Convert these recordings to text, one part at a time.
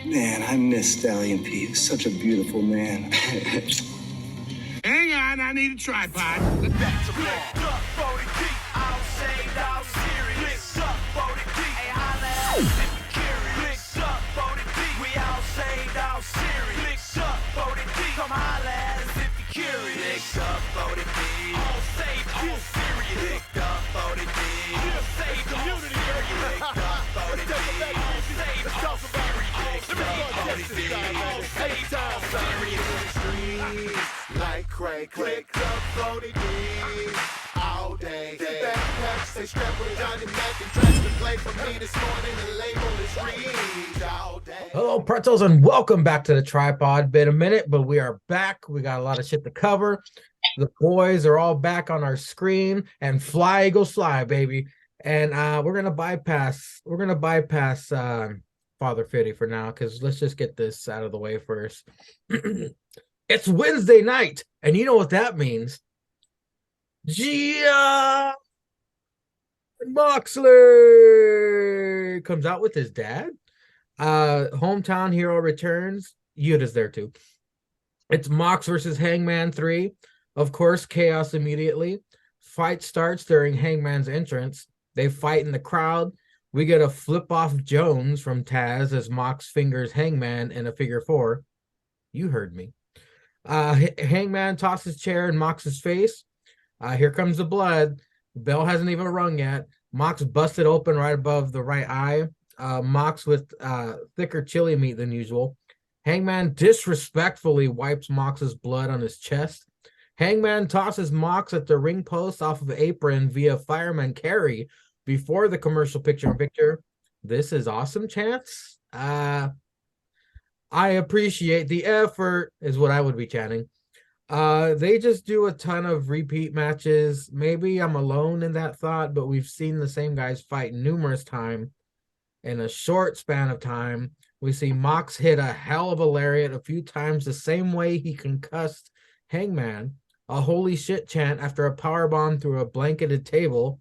Man, I miss Stallion P. He was such a beautiful man. Hang on, I need a tripod. Back to Licked up, 40 deep, all saved, all serious. Licked up, 40 deep, hey, holla at us if you curious. Licked up, 40 deep, we all saved, all serious. Licked up, 40 deep, come holla at us if you curious. Licked up, 40 deep, all saved, all serious. Licked up, 40 deep, all saved, community, licked up, 40 deep, all saved, all serious. Licked up, 40 deep, all saved, all serious. Like Craig, clicked up, 40 D's all day. Backpack, stay strapped with Johnny Mac and dressed to play for me this morning. The label is Reed all day. Hello, pretzels, and welcome back to the tripod. Been a minute, but we are back. We got a lot of shit to cover. The boys are all back on our screen, and fly, Eagles fly, baby. And we're gonna bypass Father Fitty for now, because let's just get this out of the way first. It's Wednesday night, and you know what that means. Gia Moxley comes out with his dad. Hometown hero returns. Yuta's there too. It's Mox versus Hangman 3. Of course, chaos immediately. Fight starts during Hangman's entrance. They fight in the crowd. We get a flip off Jones from Taz as Mox fingers Hangman in a figure 4. You heard me. Hangman tosses his chair in Mox's face. Here comes the blood. Bell hasn't even rung yet. Mox busted open right above the right eye. Mox with thicker chili meat than usual. Hangman disrespectfully wipes Mox's blood on his chest. Hangman tosses Mox at the ring post off of apron via fireman carry before the commercial picture-in-picture. This is awesome, Chance. I appreciate the effort, is what I would be chanting. They just do a ton of repeat matches. Maybe I'm alone in that thought, but we've seen the same guys fight numerous times in a short span of time. We see Mox hit a hell of a lariat a few times the same way he concussed Hangman. A holy shit chant after a powerbomb through a blanketed table.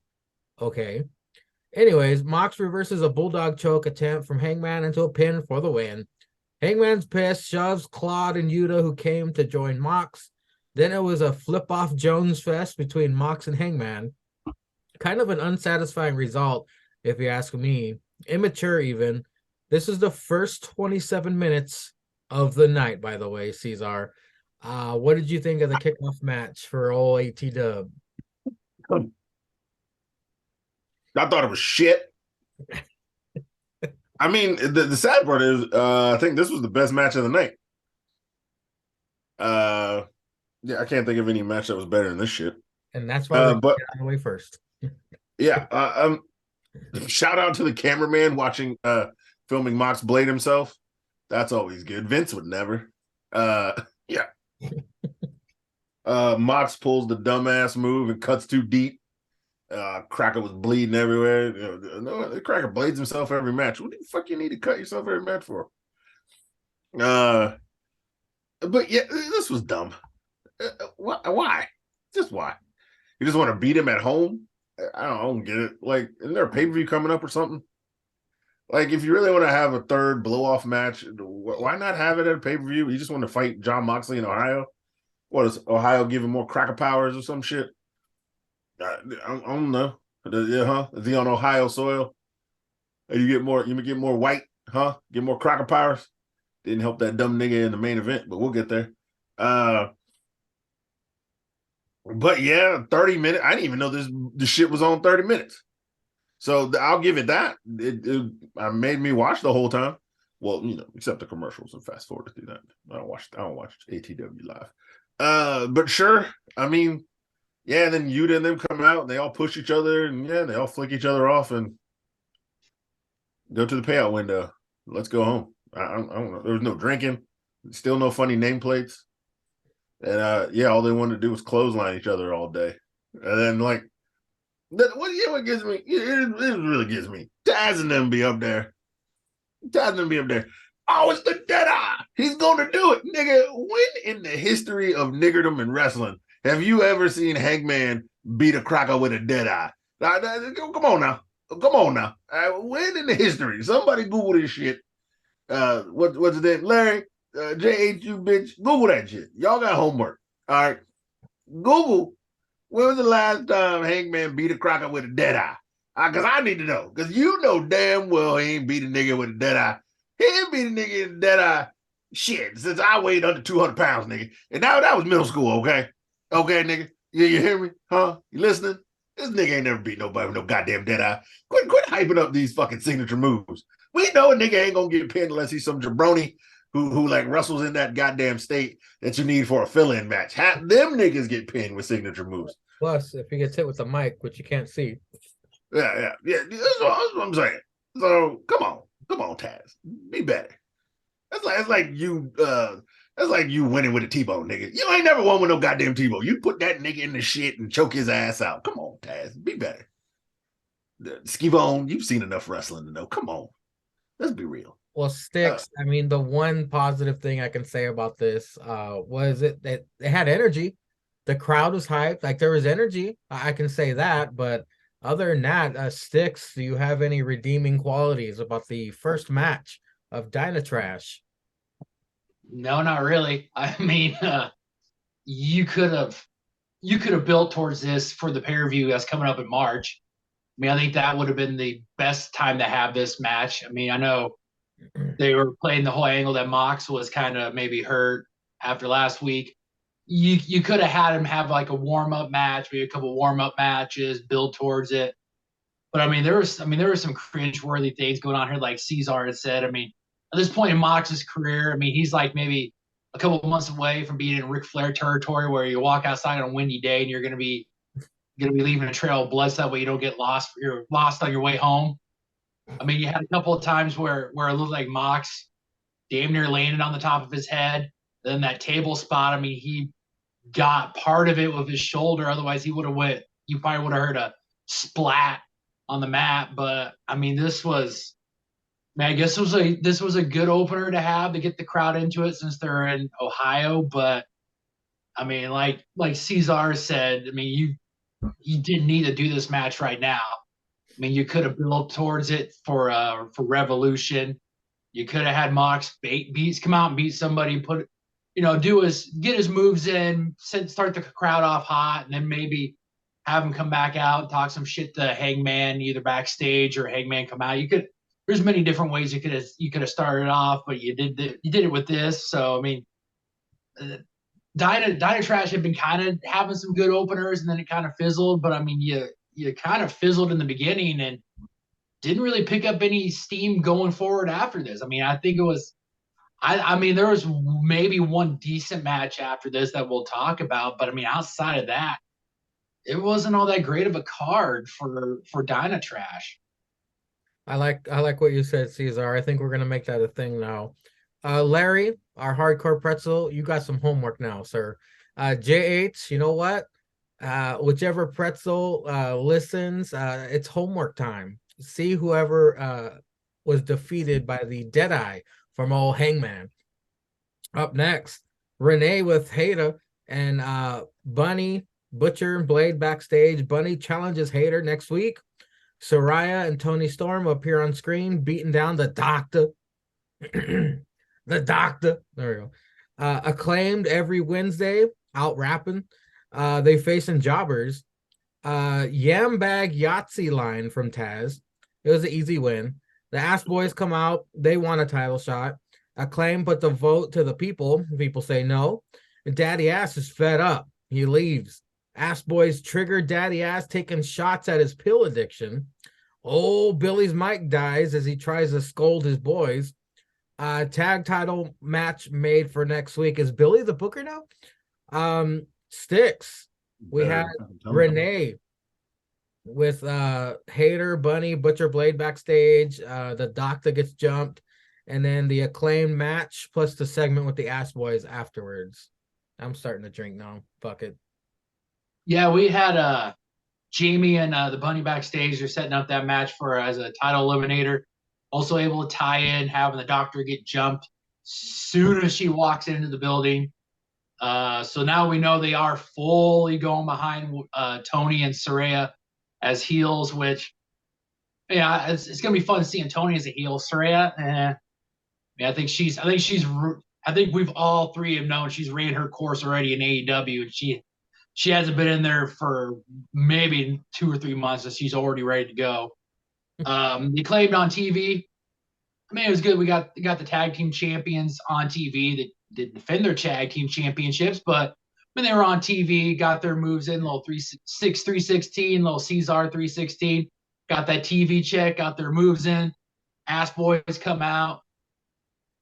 Okay. Anyways, Mox reverses a bulldog choke attempt from Hangman into a pin for the win. Hangman's pissed, shoves Claude and Yuta, who came to join Mox. Then it was a flip-off Jones fest between Mox and Hangman. Kind of an unsatisfying result, if you ask me. Immature, even. This is the first 27 minutes of the night, by the way, Cesar. What did you think of the kickoff match for old AT-Dub? I thought it was shit. I mean, the sad part is, I think this was the best match of the night. Yeah, I can't think of any match that was better than this shit. And that's why we're getting out of the way first. Yeah. Shout out to the cameraman watching, filming Mox blade himself. That's always good. Vince would never. Yeah. Mox pulls the dumbass move and cuts too deep. Cracker was bleeding everywhere. The Cracker blades himself every match. What the fuck you need to cut yourself every match for? But yeah, this was dumb. Why? Just why? You just want to beat him at home? I don't get it. Like, isn't there a pay-per-view coming up or something? Like, if you really want to have a third blow-off match, why not have it at a pay-per-view? You just want to fight John Moxley in Ohio? What, is Ohio giving more cracker powers or some shit? I don't know. Yeah, Is he on Ohio soil? You get more white, huh? Get more cracker powers? Didn't help that dumb nigga in the main event, but we'll get there. But yeah, 30 minutes. I didn't even know this shit was on 30 minutes. So I'll give it that. It made me watch the whole time. Well, except the commercials and fast forward through that. I don't watch ATW live. But sure. I mean, yeah, and then Yuta and them come out and they all push each other and yeah, they all flick each other off and go to the payout window. Let's go home. I don't know. There was no drinking, still no funny nameplates. And yeah, all they wanted to do was clothesline each other all day. And then what gets me? It really gets me. Taz and them be up there. Oh, it's the dead eye. He's gonna do it. Nigga, when in the history of niggerdom and wrestling have you ever seen Hangman beat a cracker with a dead eye? Come on now. When in the history? Somebody Google this shit. What's his name? Larry, JHU bitch. Google that shit. Y'all got homework. All right. Google, when was the last time Hangman beat a Crocker with a dead eye? Because I need to know. Because you know damn well he ain't beat a nigga with a dead eye. He ain't beat a nigga in a dead eye. Shit, since I weighed under 200 pounds, nigga. And now that was middle school, okay? Okay, nigga. You hear me? Huh? You listening? This nigga ain't never beat nobody with no goddamn dead eye. Quit hyping up these fucking signature moves. We know a nigga ain't gonna get pinned unless he's some jabroni who like wrestles in that goddamn state that you need for a fill-in match. Half them niggas get pinned with signature moves. Plus, if he gets hit with the mic, which you can't see. Yeah. That's what I'm saying. So come on, Taz, be better. That's like you winning with a T-bone, nigga. You ain't never won with no goddamn T-bone. You put that nigga in the shit and choke his ass out. Come on, Taz, be better. Skivone, you've seen enough wrestling to know. Come on, let's be real. Well, Sticks, I mean, the one positive thing I can say about this was it had energy. The crowd was hyped. Like, there was energy. I can say that. But other than that, Sticks, do you have any redeeming qualities about the first match of Dynatrash? No, not really. I mean, you could have built towards this for the pay-per-view that's coming up in March. I mean, I think that would have been the best time to have this match. I mean, I know they were playing the whole angle that Mox was kind of maybe hurt after last week. You could have had him have like a warm-up match, maybe a couple warm-up matches, build towards it. But I mean, there were some cringe-worthy things going on here, like Cesar had said. I mean, at this point in Mox's career, I mean, he's like maybe a couple of months away from being in Ric Flair territory, where you walk outside on a windy day and you're gonna be leaving a trail of blood, so that way you don't get lost. You're lost on your way home. I mean, you had a couple of times where it looked like Mox damn near landed on the top of his head. Then that table spot, I mean, he got part of it with his shoulder. Otherwise, he would have went. You probably would have heard a splat on the mat. But I mean, this was, man, I guess this was a good opener to have to get the crowd into it since they're in Ohio. But I mean, like Cesar said, I mean, you didn't need to do this match right now. I mean, you could have built towards it for Revolution. You could have had Mox come out and beat somebody, get his moves in, start the crowd off hot, and then maybe have him come back out and talk some shit to Hangman, either backstage or Hangman come out. There's many different ways you could have started off, but you did it with this. So I mean, Dynatrash had been kind of having some good openers, and then it kind of fizzled. But I mean, you kind of fizzled in the beginning and didn't really pick up any steam going forward after this. I mean, I think it was, I mean, there was maybe one decent match after this that we'll talk about, but I mean, outside of that, it wasn't all that great of a card for Dynatrash. I like what you said, Cesar. I think we're gonna make that a thing now. Larry, our hardcore pretzel, you got some homework now, sir. JH, you know what? Whichever pretzel listens, it's homework time. See whoever was defeated by the Deadeye from old Hangman. Up next, Renee with Hater and Bunny, Butcher, and Blade backstage. Bunny challenges Hater next week. Soraya and Tony Storm appear on screen, beating down the Doctor. The Doctor. There we go. Acclaimed every Wednesday, out rapping. They facing jobbers. Yam Bag Yahtzee line from Taz. It was an easy win. The Ass Boys come out. They want a title shot. Acclaim put the vote to the people. People say no. And Daddy Ass is fed up. He leaves. Ass Boys trigger Daddy Ass taking shots at his pill addiction. Old Billy's mic dies as he tries to scold his boys. Tag title match made for next week. Is Billy the booker now? Sticks. We had Renee with Hater, Bunny, Butcher, Blade backstage. The Doctor gets jumped, and then the Acclaimed match plus the segment with the Ass Boys afterwards. I'm starting to drink now. Fuck it. Yeah, we had Jamie and the Bunny backstage. They're setting up that match as a title eliminator. Also able to tie in having the Doctor get jumped soon as she walks into the building. So now we know they are fully going behind Tony and Saraya as heels, which, yeah, it's going to be fun seeing Tony as a heel. Saraya, mean, I think we've all three have known she's ran her course already in AEW, and she hasn't been in there for maybe 2 or 3 months, so she's already ready to go. The Acclaimed on TV. I mean, it was good. We got the tag team champions on TV that did defend their tag team championships, but when they were on TV, got their moves in, little 316, little Cesar 316, got that TV check, got their moves in. Ass Boys come out,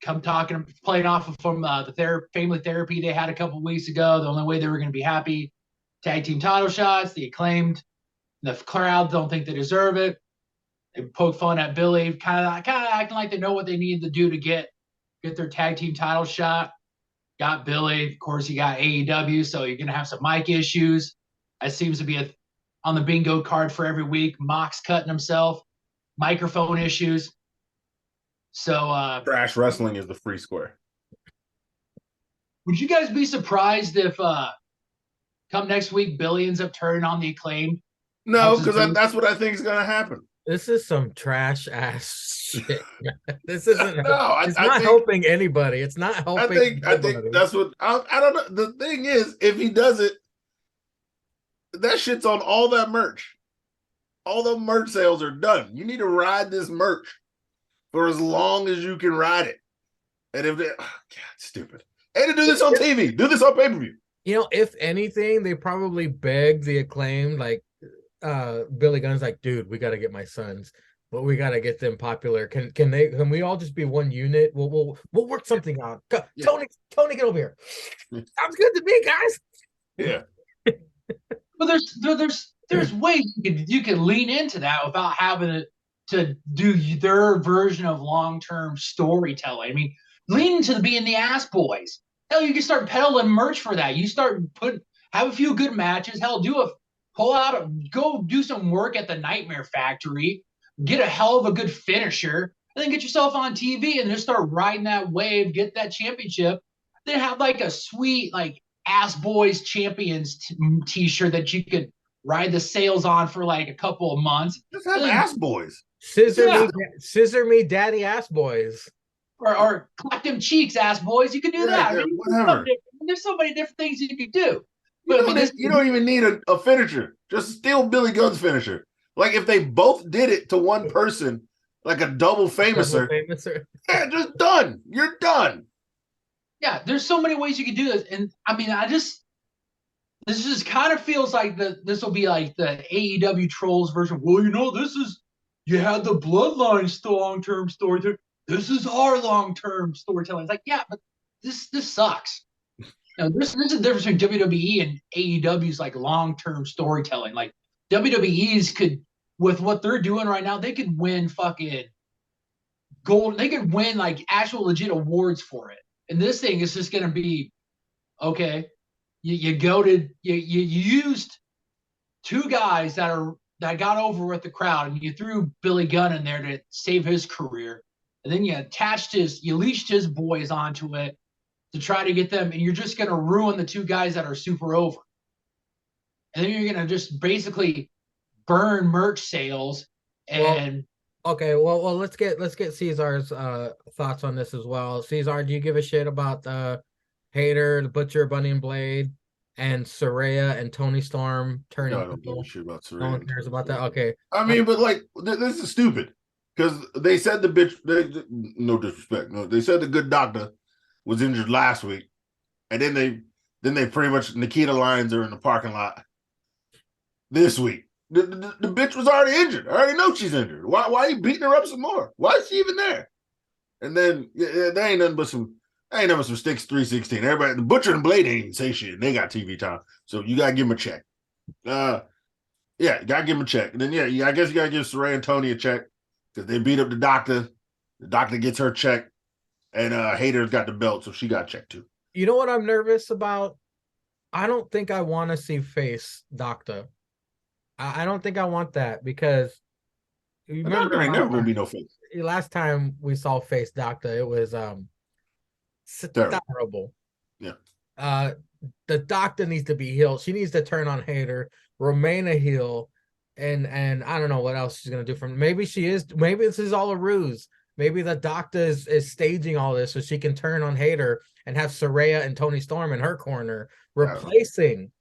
come talking, playing off of from the family therapy they had a couple weeks ago. The only way they were going to be happy, tag team title shots. The Acclaimed, the crowd don't think they deserve it. They poke fun at Billy, kind of acting like they know what they need to do to get their tag team title shot. Got Billy, of course. You got AEW, so you're gonna have some mic issues. That seems to be on the bingo card for every week. Mox cutting himself, microphone issues. So Trash wrestling is the free square. would you guys be surprised if come next week Billy ends up turning on the Acclaimed? No, because that's what I think is gonna happen. This is some trash ass shit. This isn't. No, it's not helping anybody. It's not helping. I think that's what I don't know. The thing is, if he does it, that shit's on all that merch. All the merch sales are done. You need to ride this merch for as long as you can ride it. And if they, oh God, stupid. And to do this on TV, do this on pay-per-view. You know, if anything, they probably begged the Acclaimed, like Billy Gunn's like, dude, we got to get my sons, but we got to get them popular. Can we all just be one unit? We'll work something out. Go, yeah. Tony, get over here. Sounds good to me, guys. Yeah. Well, there's ways you can lean into that without having to do their version of long-term storytelling. I mean, lean into being the Ass Boys. Hell, you can start peddling merch for that. You start have a few good matches. Hell, go do some work at the Nightmare Factory, get a hell of a good finisher, and then get yourself on TV and just start riding that wave, get that championship. Then have like a sweet like Ass Boys Champions t-shirt that you could ride the sales on for like a couple of months. Just have Ass Boys. Scissor me, daddy Ass Boys. Or clap them cheeks, Ass Boys. You can do that. Yeah, I mean, whatever. There's so many different things you could do. You don't even need a finisher. Just steal Billy Gunn's finisher. Like if they both did it to one person, like a double famouser. Yeah, just done. You're done. Yeah, there's so many ways you could do this. And I mean, this just kind of feels like this will be like the AEW Trolls version. Well, you had the Bloodline long-term story. This is our long-term storytelling. It's like, yeah, but this sucks. Now, there's a difference between WWE and AEW's like long-term storytelling. Like WWE's could, with what they're doing right now, they could win fucking gold. They could win like actual legit awards for it. And this thing is just going to be, okay, you used two guys that got over with the crowd, and you threw Billy Gunn in there to save his career, and then you leashed his boys onto it to try to get them, and you're just going to ruin the two guys that are super over. And then you're going to just basically burn merch sales. And well, let's get Cesar's thoughts on this as well. Cesar, do you give a shit about Hater, the Butcher, Bunny and Blade, and Saraya and Tony Storm turning? No, I don't give a shit about Saraya. No one cares about that. Okay. I mean, but like this is stupid because they said the bitch. No disrespect. No, they said the Good Doctor was injured last week, and then they pretty much Nikita lines her in the parking lot this week. The bitch was already injured. I already know she's injured. Why are you beating her up some more? Why is she even there? And then there ain't nothing but some sticks 316. Everybody, the Butcher and Blade ain't even say shit. They got TV time, so you gotta give them a check. Yeah, you gotta give them a check. And then I guess you gotta give Saraya and Tony a check because they beat up the Doctor. The Doctor gets her check. And Hater's got the belt, so she got checked too. You know what I'm nervous about? I don't think I want to see face Doctor. I don't think I want that because there ain't never gonna be no face. Last time we saw face Doctor, it was terrible. Yeah. The Doctor needs to be healed. She needs to turn on Hater, remain a heel, and I don't know what else she's gonna do. Maybe this is all a ruse. Maybe the doctor is staging all this so she can turn on Hater and have Saraya and Tony Storm in her corner, replacing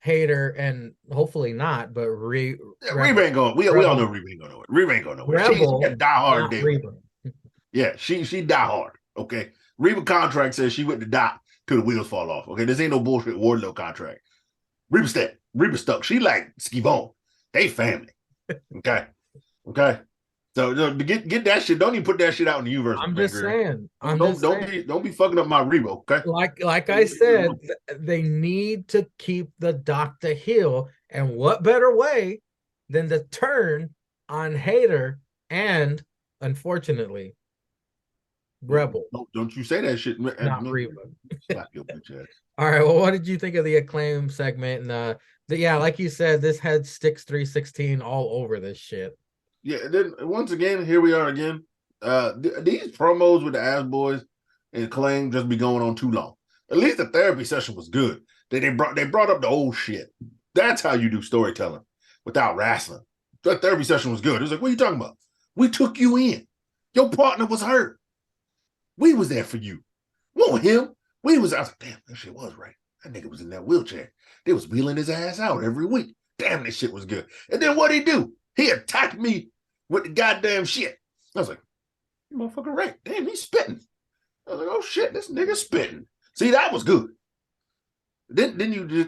Hater and hopefully not, but Reba ain't going. We all know Reba ain't going nowhere. Reba ain't going nowhere. She got die hard deal. Yeah, she die hard. Okay, Reba contract says she went to die till the wheels fall off. Okay, this ain't no bullshit Wardlow contract. Reba stuck. She like Skivon. They family. Okay. So to get that shit, don't even put that shit out in the universe. I'm just saying. Don't be fucking up my Reba. Okay. Like I said, they need to keep the Doctor heel, and what better way than to turn on Hater and, unfortunately, Rebel. Don't you say that shit. Not Reba. Slap your bitch ass. All right. Well, what did you think of the Acclaim segment? And yeah, like you said, this had Sticks 316 all over this shit. Yeah. Then once again, here we are again. These promos with the Ass Boys and Acclaim just be going on too long. At least the therapy session was good. They brought up the old shit. That's how you do storytelling without wrestling. That therapy session was good. It was like, what are you talking about? We took you in. Your partner was hurt. We was there for you. Want him? I was like, damn, that shit was right. That nigga was in that wheelchair. They was wheeling his ass out every week. Damn, that shit was good. And then what'd he do? He attacked me with the goddamn shit. I was like, you motherfucker right. Damn, he's spitting. I was like, oh shit, this nigga spitting. See, that was good. Then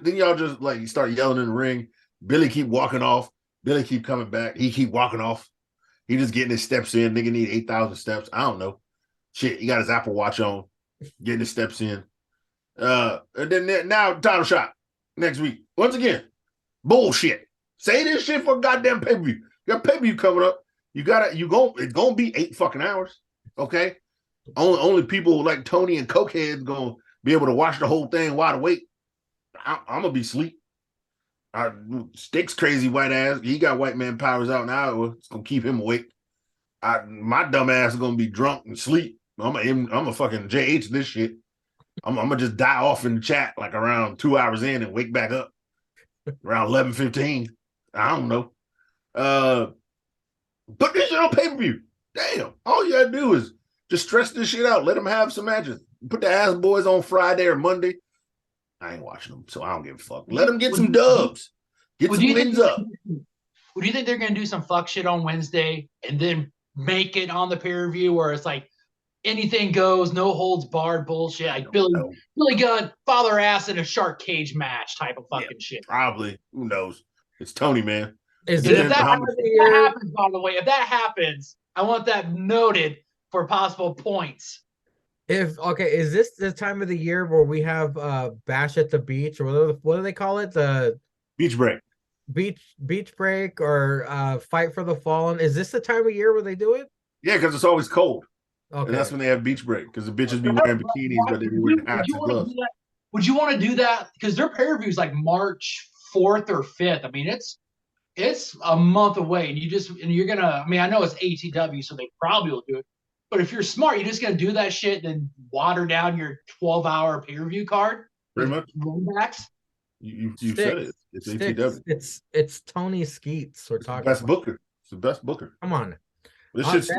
y'all just like start yelling in the ring. Billy keep walking off. Billy keep coming back. He keep walking off. He just getting his steps in. Nigga need 8,000 steps. I don't know. Shit, he got his Apple Watch on, getting his steps in. And then now title shot next week. Once again, bullshit. Say this shit for a goddamn pay-per-view. You got pay-per-view coming up. It's gonna be 8 fucking hours. Okay. Only people like Tony and cokeheads gonna be able to watch the whole thing wide awake. I'm gonna be asleep. Sticks crazy white ass. He got white man powers out now. It's gonna keep him awake. My dumb ass is gonna be drunk and sleep. I'm a fucking JH this shit. I'm gonna just die off in the chat like around 2 hours in and wake back up around 11:15. I don't know. Put this shit on pay-per-view. Damn. All you gotta do is just stress this shit out. Let them have some matches. Put the Ass Boys on Friday or Monday. I ain't watching them, so I don't give a fuck. Let them get some dubs. Get some wins up. Would you think they're gonna do some fuck shit on Wednesday and then make it on the pay-per-view where it's like anything goes, no holds barred bullshit? Like Billy Gunn, father ass in a shark cage match type of fucking shit. Probably. Who knows? It's Tony, man. If that happens, by the way, if that happens, I want that noted for possible points. Is this the time of the year where we have Bash at the Beach, or what do they call it? The beach break. Beach break or Fight for the Fallen. Is this the time of year where they do it? Yeah, because it's always cold. Okay. And that's when they have beach break, because the bitches be wearing bikinis, but they be wearing hats and gloves. Would you want to do that? Because their pay-per-view is like March 4th or 5th. I mean, it's a month away, and you're gonna. I mean, I know it's ATW, so they probably will do it. But if you're smart, you're just gonna do that shit and then water down your 12-hour pay-per-view card. Pretty much. Runbacks. You said it. It's ATW. It's Tony Skeets we're talking best about. booker. It's the best booker. Come on. This shit's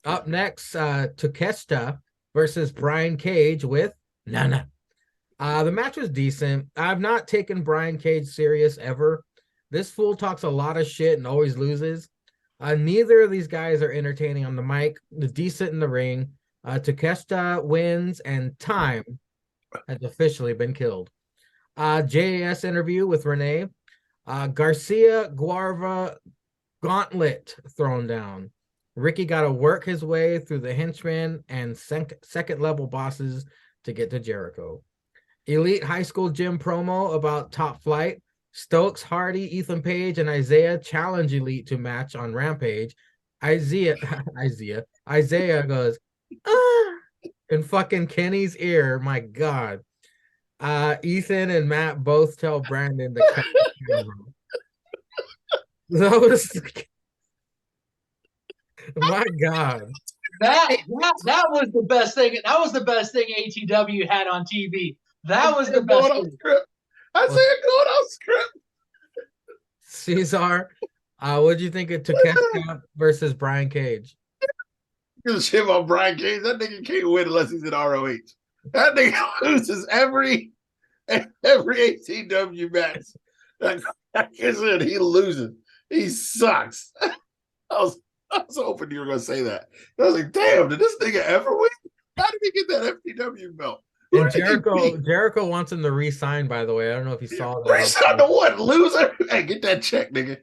Up next, Takeshita versus Brian Cage with Nana. The match was decent. I've not taken Brian Cage serious ever. This fool talks a lot of shit and always loses. Neither of these guys are entertaining on the mic. The decent in the ring. Takeshita wins, and time has officially been killed. JAS interview with Renee. Garcia Guarva gauntlet thrown down. Ricky got to work his way through the henchmen and second level bosses to get to Jericho. Elite high school gym promo about Top Flight. Stokes, Hardy, Ethan Page, and Isaiah challenge Elite to match on Rampage. Isaiah goes, in fucking Kenny's ear. My God. Ethan and Matt both tell Brandon to cut the camera. My God. That was the best thing. That was the best thing ATW had on TV. That was the best thing. I said going off script. Cesar, what did you think of Takeshita versus Brian Cage? Give a shit about Brian Cage. That nigga can't win unless he's in ROH. That nigga loses every ACW match. Like I said, he loses. He sucks. I was hoping you were gonna say that. I was like, damn, did this nigga ever win? How did he get that FTW belt? And Jericho wants him to re-sign, by the way. I don't know if you saw that. Re-sign the what? Loser? Hey, get that check, nigga.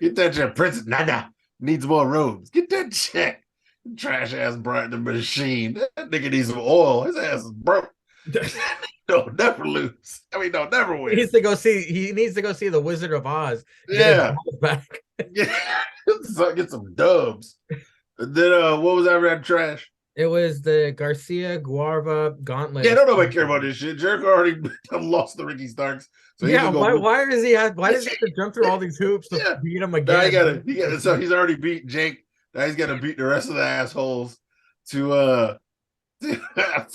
Get that check. Princess Nana needs more robes. Get that check. Trash ass Brian the Machine. That nigga needs some oil. His ass is broke. No, never lose. I mean, no, never win. He needs to go see the Wizard of Oz. Yeah. Back. Yeah. Get some dubs. And then what was that red trash? It was the Garcia Guarva gauntlet. Yeah, don't nobody care about this shit. Jericho already lost the Ricky Starks. So yeah, why does he have to jump through all these hoops to beat him again? So he's already beat Jake. Now he's gotta beat the rest of the assholes to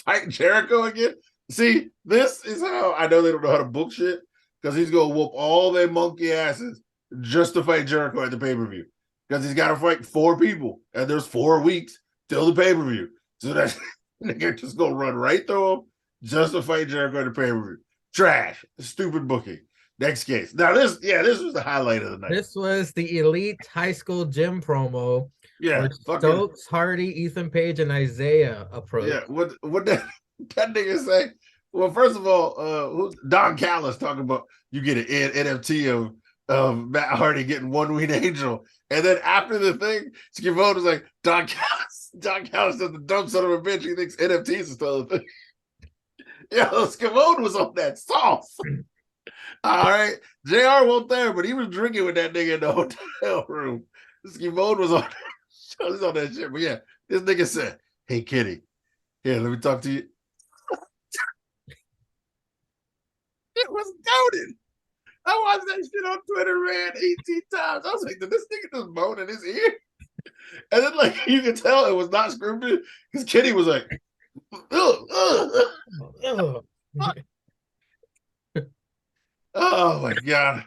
fight Jericho again. See, this is how I know they don't know how to book shit, because he's gonna whoop all their monkey asses just to fight Jericho at the pay-per-view. Because he's gotta fight 4 people, and there's 4 weeks till the pay-per-view. So that nigga just gonna run right through him just to fight Jericho at the pay-per-view. Trash. Stupid booking. Next case. Now this was the highlight of the night. This was the Elite High School Gym promo. Yeah. Stokes, Hardy, Ethan Page, and Isaiah approach. Yeah, what that nigga say? Well, first of all, who's Don Callis talking about you get an NFT of Matt Hardy getting One Winged Angel. And then after the thing, Scavone was like, Don Callis does the dumb son of a bitch. He thinks NFTs is still a thing. Yeah, Scavone was on that sauce. All right. JR wasn't there, but he was drinking with that nigga in the hotel room. Scavone was on that shit. But yeah, this nigga said, hey, Kitty, here, let me talk to you. It was goaded. I watched that shit on Twitter, man, 18 times. I was like, did this nigga just moan in his ear? And then, like, you could tell it was not scripted because Kitty was like, oh my God.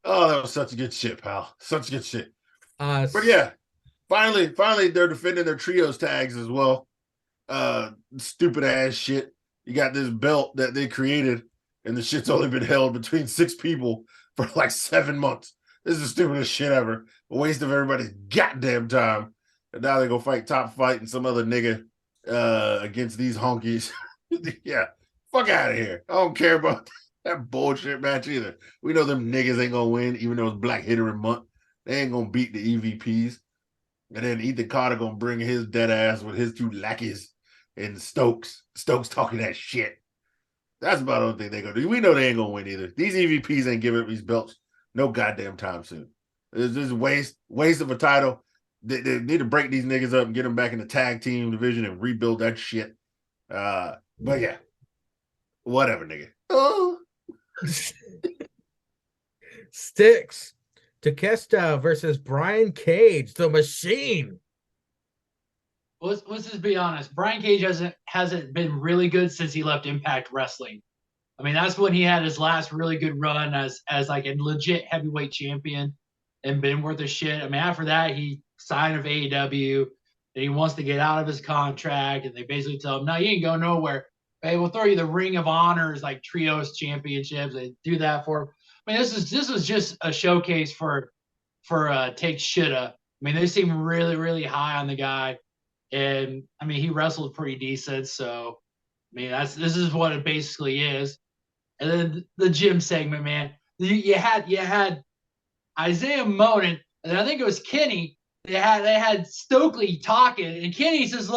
Oh, that was such a good shit, pal. Such good shit. But yeah, finally, they're defending their trios tags as well. Stupid ass shit. You got this belt that they created, and the shit's only been held between 6 people for like 7 months. This is the stupidest shit ever. A waste of everybody's goddamn time. And now they go fight Top Fight and some other nigga against these honkies. Yeah, fuck out of here. I don't care about that bullshit match either. We know them niggas ain't gonna win, even though it's Black HittRY Monf. They ain't gonna beat the EVPs. And then Ethan Carter gonna bring his dead ass with his 2 lackeys and Stokes talking that shit. That's about the only thing they gonna do. We know they ain't gonna win either. These EVPs ain't giving up these belts no goddamn time soon. It's just waste of a title. They need to break these niggas up and get them back in the tag team division and rebuild that shit. But yeah, whatever, nigga. Oh. Sticks. Takeshita versus Brian Cage, the Machine. Let's just be honest. Brian Cage hasn't been really good since he left Impact Wrestling. I mean, that's when he had his last really good run as like a legit heavyweight champion and been worth a shit. I mean, after that, he signed with AEW and he wants to get out of his contract, and they basically tell him, no, you ain't going nowhere. Hey, we'll throw you the Ring of Honors, like trios championships. They do that for him. I mean, this was just a showcase for Take Shitta. I mean, they seem really, really high on the guy. And I mean, he wrestled pretty decent. So, I mean, this is what it basically is. And then the gym segment, man, you had Isaiah moaning, and then I think it was Kenny. They had Stokely talking, and Kenny's just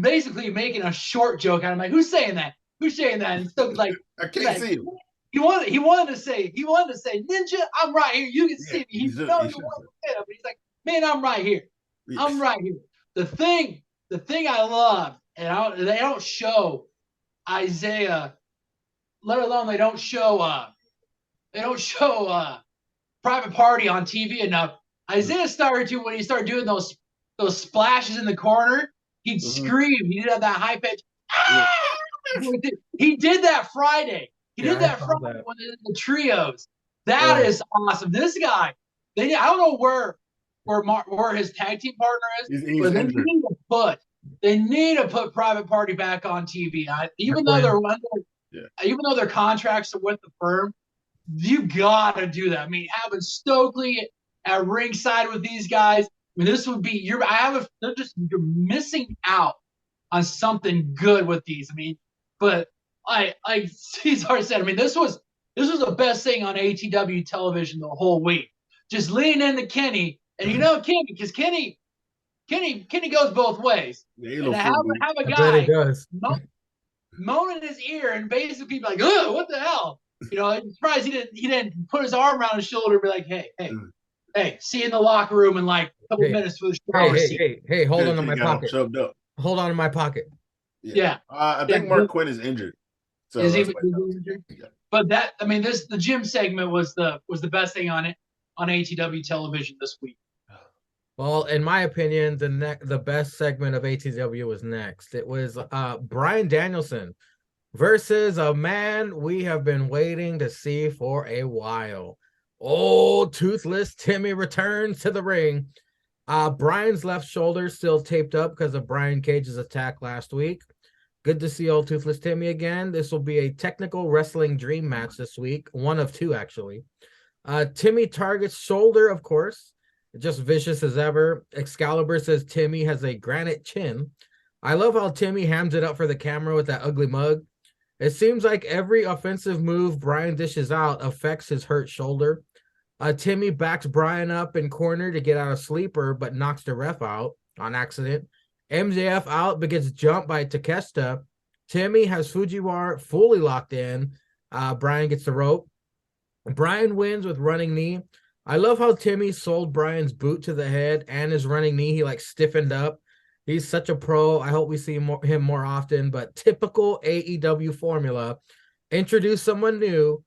basically making a short joke. And I'm like, who's saying that? Who's saying that? And Stokely's like, I can't see him. He wanted to say, Ninja, I'm right here. You can see me. He's like, man, I'm right here. I'm right here. The thing I love, and they don't show Isaiah, let alone they don't show Private Party on TV enough. Isaiah started to, when he started doing those splashes in the corner, he'd scream. He did have that high pitch. Ah! He did that Friday. He did that Friday when they did the trios. That is awesome. This guy, I don't know where where his tag team partner is. He's But injured. they need to put Private Party back on TV. Even though their contracts are with the firm, you gotta do that. I mean, having Stokely at ringside with these guys, I mean, this would be you're missing out on something good with these. I mean, but like Cesar said, I mean, this was the best thing on ATW television the whole week. Just lean into Kenny, and Kenny, because Kenny goes both ways. Yeah, and have a I bet guy he does. moan in his ear and basically be like, "Ugh, what the hell?" I'm surprised he didn't put his arm around his shoulder and be like, hey, see you in the locker room in like a couple minutes for the shower seat. Hey, hold on to my pocket. Shoved up. Hold on to my pocket. Yeah. I think Mark Quinn is injured. So is he injured? Yeah. But the gym segment was the best thing on ATW television this week. Well, in my opinion, the best segment of ATW was next. It was Bryan Danielson versus a man we have been waiting to see for a while. Old Toothless Timmy returns to the ring. Brian's left shoulder still taped up because of Brian Cage's attack last week. Good to see old Toothless Timmy again. This will be a technical wrestling dream match this week. One of two, actually. Timmy targets shoulder, of course. Just vicious as ever. Excalibur says Timmy has a granite chin. I love how Timmy hams it up for the camera with that ugly mug. It seems like every offensive move Brian dishes out affects his hurt shoulder. Timmy backs Brian up in corner to get out a sleeper, but knocks the ref out on accident. MJF out, but gets jumped by Takeshita. Timmy has Fujiwara fully locked in. Brian gets the rope. Brian wins with running knee. I love how Timmy sold Brian's boot to the head and his running knee. He stiffened up. He's such a pro. I hope we see him more often, but typical AEW formula. Introduce someone new,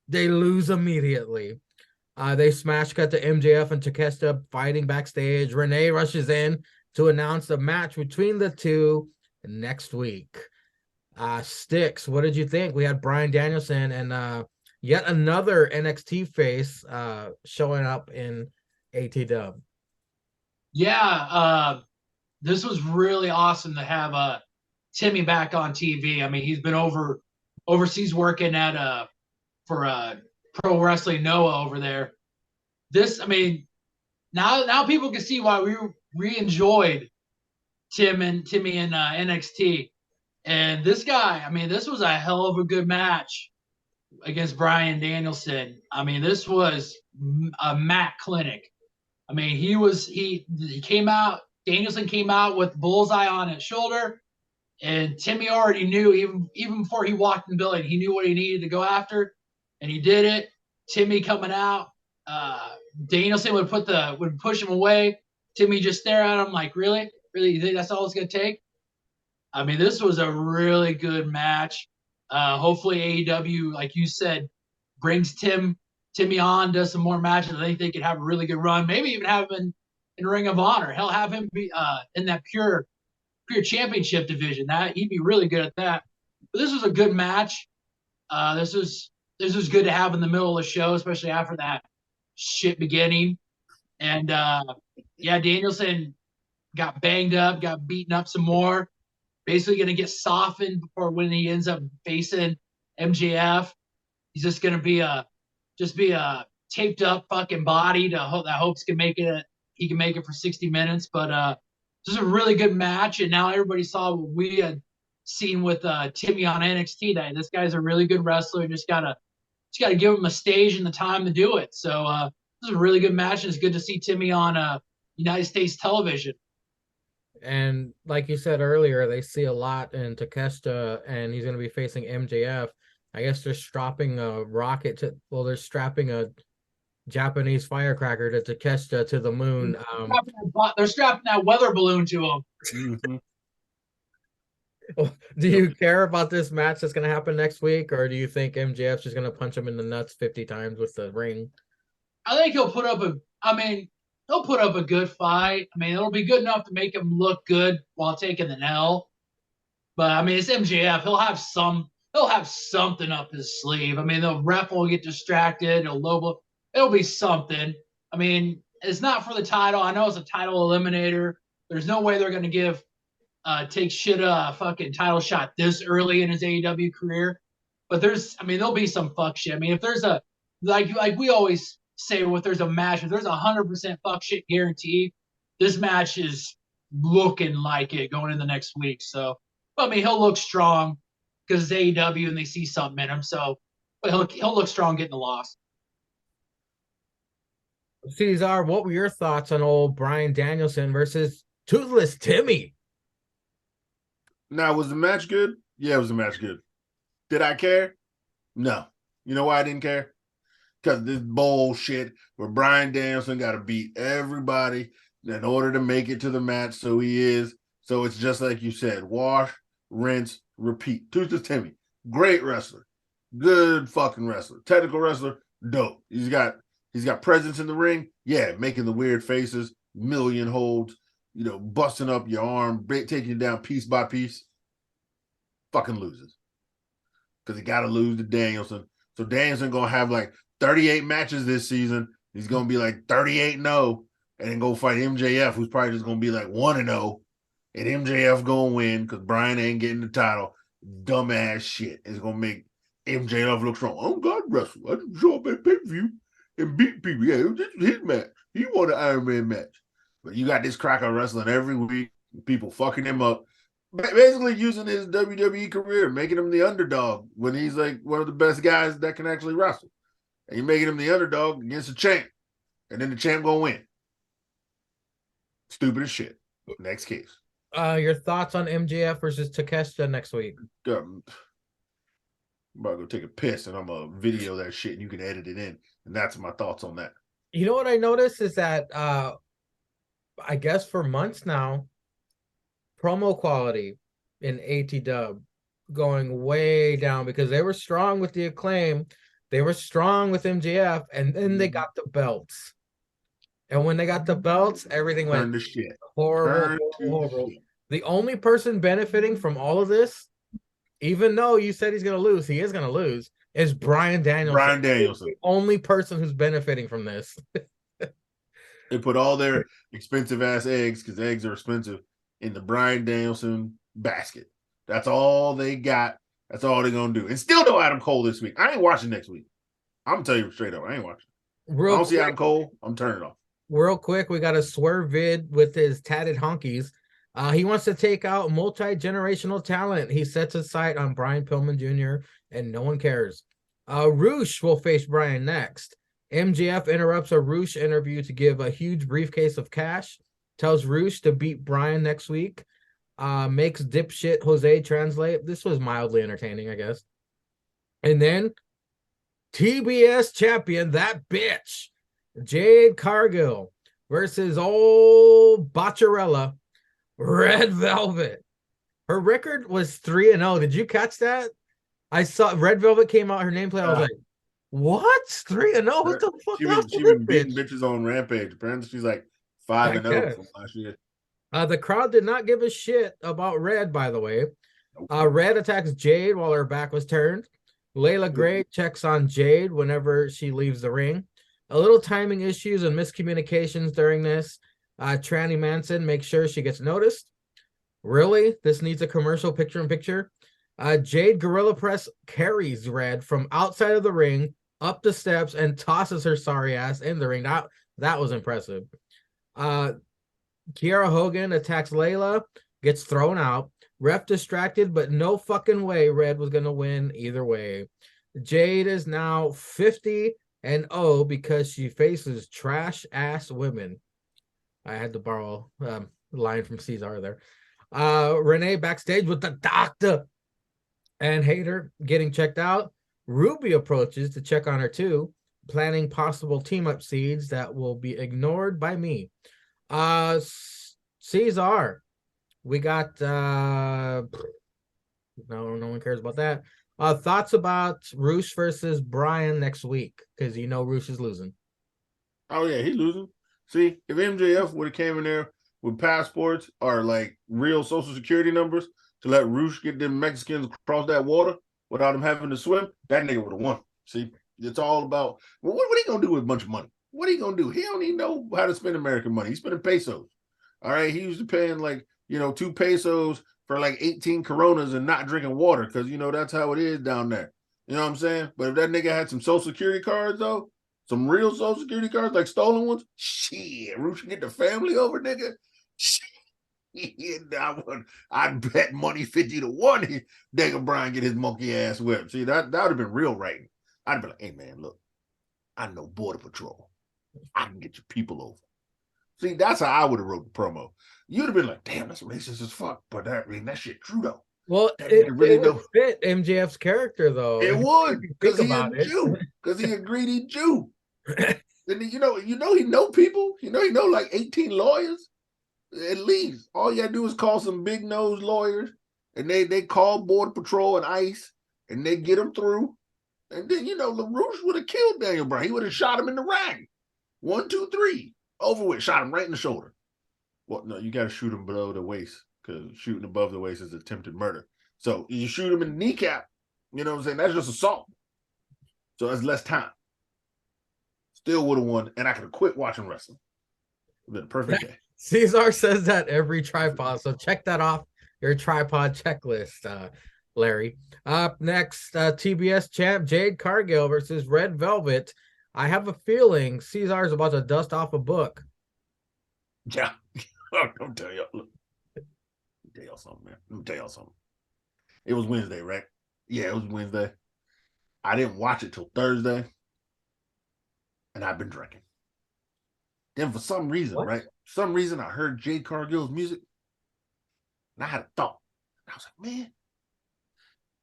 they lose immediately. They smash cut to MJF and Takeshita fighting backstage. Renee rushes in to announce a match between the two next week. Sticks, what did you think? We had Bryan Danielson and yet another NXT face showing up in ATW. Yeah, this was really awesome to have Timmy back on TV. I mean, he's been overseas working at for Pro Wrestling Noah over there. Now people can see why we enjoyed Timmy in NXT. And this guy, I mean, this was a hell of a good match against Bryan Danielson. I mean, this was a mat clinic. I mean, he came out, Danielson came out with bullseye on his shoulder, and Timmy already knew, even before he walked in the building, he knew what he needed to go after, and he did it. Timmy coming out, Danielson would push him away. Timmy just stare at him like, really? You think that's all it's going to take? I mean, this was a really good match. Hopefully AEW, like you said, brings Timmy on, does some more matches. I think they could have a really good run. Maybe even have him in Ring of Honor. He'll have him be in that pure championship division. That he'd be really good at that. But this was a good match. This was good to have in the middle of the show, especially after that shit beginning. And Danielson got banged up, got beaten up some more. Basically going to get softened before when he ends up facing MJF. He's just going to be a taped up fucking body that hopes he can make it for 60 minutes. But this is a really good match, and now everybody saw what we had seen with Timmy on NXT. That this guy's a really good wrestler. Just gotta give him a stage and the time to do it. So this is a really good match, and it's good to see Timmy on United States television. And like you said earlier, they see a lot in Takeshita, and he's going to be facing MJF. I guess they're strapping a they're strapping a Japanese firecracker to Takeshita to the moon. They're strapping that weather balloon to him. Mm-hmm. Do you care about this match that's going to happen next week, or do you think MJF's just going to punch him in the nuts 50 times with the ring? I think he'll put up a good fight. I mean, it'll be good enough to make him look good while taking the L. But I mean, it's MJF. He'll have something up his sleeve. I mean, the ref will get distracted. It'll be something. I mean, It's not for the title. I know it's a title eliminator. There's no way they're going to give take shit a fucking title shot this early in his AEW career. But there'll be some fuck shit. I mean, if there's a like we always say, if there's a match, if there's 100% fuck shit guarantee, this match is looking like it going in the next week. So, I mean, he'll look strong because it's AEW and they see something in him. So, but he'll look strong getting the loss. Cesar, what were your thoughts on old Bryan Danielson versus Toothless Timmy? Now, was the match good? Yeah, it was a match good. Did I care? No. You know why I didn't care? Because this bullshit where Bryan Danielson got to beat everybody in order to make it to the match. So it's just like you said, wash, rinse, repeat. Toothless Timmy, great wrestler, good fucking wrestler, technical wrestler, dope. He's got presence in the ring. Yeah, making the weird faces, million holds, busting up your arm, taking you down piece by piece. Fucking loses. Because he got to lose to Danielson. So Danielson going to have like 38 matches this season. He's going to be like 38-0 and then go fight MJF, who's probably just going to be like 1-0. And MJF going to win because Bryan ain't getting the title. Dumbass shit. It's going to make MJF look strong. I'm God wrestle. I didn't show up at pay-per-view and beat people. Yeah, this was his match. He won the Iron Man match. But you got this cracker wrestling every week. People fucking him up. Basically using his WWE career, making him the underdog when he's like one of the best guys that can actually wrestle. And you're making him the underdog against the champ. And then the champ gonna win. Stupid as shit. Next case. Your thoughts on MJF versus Takeshita next week? I'm about to go take a piss and I'm gonna video that shit and you can edit it in. And that's my thoughts on that. You know what I noticed is that I guess for months now, promo quality in ATW going way down because they were strong with the Acclaim, they were strong with MJF, and then they got the belts. And when they got the belts, everything went to shit. horrible. The only person benefiting from all of this, even though you said he's going to lose, he is going to lose, is Bryan Danielson. Bryan Danielson. The only person who's benefiting from this. They put all their expensive ass eggs, because eggs are expensive, in the Bryan Danielson basket. That's all they got. That's all they're going to do. And still no Adam Cole this week. I ain't watching next week. I'm going to tell you straight up. I ain't watching. I don't see Adam Cole. I'm turning it off. Real quick, we got a Swerve vid with his tatted honkies. He wants to take out multi-generational talent. He sets his sight on Brian Pillman Jr., and no one cares. Roosh will face Bryan next. MJF interrupts a Roosh interview to give a huge briefcase of cash. Tells Roosh to beat Bryan next week. Makes dipshit Jose translate. This was mildly entertaining, I guess. And then TBS champion, that bitch, Jade Cargill versus old Bocharella, Red Velvet. Her record was 3-0. Did you catch that? I saw Red Velvet came out, her nameplate. I was like, what? 3-0? What the fuck? She been beating bitches on Rampage. Apparently she's like 5-0 from last year. The crowd did not give a shit about Red, by the way. Red attacks Jade while her back was turned. Layla Gray checks on Jade whenever she leaves the ring. A little timing issues and miscommunications during this. Tranny Manson makes sure she gets noticed. Really? This needs a commercial picture-in-picture? Jade Gorilla Press carries Red from outside of the ring up the steps and tosses her sorry ass in the ring. That was impressive. Kiara Hogan attacks Layla, gets thrown out. Ref distracted, but no fucking way Red was going to win either way. Jade is now 50-0 because she faces trash-ass women. I had to borrow a line from Cesar there. Renee backstage with the doctor and Hater getting checked out. Ruby approaches to check on her too, planning possible team-up seeds that will be ignored by me. Cesar, we got no one cares about that. Thoughts about Roosh versus Bryan next week, because you know Roosh is losing. Oh yeah, he's losing. See, if MJF would have came in there with passports or like real social security numbers to let Roosh get them Mexicans across that water without him having to swim, that nigga would have won. See, it's all about, well, what are he gonna do with a bunch of money? What are you gonna do? He don't even know how to spend American money. He's spending pesos. All right. He used to paying like, 2 pesos for like 18 Coronas and not drinking water because that's how it is down there. You know what I'm saying? But if that nigga had some Social Security cards though, some real Social Security cards, like stolen ones, shit, Roosh get the family over, nigga. Shit. I'd bet money 50-1 Daniel Bryan get his monkey ass whipped. See, that would have been real rating. I'd be like, hey man, look, I know Border Patrol. I can get your people over. See, that's how I would have wrote the promo. You'd have been like, damn, that's racist as fuck. But that shit true though. Well, That it nigga really would know. fit MJF's character though. It If would, you because think he a about it. Jew. Because he a greedy Jew. And he know people. He know like 18 lawyers. At least. All you gotta do is call some big nose lawyers, and they call Border Patrol and ICE, and they get him through. And then LaRouche would have killed Daniel Bryan. He would have shot him in the rack. 1, 2, 3. Over with. Shot him right in the shoulder. Well, no, you got to shoot him below the waist because shooting above the waist is attempted murder. So you shoot him in the kneecap. You know what I'm saying? That's just assault. So that's less time. Still would have won, and I could have quit watching wrestling. It been a perfect day. Cesar says that every tripod. So check that off your tripod checklist, Larry. Up next, TBS champ Jade Cargill versus Red Velvet. I have a feeling Cesar's about to dust off a book. Yeah. Don't tell y'all. Look. Let me tell y'all something, man. Let me tell y'all something. It was Wednesday, right? Yeah, it was Wednesday. I didn't watch it till Thursday. And I've been drinking. Then for some reason, right? Some reason I heard Jade Cargill's music. And I had a thought. I was like, man,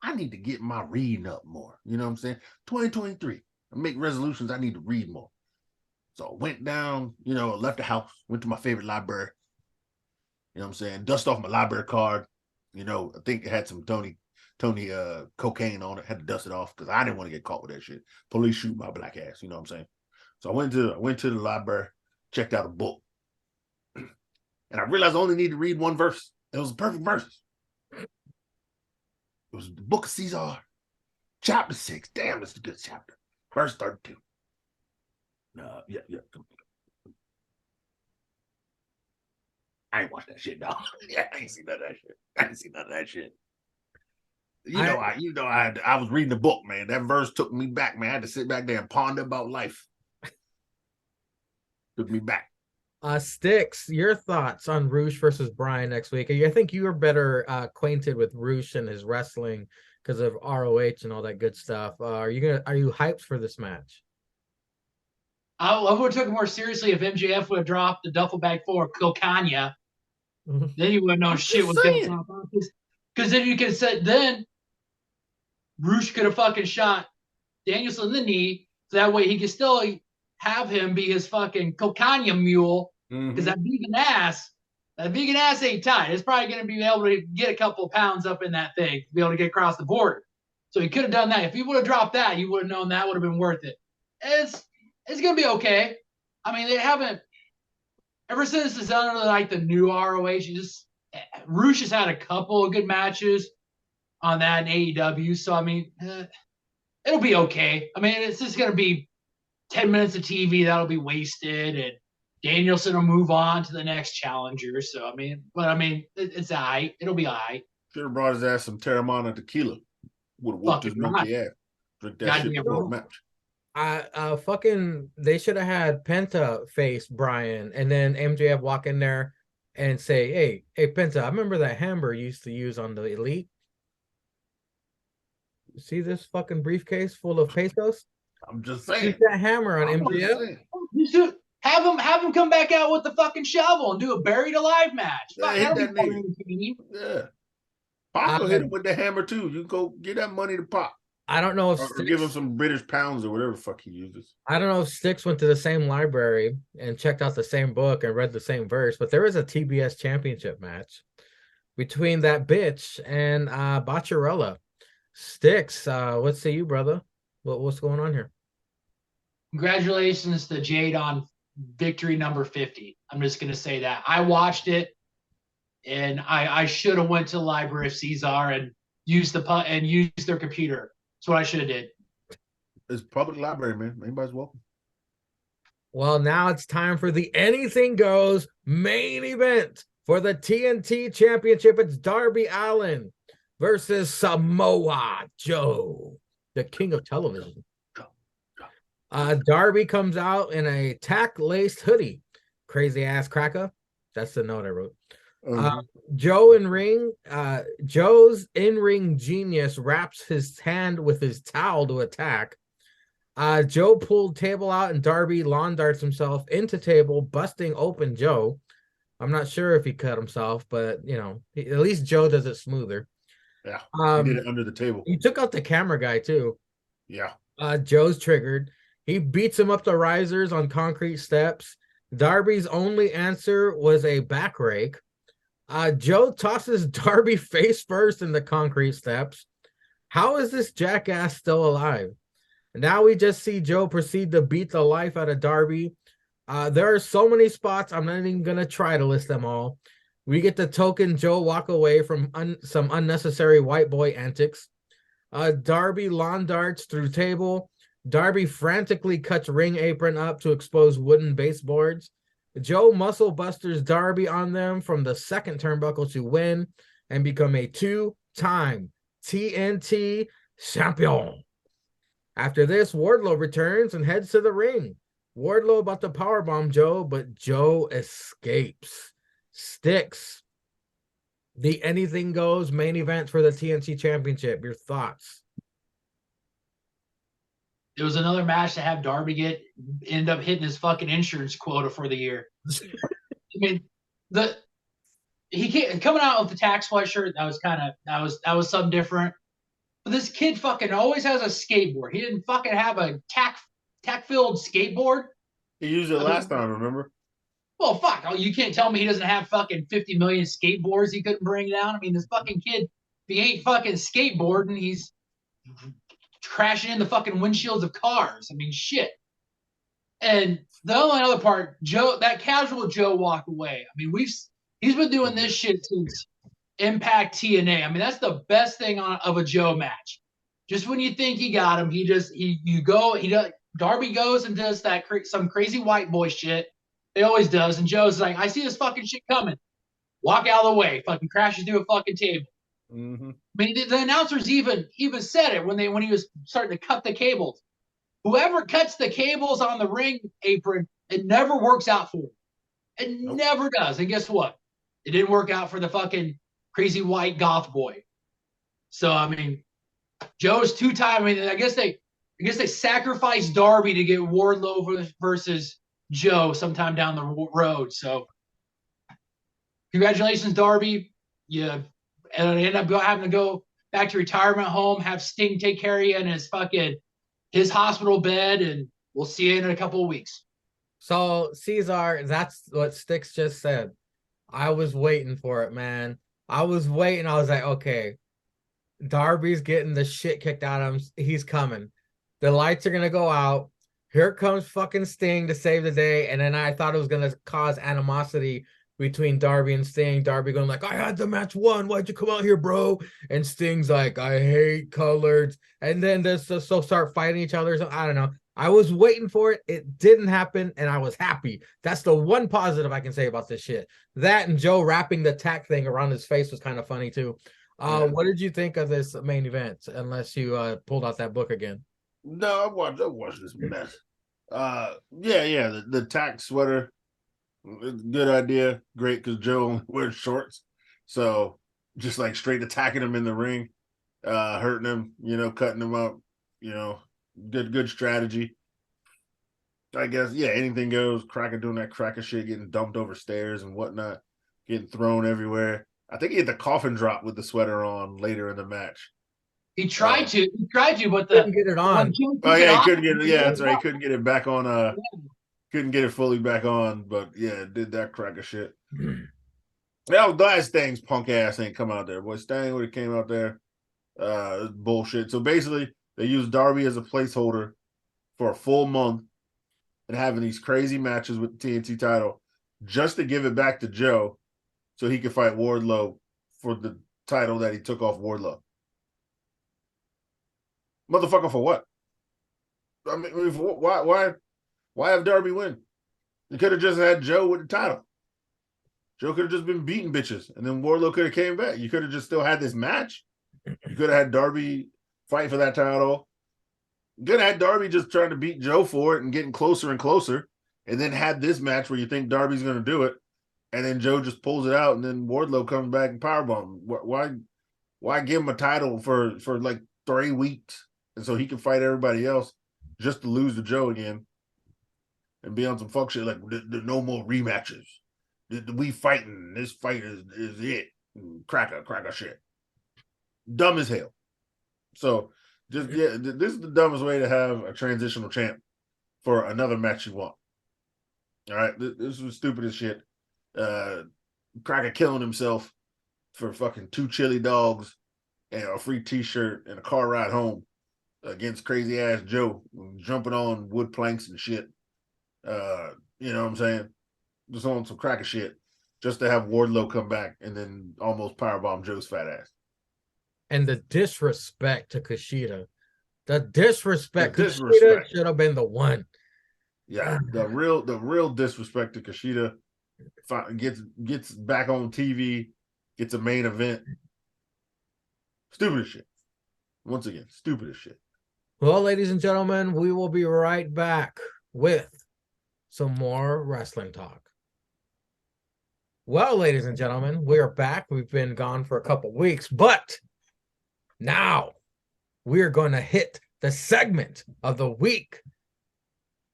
I need to get my reading up more. You know what I'm saying? 2023. I make resolutions. I need to read more. So I went down, left the house, went to my favorite library. You know what I'm saying? Dust off my library card. I think it had some Tony cocaine on it. Had to dust it off because I didn't want to get caught with that shit. Police shoot my black ass. You know what I'm saying? So I went to the library, checked out a book, and I realized I only need to read one verse. It was a perfect verse. It was the Book of Caesar, chapter 6. Damn, it's a good chapter. Verse 32. Yeah. I ain't watched that shit, dog. Yeah, I ain't seen none of that shit. I was reading the book, man. That verse took me back, man. I had to sit back there and ponder about life. Took me back. Sticks, your thoughts on Roosh versus Bryan next week? I think you are better acquainted with Roosh and his wrestling because of ROH and all that good stuff. Are you hyped for this match? I would have took it more seriously if MJF would have dropped the duffel bag for Kokanya. Then you wouldn't know shit was going to pop up. Because then you could have said, then Roosh could have fucking shot Danielson in the knee, so that way he could still have him be his fucking Kokanya mule. Because that vegan ass ain't tight. It's probably going to be able to get a couple of pounds up in that thing to be able to get across the border. So he could have done that. If he would have dropped that, you would have known that would have been worth it. It's going to be okay. I mean, they haven't, ever since it's under like the new ROH, Roosh has had a couple of good matches on that in AEW. So, I mean, it'll be okay. I mean, it's just going to be 10 minutes of TV that'll be wasted, and Danielson will move on to the next challenger. So, I mean, it's all right. It'll be all right. Should have brought his ass some Terramana tequila. Would have whooped his monkey ass. Drink that shit before the match. They should have had Penta face Bryan and then MJF walk in there and say, hey Penta, I remember that hammer you used to use on the Elite. See this fucking briefcase full of pesos? I'm just saying. Use that hammer on MJF. Have him come back out with the fucking shovel and do a buried alive match. Yeah, hit that nigga. Yeah. Pop will hit him with the hammer too. You go get that money to Pop. I don't know if or give him some British pounds or whatever the fuck he uses. I don't know if Sticks went to the same library and checked out the same book and read the same verse, but there is a TBS championship match between that bitch and Bacharella. Sticks, what say you, brother? What's going on here? Congratulations to Jade on victory number 50. I'm just gonna say that. I watched it, and I should have went to the library of Caesar and used their computer. That's what I should have did. It's public library, man. Anybody's welcome. Well, now it's time for the Anything Goes main event for the TNT Championship. It's Darby Allin versus Samoa Joe, the king of television. Darby comes out in a tack-laced hoodie. Crazy ass cracker. That's the note I wrote. Joe's in-ring genius wraps his hand with his towel to attack. Joe pulled table out and Darby lawn darts himself into table, busting open Joe. I'm not sure if he cut himself, but at least Joe does it smoother. Yeah, he did it under the table. He took out the camera guy too. Yeah. Joe's triggered. He beats him up the risers on concrete steps. Darby's only answer was a back rake. Joe tosses Darby face first in the concrete steps. How is this jackass still alive? Now we just see Joe proceed to beat the life out of Darby. There are so many spots, I'm not even going to try to list them all. We get the token Joe walk away from some unnecessary white boy antics. Darby lawn darts through table. Darby frantically cuts ring apron up to expose wooden baseboards. Joe muscle busters Darby on them from the second turnbuckle to win and become a 2-time TNT champion. After this, Wardlow returns and heads to the ring. Wardlow about to powerbomb Joe, but Joe escapes. Sticks. The Anything Goes main event for the TNT Championship. Your thoughts? It was another match to have Darby end up hitting his fucking insurance quota for the year. I mean, he coming out with the tax sweatshirt, that was something different. But this kid fucking always has a skateboard. He didn't fucking have a tack-filled skateboard. He used it last time, remember? Well, fuck. You can't tell me he doesn't have fucking 50 million skateboards he couldn't bring down. I mean, this fucking kid, if he ain't fucking skateboarding, he's crashing in the fucking windshields of cars. I mean, shit. And the only other part, Joe, that casual Joe walk away. I mean, he's been doing this shit since Impact TNA. I mean, that's the best thing of a Joe match. Just when you think you got him, Darby goes and does some crazy white boy shit. He always does. And Joe's like, I see this fucking shit coming. Walk out of the way. Fucking crashes through a fucking table. Mm-hmm. I mean, the announcers even said it when he was starting to cut the cables. Whoever cuts the cables on the ring apron, it never works out for him. It never does. And guess what? It didn't work out for the fucking crazy white goth boy. So I mean, Joe's 2-time. I mean, I guess they sacrificed Darby to get Wardlow versus Joe sometime down the road. So congratulations, Darby. You end up having to go back to retirement home, have Sting take care of you in his hospital bed, and we'll see you in a couple of weeks. So, Cesar, that's what Sticks just said. I was waiting for it, man. I was waiting. I was like, okay, Darby's getting the shit kicked out of him. He's coming. The lights are going to go out. Here comes fucking Sting to save the day. And then I thought it was going to cause animosity between Darby and Sting. Darby going like, I had the match won. Why'd you come out here, bro? And Sting's like, I hate colors. And then they'll start fighting each other. So I don't know. I was waiting for it. It didn't happen, and I was happy. That's the one positive I can say about this shit. That and Joe wrapping the tack thing around his face was kind of funny too. What did you think of this main event? Unless you pulled out that book again. No, I watched this mess. The tack sweater, good idea, great because Joe only wears shorts, so just like straight attacking him in the ring, hurting him, cutting him up, good strategy. I guess, anything goes. Cracker doing that cracker shit, getting dumped over stairs and whatnot, getting thrown everywhere. I think he had the coffin drop with the sweater on later in the match. He tried to, but couldn't get it on. He couldn't get it. Yeah, that's right. He couldn't get it back on. Couldn't get it fully back on. But did that cracker shit. That was glad Stang's punk ass ain't come out there. Boy, Stang would have came out there. Bullshit. So basically, they used Darby as a placeholder for a full month and having these crazy matches with the TNT title just to give it back to Joe so he could fight Wardlow for the title that he took off Wardlow. Motherfucker, for what? I mean, why have Darby win? You could have just had Joe with the title. Joe could have just been beating bitches, and then Wardlow could have came back. You could have just still had this match. You could have had Darby fight for that title. You could have had Darby just trying to beat Joe for it and getting closer and closer, and then had this match where you think Darby's going to do it, and then Joe just pulls it out, and then Wardlow comes back and powerbomb. Why give him a title for like 3 weeks, and so he can fight everybody else just to lose to Joe again and be on some fuck shit like no more rematches. We fighting. This fight is it. Cracker shit. Dumb as hell. So just this is the dumbest way to have a transitional champ for another match you want. All right, this was stupid as shit. Cracker killing himself for fucking 2 chili dogs and a free T-shirt and a car ride home against crazy ass Joe jumping on wood planks and shit. You know what I'm saying? Just on some cracker shit, just to have Wardlow come back and then almost powerbomb Joe's fat ass. And the disrespect to Kushida. The disrespect. Kushida should have been the one. Yeah, the real disrespect to Kushida gets back on TV, gets a main event. Stupid as shit. Once again, stupid as shit. Well, ladies and gentlemen, we will be right back with some more wrestling talk. Well, ladies and gentlemen, we are back. We've been gone for a couple weeks, but now we're going to hit the segment of the week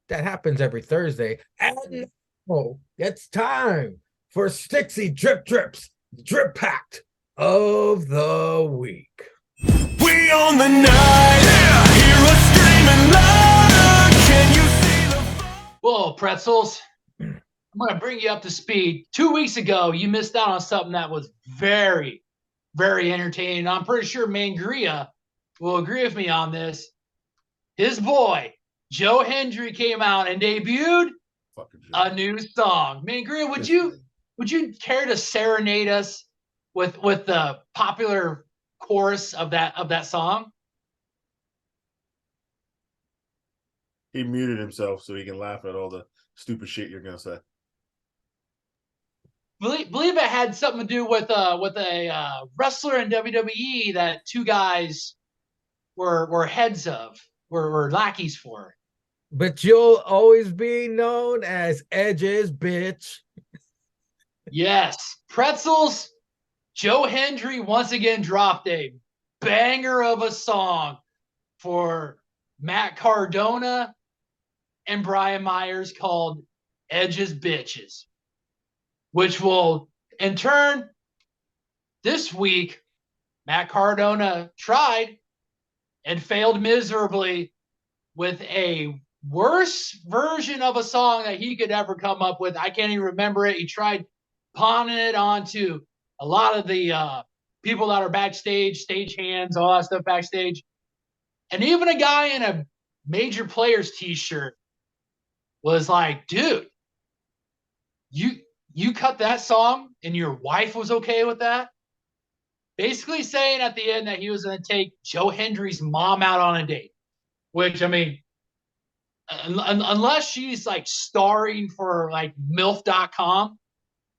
that happens every Thursday. And now it's time for Stixie Drip Drips Drip Pact of the Week. We on the night, hear us screaming loud. Can you see the Whoa, pretzels. I'm going to bring you up to speed. 2 weeks ago, you missed out on something that was very, very entertaining. I'm pretty sure Mangria will agree with me on this. His boy, Joe Hendry, came out and debuted a new song. Mangria, would you care to serenade us with the popular chorus of that song? He muted himself so he can laugh at all the stupid shit you're gonna say. Believe it had something to do with a wrestler in WWE that 2 guys were heads of, were lackeys for. But you'll always be known as Edge's bitch. Yes, pretzels. Joe Hendry once again dropped a banger of a song for Matt Cardona and Brian Myers called Edge's Bitches, which will, in turn, this week, Matt Cardona tried and failed miserably with a worse version of a song that he could ever come up with. I can't even remember it. He tried pawning it onto a lot of the people that are backstage, stage hands, all that stuff backstage. And even a guy in a Major Players t-shirt was like, dude, you cut that song and your wife was okay with that? Basically saying at the end that he was going to take Joe Hendry's mom out on a date. Which, I mean, unless she's like starring for like MILF.com,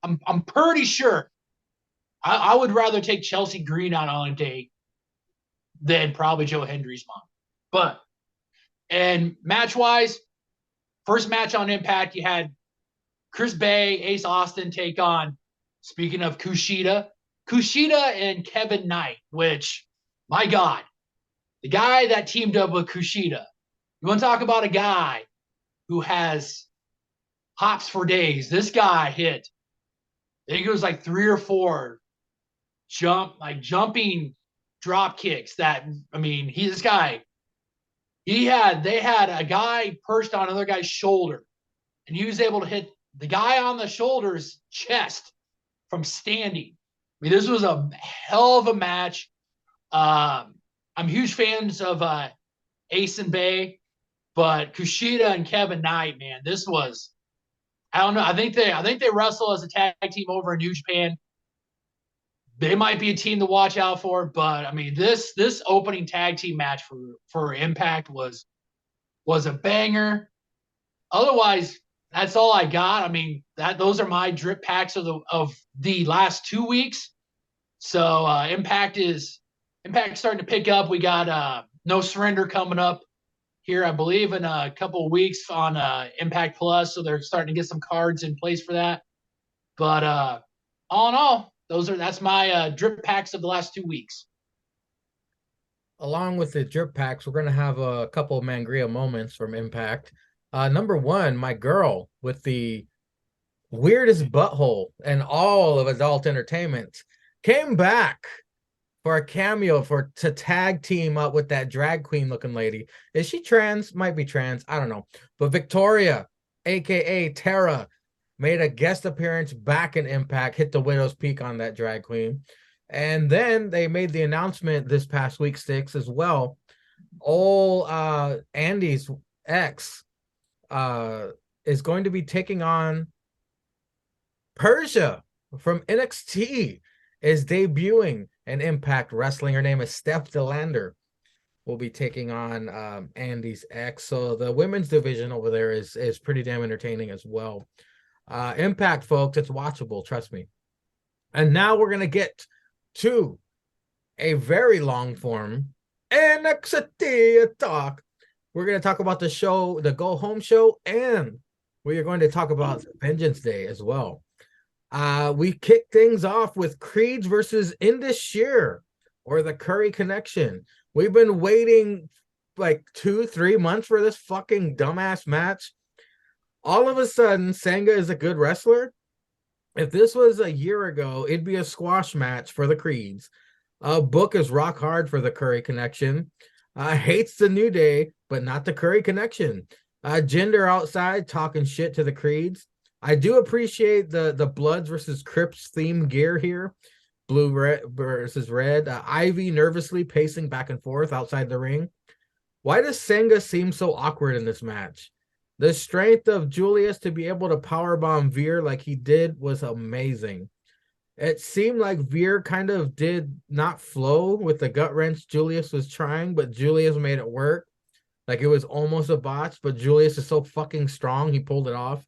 I'm pretty sure I would rather take Chelsea Green out on a date than probably Joe Hendry's mom. But, and match-wise, first match on Impact, you had Chris Bay, Ace Austin take on, speaking of Kushida and Kevin Knight, which, my God, the guy that teamed up with Kushida. You want to talk about a guy who has hops for days? This guy hit, I think it was like 3 or 4 jumping drop kicks that, I mean, they had a guy perched on another guy's shoulder, and he was able to hit the guy on the shoulder's chest from standing. I mean, this was a hell of a match. I'm huge fans of Ace and Bay, but Kushida and Kevin Knight, man, this was, I don't know. I think they wrestle as a tag team over in New Japan. They might be a team to watch out for, but I mean, this opening tag team match for Impact was a banger. Otherwise, that's all I got. I mean, those are my drip packs of the last 2 weeks. So Impact starting to pick up. We got No Surrender coming up here, I believe, in a couple of weeks on Impact Plus. So they're starting to get some cards in place for that. But all in all, that's my drip packs of the last 2 weeks. Along with the drip packs, we're going to have a couple of Mangria moments from Impact. Number one, my girl with the weirdest butthole in all of adult entertainment came back for a cameo to tag team up with that drag queen looking lady. Is she trans? Might be trans. I don't know. But Victoria, aka Tara, made a guest appearance back in Impact, hit the widow's peak on that drag queen. And then they made the announcement this past week, Sticks, as well. Old Andy's ex is going to be taking on Persia from NXT, is debuting in Impact Wrestling. Her name is Steph DeLander. Will be taking on Andy's ex. So the women's division over there is pretty damn entertaining as well. Impact, folks, it's watchable, trust me. And now we're gonna get to a very long form NXT talk. We're gonna talk about the show, the Go Home show, and we are going to talk about Vengeance Day as well. We kick things off with Creeds versus Indus Sher, or the Curry Connection. We've been waiting like 2-3 months for this fucking dumbass match. All of a sudden, Senga is a good wrestler. If this was a year ago, it'd be a squash match for the Creeds. Book is rock hard for the Curry Connection. Hates the New Day, but not the Curry Connection. Jinder outside talking shit to the Creeds. I do appreciate the Bloods versus Crips theme gear here. Blue red versus red. Ivy nervously pacing back and forth outside the ring. Why does Senga seem so awkward in this match? The strength of Julius to be able to powerbomb Veer like he did was amazing. It seemed like Veer kind of did not flow with the gut wrench Julius was trying, but Julius made it work. Like it was almost a botch, but Julius is so fucking strong, he pulled it off.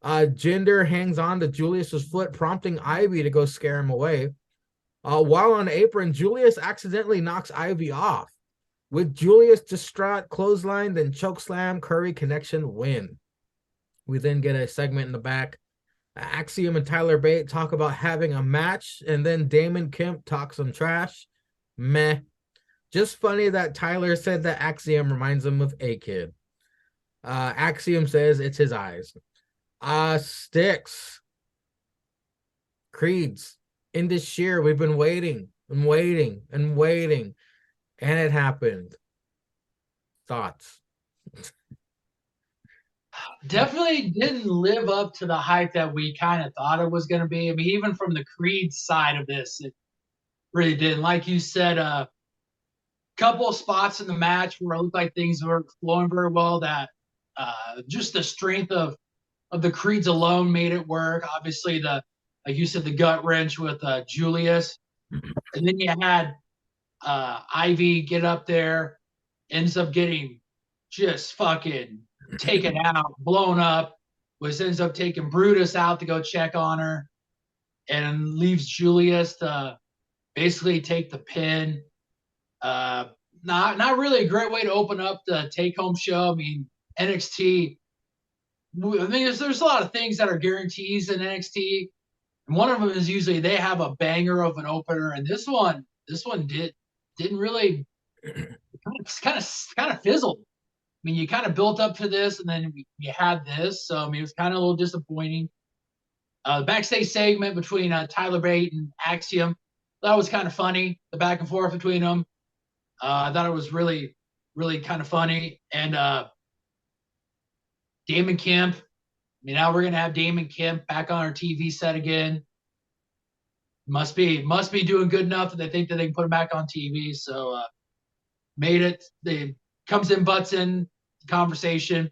Jinder hangs on to Julius's foot, prompting Ivy to go scare him away. While on apron, Julius accidentally knocks Ivy off. With Julius distraught, clothesline, then chokeslam, Curry Connection win. We then get a segment in the back. Axiom and Tyler Bate talk about having a match, and then Damon Kemp talks some trash. Meh. Just funny that Tyler said that Axiom reminds him of A-Kid. Axiom says it's his eyes. Sticks. Creeds. In this year, we've been waiting and waiting and waiting. And it happened. Thoughts? Definitely didn't live up to the hype that we kind of thought it was going to be. I mean, even from the Creed side of this, it really didn't. Like you said, a couple of spots in the match where it looked like things were flowing very well. That just the strength of the Creeds alone made it work. Obviously, like you said, the gut wrench with Julius, and then you had Ivy get up there, ends up getting just fucking taken out, blown up, which ends up taking Brutus out to go check on her, and leaves Julius to basically take the pin. Not really a great way to open up the take-home show. I mean, NXT, I mean, there's a lot of things that are guarantees in NXT, and one of them is usually they have a banger of an opener, and this one didn't really, kind of fizzled. I mean, you kind of built up to this, and then you had this, so I mean, it was kind of a little disappointing. Backstage segment between Tyler Bate and Axiom, that was kind of funny. The back and forth between them, I thought it was really, really kind of funny. And Damon Kemp, I mean, now we're gonna have Damon Kemp back on our TV set again. Must be doing good enough that they think that they can put him back on TV. So made it. They comes in, butts in the conversation,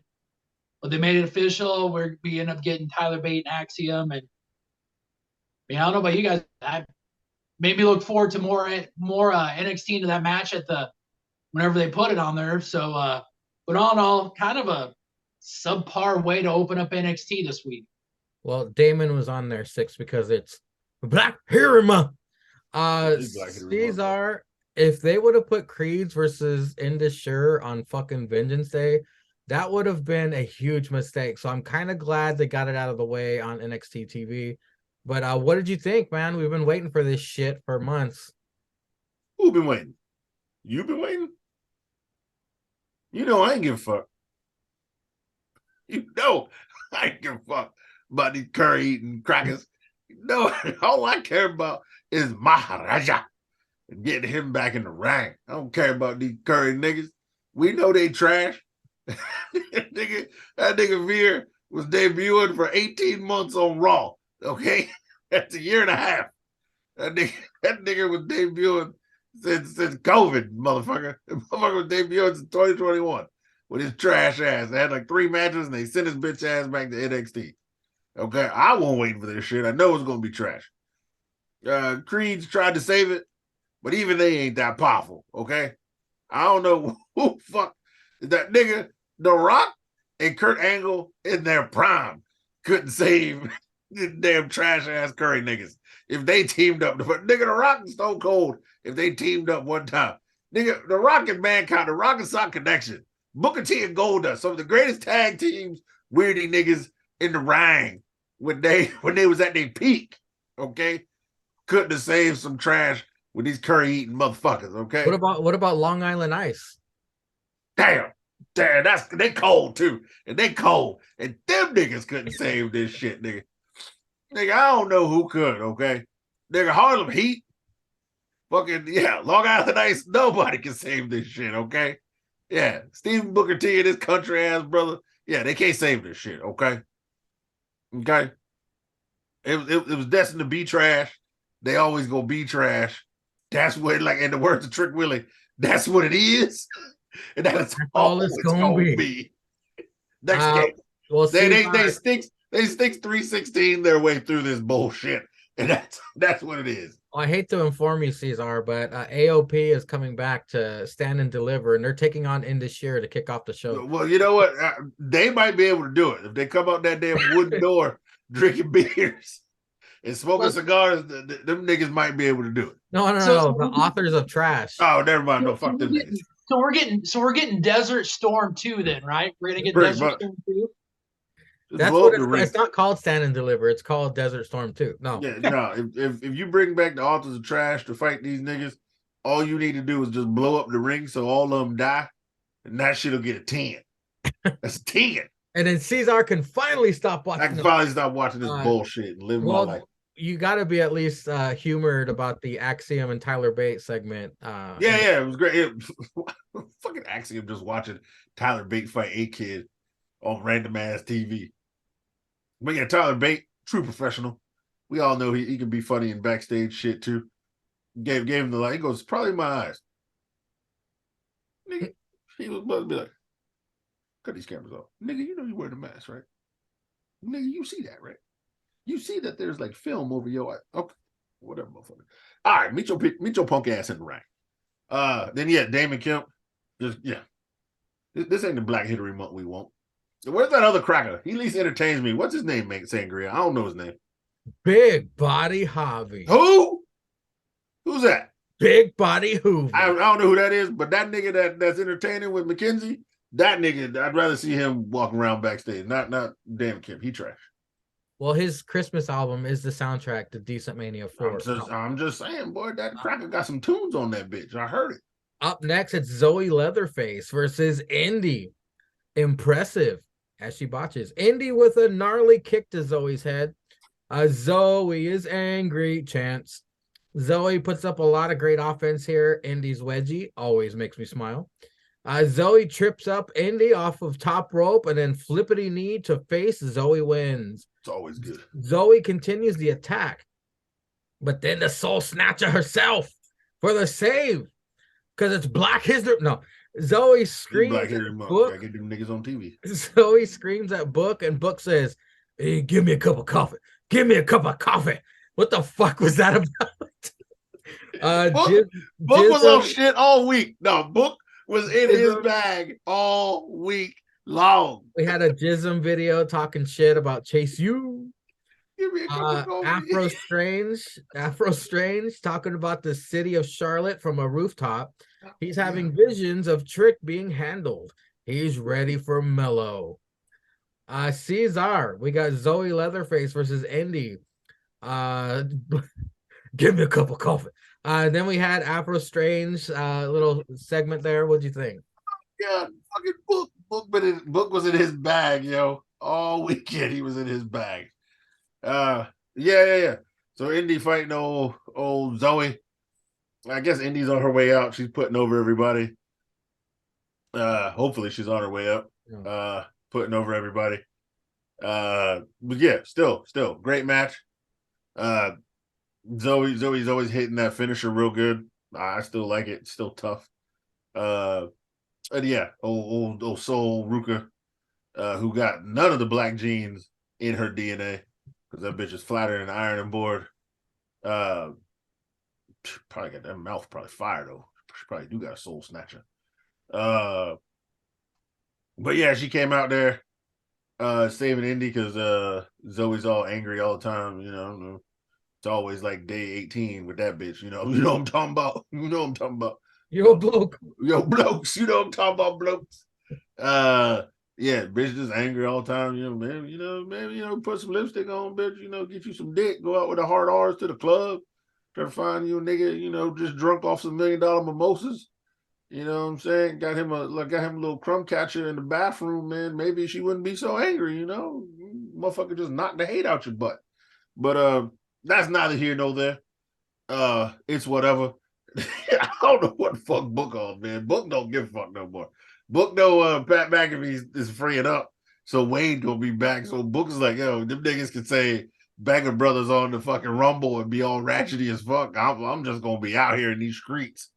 but they made it official. We end up getting Tyler Bate and Axiom, and I mean, I don't know about you guys. I maybe look forward to more NXT into that match whenever they put it on there. So, but all in all, kind of a subpar way to open up NXT this week. Well, Damon was on there 6 because it's Black HittRY Monf. It's Black HittRY Monf. Cesar, if they would have put Creeds versus Indus on fucking Vengeance Day, that would have been a huge mistake. So I'm kind of glad they got it out of the way on NXT TV. But what did you think, man? We've been waiting for this shit for months. Who been waiting? You been waiting? You know I ain't give a fuck. You know I ain't give a fuck about these curry eating crackers. No, all I care about is Maharaja and getting him back in the ring. I don't care about these curry niggas. We know they trash. that nigga Veer was debuting for 18 months on Raw. Okay, that's a year and a half. That nigga was debuting since COVID, motherfucker. The motherfucker was debuting since 2021 with his trash ass. They had like 3 matches and they sent his bitch ass back to NXT. Okay, I won't wait for this shit. I know it's gonna be trash. Creeds tried to save it, but even they ain't that powerful. Okay, I don't know who fuck that nigga. The Rock and Kurt Angle in their prime couldn't save the damn trash ass curry niggas if they teamed up. But nigga, The Rock and Stone Cold, if they teamed up one time, nigga, The Rock and Mankind, The Rock and Sock Connection, Booker T and Goldust, some of the greatest tag teams, weirdy niggas in the ring when they was at their peak. Okay, couldn't have saved some trash with these curry eating motherfuckers. Okay, What about Long Island Ice? Damn, they cold too, and they cold, and them niggas couldn't save this shit, nigga. Nigga, I don't know who could. Okay, nigga, Harlem Heat, fucking yeah, Long Island Ice, nobody can save this shit. Okay, yeah, Stephen Booker T and his country ass brother, yeah, they can't save this shit. Okay. It was destined to be trash. They always gonna be trash. That's what, like in the words of Trick Willie, that's what it is, and that's all it's gonna be. Next game, well, they stick 316 their way through this bullshit, and that's what it is. I hate to inform you, Cesar, but AOP is coming back to Stand and Deliver, and they're taking on Indus to kick off the show. Well, you know what? They might be able to do it if they come out that damn wooden door drinking beers and smoking cigars. Them niggas might be able to do it. No. The authors of trash. Oh, never mind. No, fuck them niggas. So we're getting Desert Storm 2 then, right? We're gonna get Desert Storm 2. That's what it's not called Stand and Deliver. It's called Desert Storm 2. No. Yeah, no. If you bring back the authors of trash to fight these niggas, all you need to do is just blow up the ring so all of them die, and that shit'll get a 10. That's a 10. And then Cesar can finally stop watching. I can finally stop watching this bullshit and live my life. You got to be at least humored about the Axiom and Tyler Bate segment. It was great. Fucking Axiom just watching Tyler Bate fight a kid on random ass TV. But yeah, Tyler Bate, true professional. We all know he can be funny in backstage shit too. Gave him the light. He goes, probably my eyes. Nigga, he was about to be like, cut these cameras off. Nigga, you know you wearing a mask, right? Nigga, you see that, right? You see that there's like film over your eye. Okay, whatever, motherfucker. All right, meet your punk ass in the ring. Then yeah, Damon Kemp. This ain't the Black HittRY Monf we want. Where's that other cracker? He at least entertains me. What's his name, Sangria? I don't know his name. Big Body Hobby. Who? Who's that? Big Body Hoover. I don't know who that is, but that nigga that's entertaining with McKenzie, that nigga, I'd rather see him walking around backstage. Not Damon Kemp. He trash. Well, his Christmas album is the soundtrack to Decent Mania 4. I'm just saying, boy, that cracker got some tunes on that bitch. I heard it. Up next, it's Zoe Leatherface versus Indy. Impressive as she botches. Indy with a gnarly kick to Zoe's head. Zoe is angry. Chance. Zoe puts up a lot of great offense here. Indy's wedgie always makes me smile. Zoe trips up Indy off of top rope and then flippity knee to face. Zoe wins. It's always good. Zoe continues the attack, but then the Soul Snatcher herself for the save because it's Black History. No, Zoe screams Black HittRY Monf. Gotta get them niggas on TV. Zoe screams at Book, and Book says, "Hey, give me a cup of coffee. Give me a cup of coffee." What the fuck was that about? Book was on shit all week. No, Book was in his bag all week. Long. We had a Jism video talking shit about Chase U. Give me a cup of coffee. Afro Strange talking about the city of Charlotte from a rooftop. He's having visions of Trick being handled. He's ready for Mellow. Cesar, we got Zoe Leatherface versus Indy. Give me a cup of coffee. Then we had Afro Strange little segment there. What'd you think? Yeah, fucking Book was in his bag, yo. All weekend he was in his bag. Yeah. So Indy fighting old Zoe. I guess Indy's on her way out. She's putting over everybody. Hopefully she's on her way up. Putting over everybody. But yeah, still great match. Zoe's always hitting that finisher real good. I still like it. It's still tough. And yeah, old soul Ruka, who got none of the black genes in her DNA because that bitch is flatter than an ironing board. Probably got that mouth probably fire though. She probably do got a soul snatcher. But yeah, she came out there saving Indy because Zoe's all angry all the time. You know, it's always like day 18 with that bitch. You know what I'm talking about. You know what I'm talking about. Yo, bloke. Yo, blokes. You know what I'm talking about, blokes. Yeah, bitch just angry all the time. Maybe put some lipstick on, bitch. Get you some dick. Go out with the hard R's to the club. Try to find you a nigga, just drunk off some $1 million mimosas. You know what I'm saying? Got him a little crumb catcher in the bathroom, man. Maybe she wouldn't be so angry, Motherfucker just knocked the hate out your butt. But that's neither here nor there. It's whatever. I don't know what the fuck Book on, man. Book don't give a fuck no more. Book know Pat McAfee is freeing up, so Wade gonna be back. So Book is like, yo, them niggas can say Banger Brothers on the fucking Rumble and be all ratchety as fuck. I'm just gonna be out here in these streets.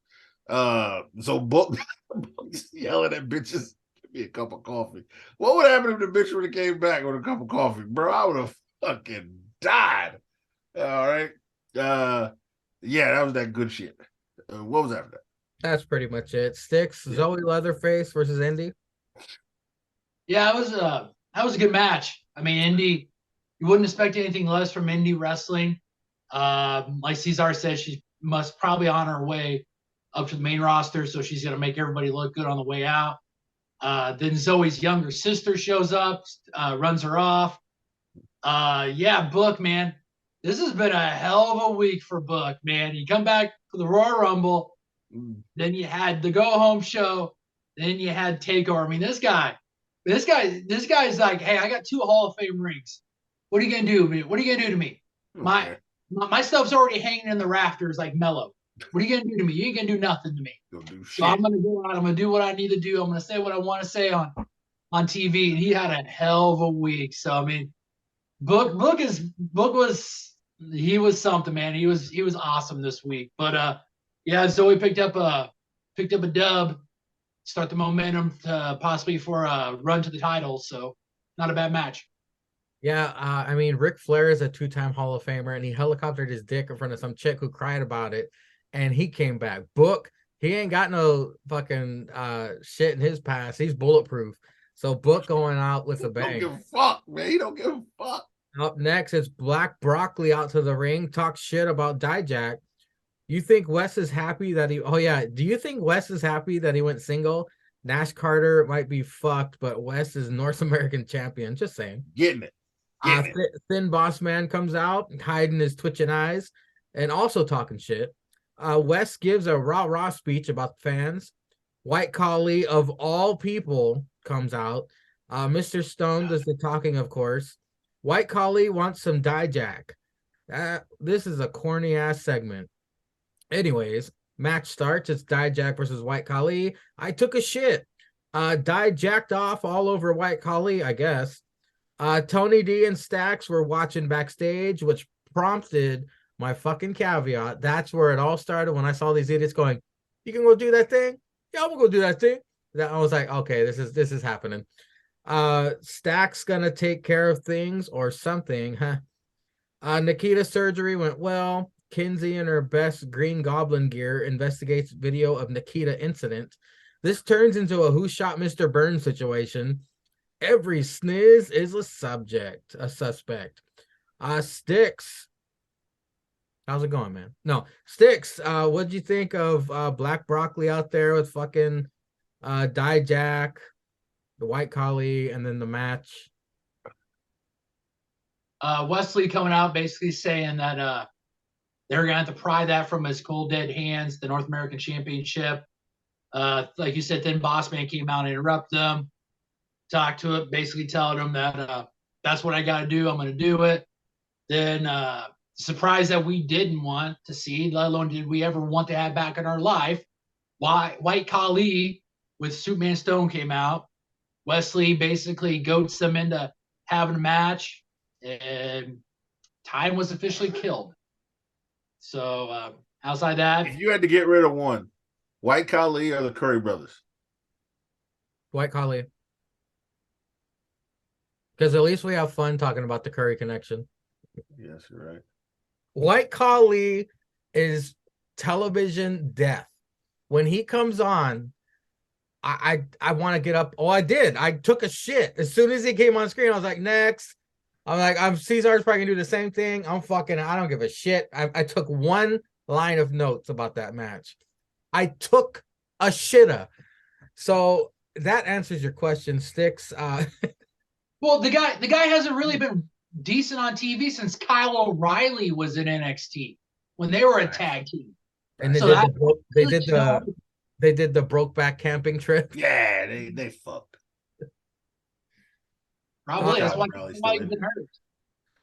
So Book yelling at bitches, give me a cup of coffee. What would happen if the bitch would have came back with a cup of coffee, bro? I would have fucking died. All right. Yeah, that was that good shit. What was after that? That's pretty much it. Sticks, yeah. Zoe Leatherface versus Indy. Yeah, that was a good match. I mean, Indy, you wouldn't expect anything less from Indy wrestling. Like Cesar said, she must probably on her way up to the main roster, so she's gonna make everybody look good on the way out. Then Zoe's younger sister shows up, runs her off. Yeah, Book, man. This has been a hell of a week for Book, man. You come back for the Royal Rumble, then you had the go home show, then you had Takeover. I mean, this guy's like, hey, I got 2 Hall of Fame rings. What are you gonna do? What are you gonna do to me? Okay. My stuff's already hanging in the rafters like Mellow. What are you gonna do to me? You ain't gonna do nothing to me. So I'm gonna go out. I'm gonna do what I need to do. I'm gonna say what I want to say on TV. And he had a hell of a week. So I mean, Book was something, man. He was awesome this week. But yeah, Zoe picked up a dub, start the momentum possibly for a run to the title. So not a bad match. Yeah, I mean, Ric Flair is a 2-time Hall of Famer, and he helicoptered his dick in front of some chick who cried about it, and he came back. Book, he ain't got no fucking shit in his past. He's bulletproof. So Book going out with a bang. He don't give a fuck, man. He don't give a fuck. Up next, it's Black Broccoli out to the ring, talk shit about Dijak. You think Wes is happy that he... Oh, yeah. Do you think Wes is happy that he went single? Nash Carter might be fucked, but Wes is North American champion. Just saying. Getting it. Thin Boss Man comes out, hiding his twitching eyes, and also talking shit. Wes gives a rah-rah speech about fans. White Khali, of all people, comes out. Mr. Stone does the talking, of course. White Khali wants some Dijak. This is a corny-ass segment. Anyways, match starts. It's Dijak versus White Khali. I took a shit. Jacked off all over White Khali, I guess. Tony D and Stax were watching backstage, which prompted my fucking caveat. That's where it all started when I saw these idiots going, you can go do that thing? Yeah, I'm gonna go do that thing. I was like, okay, this is happening. Stax gonna take care of things or something, huh? Nikita's surgery went well. Kinsey in her best Green Goblin gear investigates video of Nikita incident. This turns into a who shot Mr. Burns situation. Every sniz is a suspect. Sticks. How's it going, man? No, Sticks. What'd you think of Black Broccoli out there with fucking Dijak, the White Collie, and then the match? Wesley coming out basically saying that they're gonna have to pry that from his cold dead hands, the North American Championship. Like you said, then Bossman came out and interrupted them, talked to it, basically telling him that that's what I got to do. I'm going to do it. Then surprise that we didn't want to see, let alone did we ever want to have back in our life. White Khali with Superman Stone came out. Wesley basically goats them into having a match, and time was officially killed. So outside that, If you had to get rid of one, White Khali or the Curry brothers? White Collie. Because at least we have fun talking about the Curry connection. Yes, you're right. White Collie is television death. When he comes on, I want to get up. Oh, I did. I took a shit. As soon as he came on screen, I was like, next. I'm like, Caesar's probably gonna do the same thing. I don't give a shit. I took one line of notes about that match. I took a shitta. So that answers your question, Sticks. well, the guy hasn't really been decent on TV since Kyle O'Reilly was in NXT when they were a tag team. And So they did the Brokeback camping trip. Yeah, they fucked. Probably that's why O'Reilly's he's still in been there. hurt.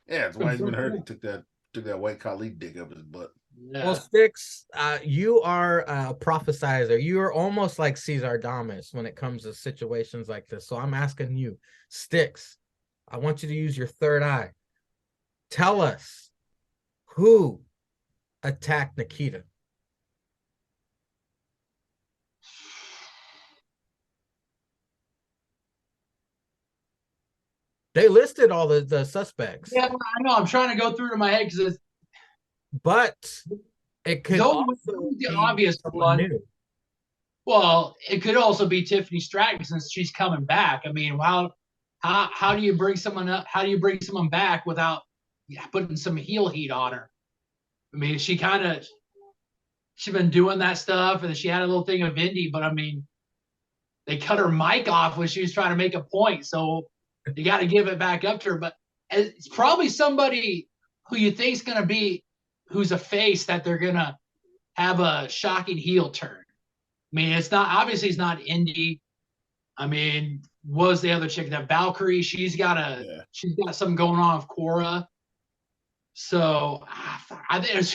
Yeah, that's why he's been hurt. He took that White Khali dick up his butt. Yeah. Well, Sticks, you are a prophesizer. You are almost like Cesar Damas when it comes to situations like this. So I'm asking you, Sticks, I want you to use your third eye. Tell us who attacked Nikita. They listed all the suspects. Yeah, I know. I'm trying to go through to my head because But it could also the be obvious someone one. new. Well, it could also be Tiffany Stratton since she's coming back. I mean, how do you bring someone up? How do you bring someone back without putting some heel heat on her? I mean, she's been doing that stuff, and she had a little thing of indie, but I mean, they cut her mic off when she was trying to make a point, so you got to give it back up to her. But it's probably somebody who you think is going to be, who's a face that they're going to have a shocking heel turn. I mean, it's not indie. I mean, was the other chick that Valkyrie? She's got something going on with Cora. So I think it's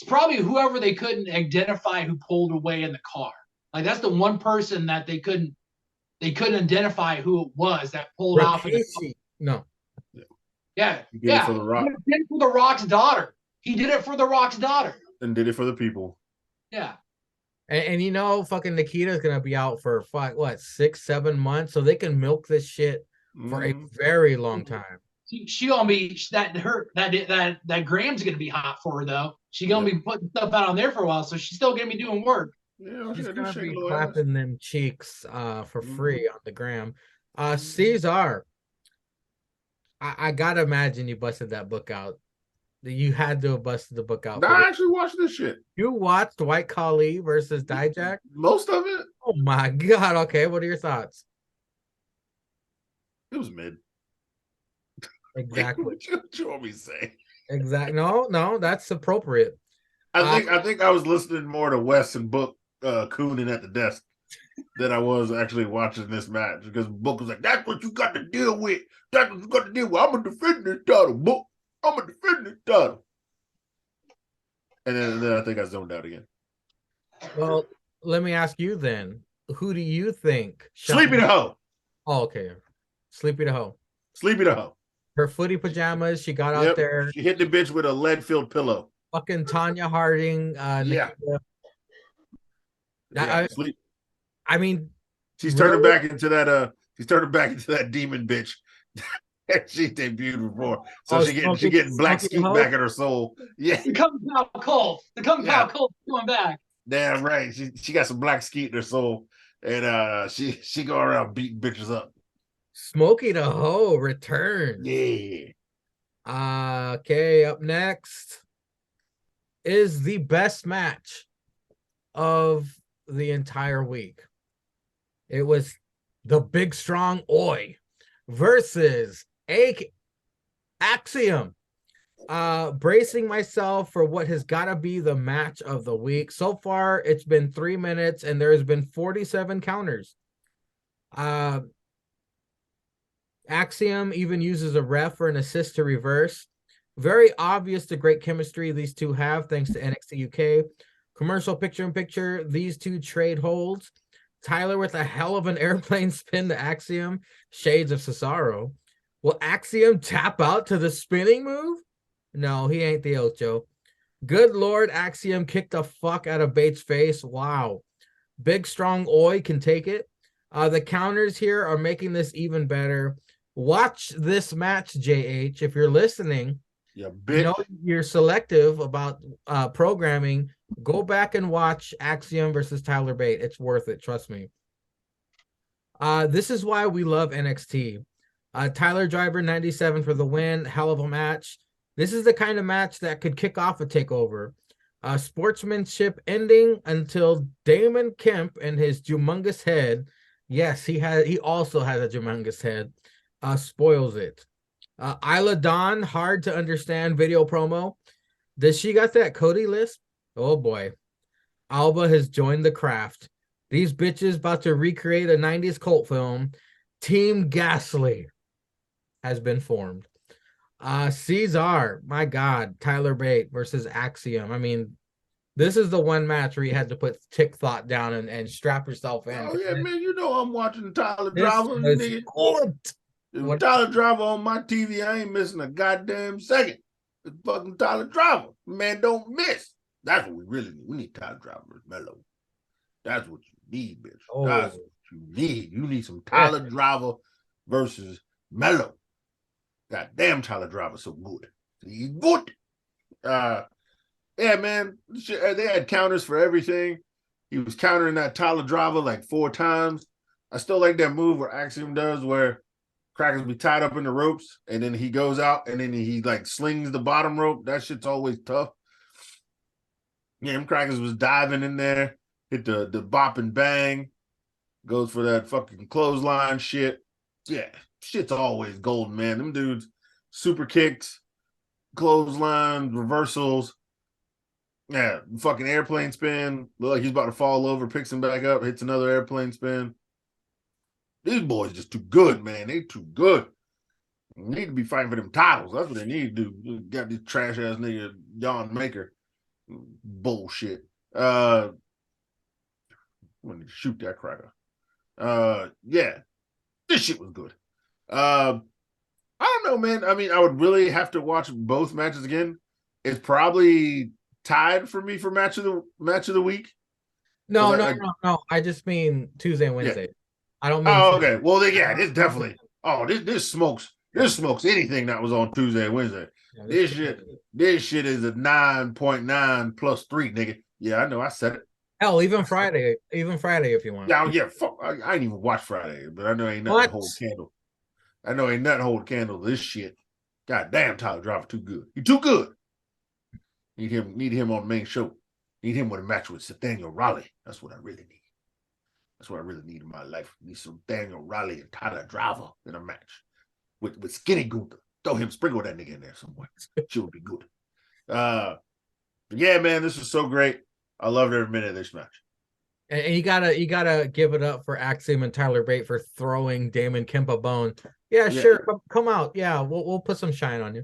probably whoever they couldn't identify who pulled away in the car. Like that's the one person that they couldn't identify who it was that pulled off. No. Yeah. He did it for The Rock. He did it for The Rock's daughter. He did it for The Rock's daughter. And did it for the people. Yeah. And you know, fucking Nikita's gonna be out for 6-7 months, so they can milk this shit for a very long time. She gonna be that Graham's gonna be hot for her though. She's gonna be putting stuff out on there for a while, so she's still gonna be doing work. Yeah, she's gonna be clapping them cheeks for free on the gram. Cesar, I gotta imagine you busted that book out. You had to have busted the book out. I actually watched this shit. You watched White Khali versus Dijak? Most of it. Oh my god! Okay, what are your thoughts? It was mid. Exactly. What you want me to say? Exactly. No, that's appropriate. I think I was listening more to Wes and Book cooning at the desk than I was actually watching this match because Book was like, "That's what you got to deal with. That's what you got to deal with. I'm gonna defend this title, Book. I'm gonna defend this title." And then I think I zoned out again. Well, let me ask you then. Who do you think? Sleepy the Hoe. Oh, okay. Sleepy the Hoe. Sleepy the Hoe. Her footy pajamas. She got out there. She hit the bitch with a lead-filled pillow. Fucking Tanya Harding. I mean, she's turning back into that. She's turning back into that demon bitch. She debuted before, so she getting black skeet back in her soul. Yeah, the Kung Pao Colt. The Kung Pao Colt going back. Damn right. She got some black skeet in her soul, and she go around beating bitches up. Smokey the Hoe returns. Yeah. Okay, up next is the best match of the entire week. It was the Big Strong Oi versus Axiom. Bracing myself for what has got to be the match of the week. So far, it's been 3 minutes and there's been 47 counters. Axiom even uses a ref for an assist to reverse. Very obvious the great chemistry these two have, thanks to NXT UK. Commercial picture-in-picture, these two trade holds. Tyler with a hell of an airplane spin to Axiom, shades of Cesaro. Will Axiom tap out to the spinning move? No, he ain't the Ocho. Good Lord, Axiom kicked the fuck out of Bates' face. Wow. Big Strong Oi can take it. The counters here are making this even better. Watch this match, JH. If you're listening, Yeah, you know bitch. you're selective about programming. Go back and watch Axiom versus Tyler Bate. It's worth it. Trust me. This is why we love NXT. Tyler Driver 97 for the win. Hell of a match. This is the kind of match that could kick off a takeover. Sportsmanship ending until Damon Kemp and his humongous head. Yes, he also has a humongous head. Spoils it. Isla Dawn, hard to understand video promo. Does she got that Cody lisp? Oh boy. Alba has joined the craft. These bitches about to recreate a 90s cult film. Team Ghastly has been formed. Cesar, my God, Tyler Bate versus Axiom. I mean, this is the one match where you had to put tick thought down and strap yourself in. Oh yeah, man. You know I'm watching Tyler This Driver, was nigga. good. If Tyler Driver on my TV, I ain't missing a goddamn second. It's fucking Tyler Driver. Man, don't miss. That's what we really need. We need Tyler Driver versus Mello. That's what you need, bitch. Oh. That's what you need. You need some Tyler Driver versus Mello. God damn, Tyler Driver so good. He's good. Yeah, man. They had counters for everything. He was countering that Tyler Driver like 4 times. I still like that move where Axiom does where Crackers be tied up in the ropes and then he goes out and then he like slings the bottom rope. That shit's always tough. Yeah, him Crackers was diving in there, hit the bop and bang, goes for that fucking clothesline shit. Yeah, shit's always golden, man. Them dudes, super kicks, clothesline, reversals. Yeah, fucking airplane spin. Look like he's about to fall over, picks him back up, hits another airplane spin. These boys just too good, man. They too good. They need to be fighting for them titles. That's what they need to do. Got this trash ass nigga, Jan Maker. Bullshit. When to shoot that cracker. Yeah. This shit was good. I don't know, man. I mean, I would really have to watch both matches again. It's probably tied for me for match of the week. No. I just mean Tuesday and Wednesday. Yeah. I don't mean. Oh, okay. Well, yeah, this definitely. Oh, this smokes. This smokes anything that was on Tuesday and Wednesday. Yeah, This shit is a 9.9 plus 3, nigga. Yeah, I know. I said it. Hell, even Friday if you want. Yeah. Fuck. I ain't even watch Friday, but I know ain't nothing to hold candle. I know ain't nothing hold candle to this shit. God damn, Tyler Driver too good. He too good. Need him on the main show. Need him with a match with Nathaniel Raleigh. That's what I really need. That's what I really need in my life. I need some Daniel Raleigh and Tyler Driver in a match with Skinny Gunther. Throw him, sprinkle that nigga in there somewhere. She would be good. Yeah, man, this was so great. I loved every minute of this match. And you gotta give it up for Axiom and Tyler Bate for throwing Damon Kemp a bone. Yeah, sure, come out. Yeah, we'll put some shine on you.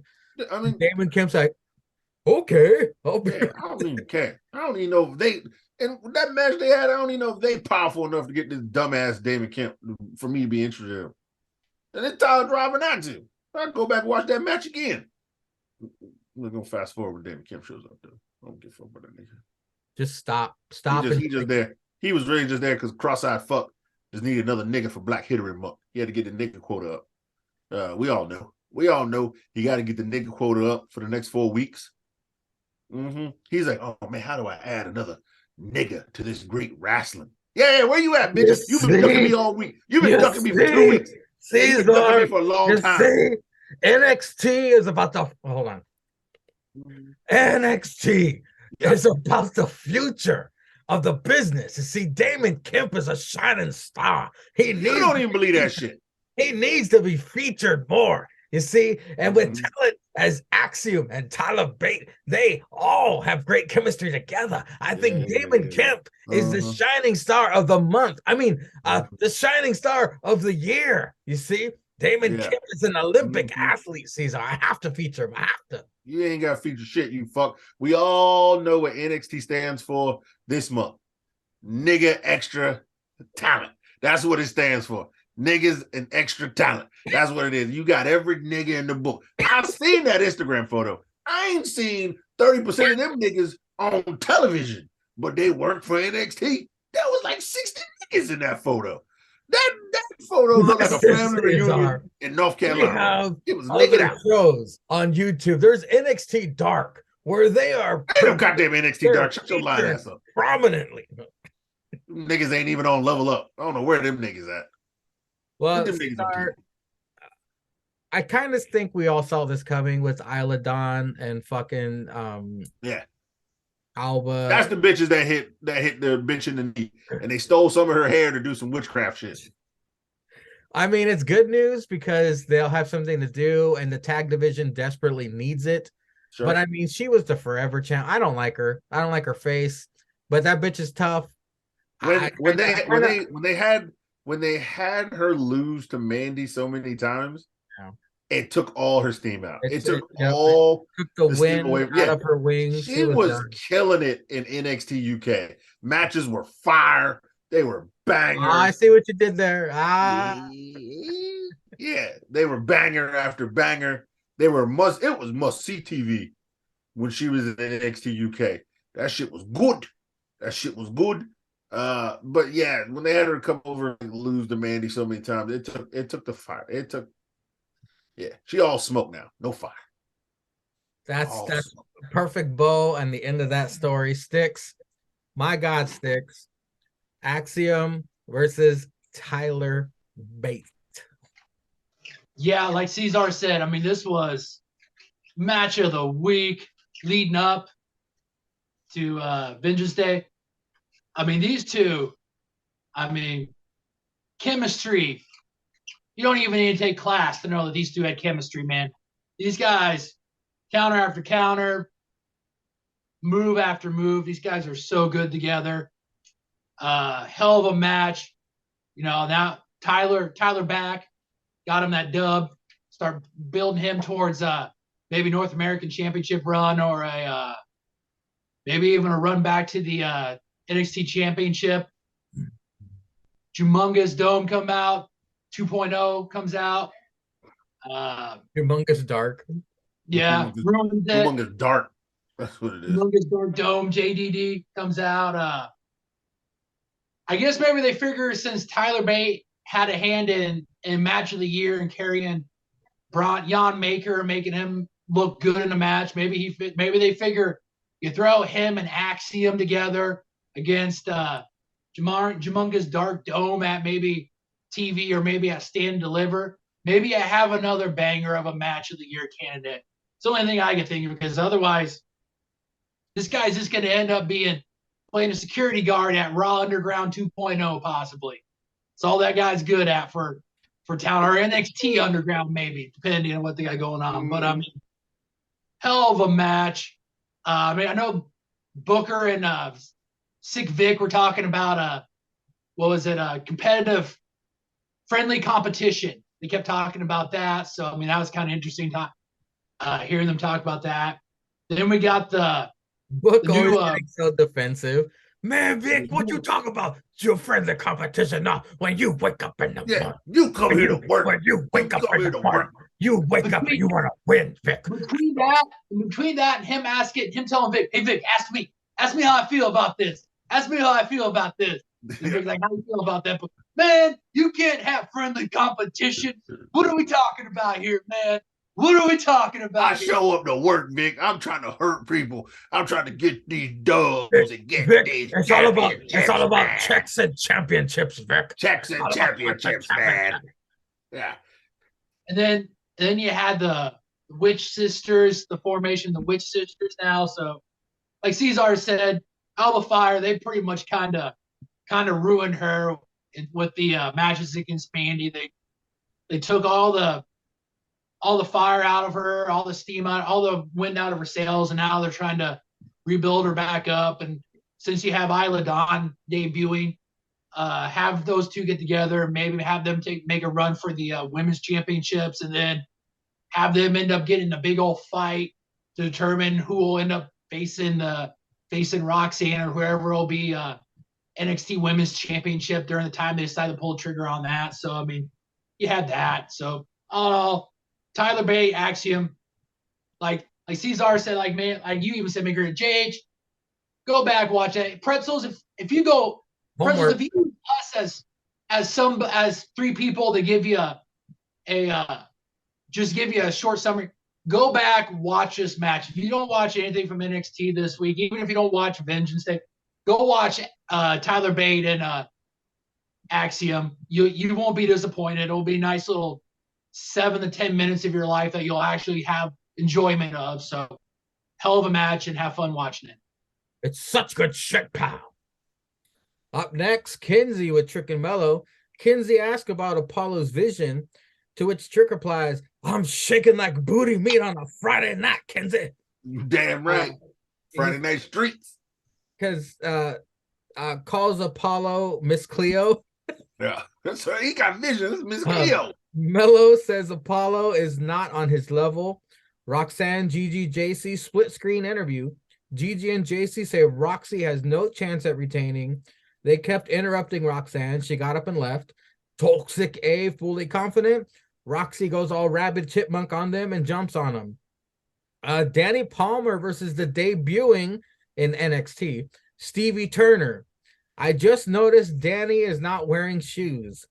I mean, Damon Kemp's like, okay, I don't even care. I don't even know if they. And that match they had, I don't even know if they powerful enough to get this dumbass Damon Kemp for me to be interested in him. And it's Tyler Driver not to. I'll go back and watch that match again. We're gonna fast forward when Damon Kemp shows up though. I don't give a fuck about that nigga. Just stop. He just there. He was really just there because cross-eyed fuck just needed another nigga for Black HittRY Monf. He had to get the nigga quota up. We all know he got to get the nigga quota up for the next 4 weeks. He's like, oh man, how do I add another nigga to this great wrestling? Yeah, where you at, bitch? You've been ducking me all week. You've been ducking me for 2 weeks. He's been ducking me Caesar, for a long you time. see, NXT is about the hold on. NXT is about the future of the business. You see, Damon Kemp is a shining star. You don't even believe that shit. He needs to be featured more. You see, and with talent as Axiom and Tyler Bate, they all have great chemistry together. I think Damon Kemp is the shining star of the month. I mean, the shining star of the year. You see, Damon Kemp is an Olympic athlete, Caesar. I have to feature him. I have to. You ain't got to feature shit, you fuck. We all know what NXT stands for this month. Nigga extra talent. That's what it stands for. Niggas and extra talent. That's what it is. You got every nigga in the book. I've seen that Instagram photo. I ain't seen 30% of them niggas on television, but they work for NXT. That was like 60 niggas in that photo. That photo looked like a family reunion in North Carolina. It was other shows on YouTube. There's NXT Dark, where they are ain't no goddamn NXT Dark. Shut your lying ass up. Prominently. Niggas ain't even on Level Up. I don't know where them niggas at. Well, I kind of think we all saw this coming with Isla Dawn and fucking Alba. That's the bitches that hit the bitch in the knee, and they stole some of her hair to do some witchcraft shit. I mean, it's good news because they'll have something to do, and the tag division desperately needs it. Sure. But I mean, she was the forever champ. I don't like her. I don't like her face, but that bitch is tough. When they had her lose to Mandy so many times, it took all her steam out. It took the wind away out of her wings. She was killing it in NXT UK. Matches were fire. They were bangers. I see what you did there. Yeah, they were banger after banger. It was must see TV when she was in NXT UK. That shit was good. But yeah, when they had her come over and lose to Mandy so many times, it took the fire. She all smoke now, no fire. That's a perfect bow and the end of that story. Sticks, my God, Sticks. Axiom versus Tyler Bate. Yeah, like Cesar said, I mean, this was match of the week leading up to Vengeance Day. I mean, these two, chemistry. You don't even need to take class to know that these two had chemistry, man. These guys, counter after counter, move after move. These guys are so good together. Hell of a match. You know, now Tyler back, got him that dub. Start building him towards maybe North American Championship run or maybe even a run back to the NXT Championship. Humongous Dome come out. 2.0 comes out. Humongous Dark. Yeah. Humongous Dark. That's what it is. Humongous Dark Dome. JDD comes out. I guess maybe they figure since Tyler Bate had a hand in match of the year and carrying Jan Maker, making him look good in the match. Maybe they figure you throw him and Axiom together against Humongous Dark Dome at maybe TV or maybe at Stand and Deliver. Maybe I have another banger of a match of the year candidate. It's the only thing I can think of because otherwise this guy's just going to end up playing a security guard at Raw Underground 2.0 possibly. It's all that guy's good at for town or NXT Underground maybe, depending on what they got going on. But I mean, hell of a match. I know Booker and Sick Vic were talking about competitive friendly competition. They kept talking about that. So, I mean, that was kind of interesting hearing them talk about that. Then we got the always so defensive. Man, Vic, what you talk about? It's your friendly competition. No, when you wake up in the morning. You come here to work. When you wake up in the morning, you wake up and you want to win, Vic. Between that and him telling Vic, hey, Vic, ask me how I feel about this. Ask me how I feel about this. Vic's like, how do you feel about that? But, man, you can't have friendly competition. What are we talking about here, man? What are we talking about? I show up to work, Vic. I'm trying to hurt people. I'm trying to get these dubs and get Vic, these. It's all about checks and championships, Vic. Checks and championships, man. Yeah. And then you had the Witch Sisters, the formation, the Witch Sisters now. So, like Cesar said, Alba Fire, they pretty much kind of ruined her with the matches against Mandy. They took all the fire out of her, all the steam out, all the wind out of her sails, and now they're trying to rebuild her back up. And since you have Isla Dawn debuting, have those two get together, maybe have them make a run for the women's championships, and then have them end up getting a big old fight to determine who will end up facing Roxanne or whoever will be NXT Women's Championship during the time they decide to pull the trigger on that. So I mean, you had that. So all in all, Tyler Bate, Axiom, like Cesar said, like man, like you even said, McGregor, JH, go back, watch it. Pretzels, if you go Pretzels, if you use us as three people to give you just give you a short summary, go back, watch this match. If you don't watch anything from NXT this week, even if you don't watch Vengeance Day, go watch Tyler Bate and Axiom. You won't be disappointed. It'll be a nice little 7 to 10 minutes of your life that you'll actually have enjoyment of. So hell of a match and have fun watching it. It's such good shit, pal. Up next, Kinsey with Trick and Mello. Kinsey asks about Apollo's vision, to which Trick replies, "I'm shaking like booty meat on a Friday night, Kinsey." You damn right. Friday night streets. Because calls Apollo Miss Cleo. Yeah, that's right. He got vision. This is Miss Cleo. Mello says Apollo is not on his level. Roxanne, Gigi, JC split screen interview. Gigi and JC say Roxy has no chance at retaining. They kept interrupting Roxanne. She got up and left. Toxic A fully confident. Roxy goes all rabid chipmunk on them and jumps on them. Danny Palmer versus the debuting in NXT, Stevie Turner. I just noticed Danny is not wearing shoes.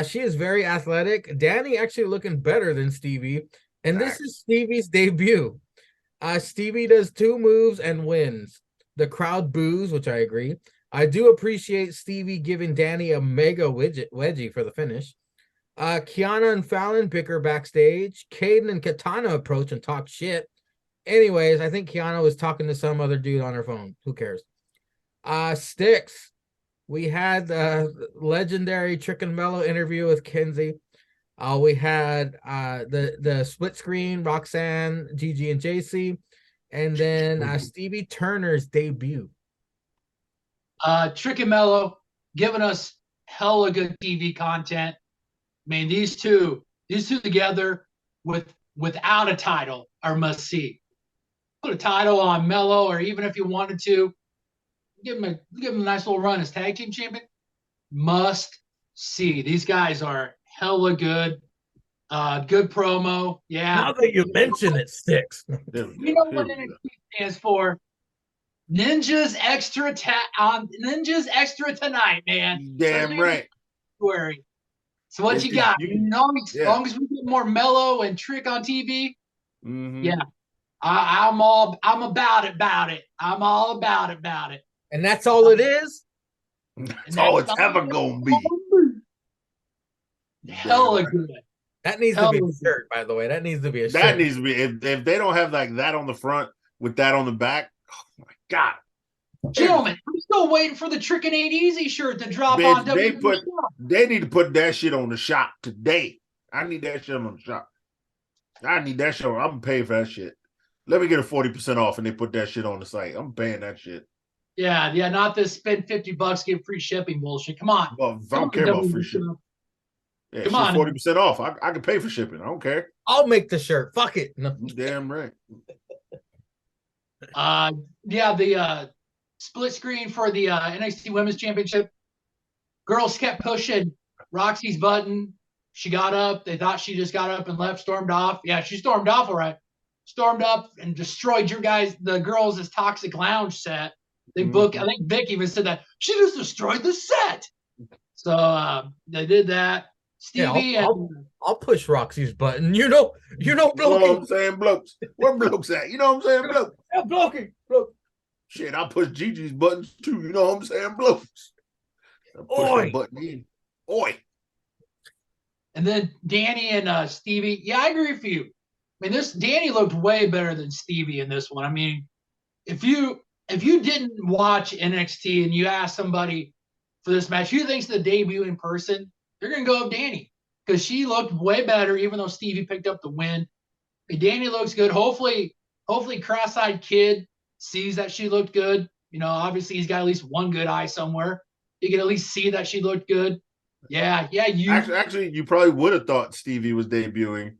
She is very athletic. Danny actually looking better than Stevie. And this is Stevie's debut. Stevie does 2 moves and wins. The crowd boos, which I agree. I do appreciate Stevie giving Danny a mega wedgie for the finish. Kiana and Fallon bicker backstage. Caden and Katana approach and talk shit. Anyways, I think Kiana was talking to some other dude on her phone. Who cares? Sticks. We had the legendary Trick and Mello interview with Kinsey. We had the split screen, Roxanne, Gigi, and JC. And then Stevie Turner's debut. Trick and Mello giving us hella good TV content. I mean, these two together without a title are must see. Put a title on Mello, or even if you wanted to, give him a nice little run as tag team champion. Must see. These guys are hella good. Good promo. Yeah. Now that you mention it, Sticks. You know what NXT stands for? Ninjas Extra Ninjas Extra tonight, man. Damn right. February. So what you got? As long as we get more Mello and Trick on TV, yeah, I'm about it. I'm all about it. And that's all it is? That's all it's ever gonna be. Hella good. That needs to be a shirt, by the way. That needs to be a shirt. That needs to be, if they don't have like that on the front with that on the back, oh my God. Gentlemen, I'm still waiting for the Trick and Ain't Easy shirt to drop Bitch, on WWE. they need to put that shit on the shop today. I need that shit on the shop. I need that shit. I'm paying for that shit. Let me get a 40% off and they put that shit on the site. I'm paying that shit. Yeah, not this spend $50, get free shipping bullshit. Come on. Well, I don't care about free shipping. Yeah, come on. 40% off. I can pay for shipping. I don't care. I'll make the shirt. Fuck it. No. Damn right. The split screen for the NXT Women's Championship. Girls kept pushing Roxy's button. She got up. They thought she just got up and left, stormed off. Yeah, she stormed off, all right. Stormed up and destroyed the girls' Toxic Lounge set. They booked, I think Vic even said that. She just destroyed the set. So they did that. Stevie I'll push Roxy's button. You know, Blokey. You know what I'm saying, blokes? Where blokes at? You know what I'm saying, blokes? Yeah, Blokey. Shit, I'll push Gigi's buttons too. You know what I'm saying, blokes? I'll push my button in. Oi. And then Danny and Stevie. Yeah, I agree with you. I mean, this Danny looked way better than Stevie in this one. I mean, if you didn't watch NXT and you ask somebody for this match, who thinks the debut in person, they're gonna go with Danny because she looked way better, even though Stevie picked up the win. I mean, Danny looks good. Hopefully, cross-eyed kid sees that she looked good. You know, obviously he's got at least one good eye somewhere. You can at least see that she looked good. Yeah. Actually, you probably would have thought Stevie was debuting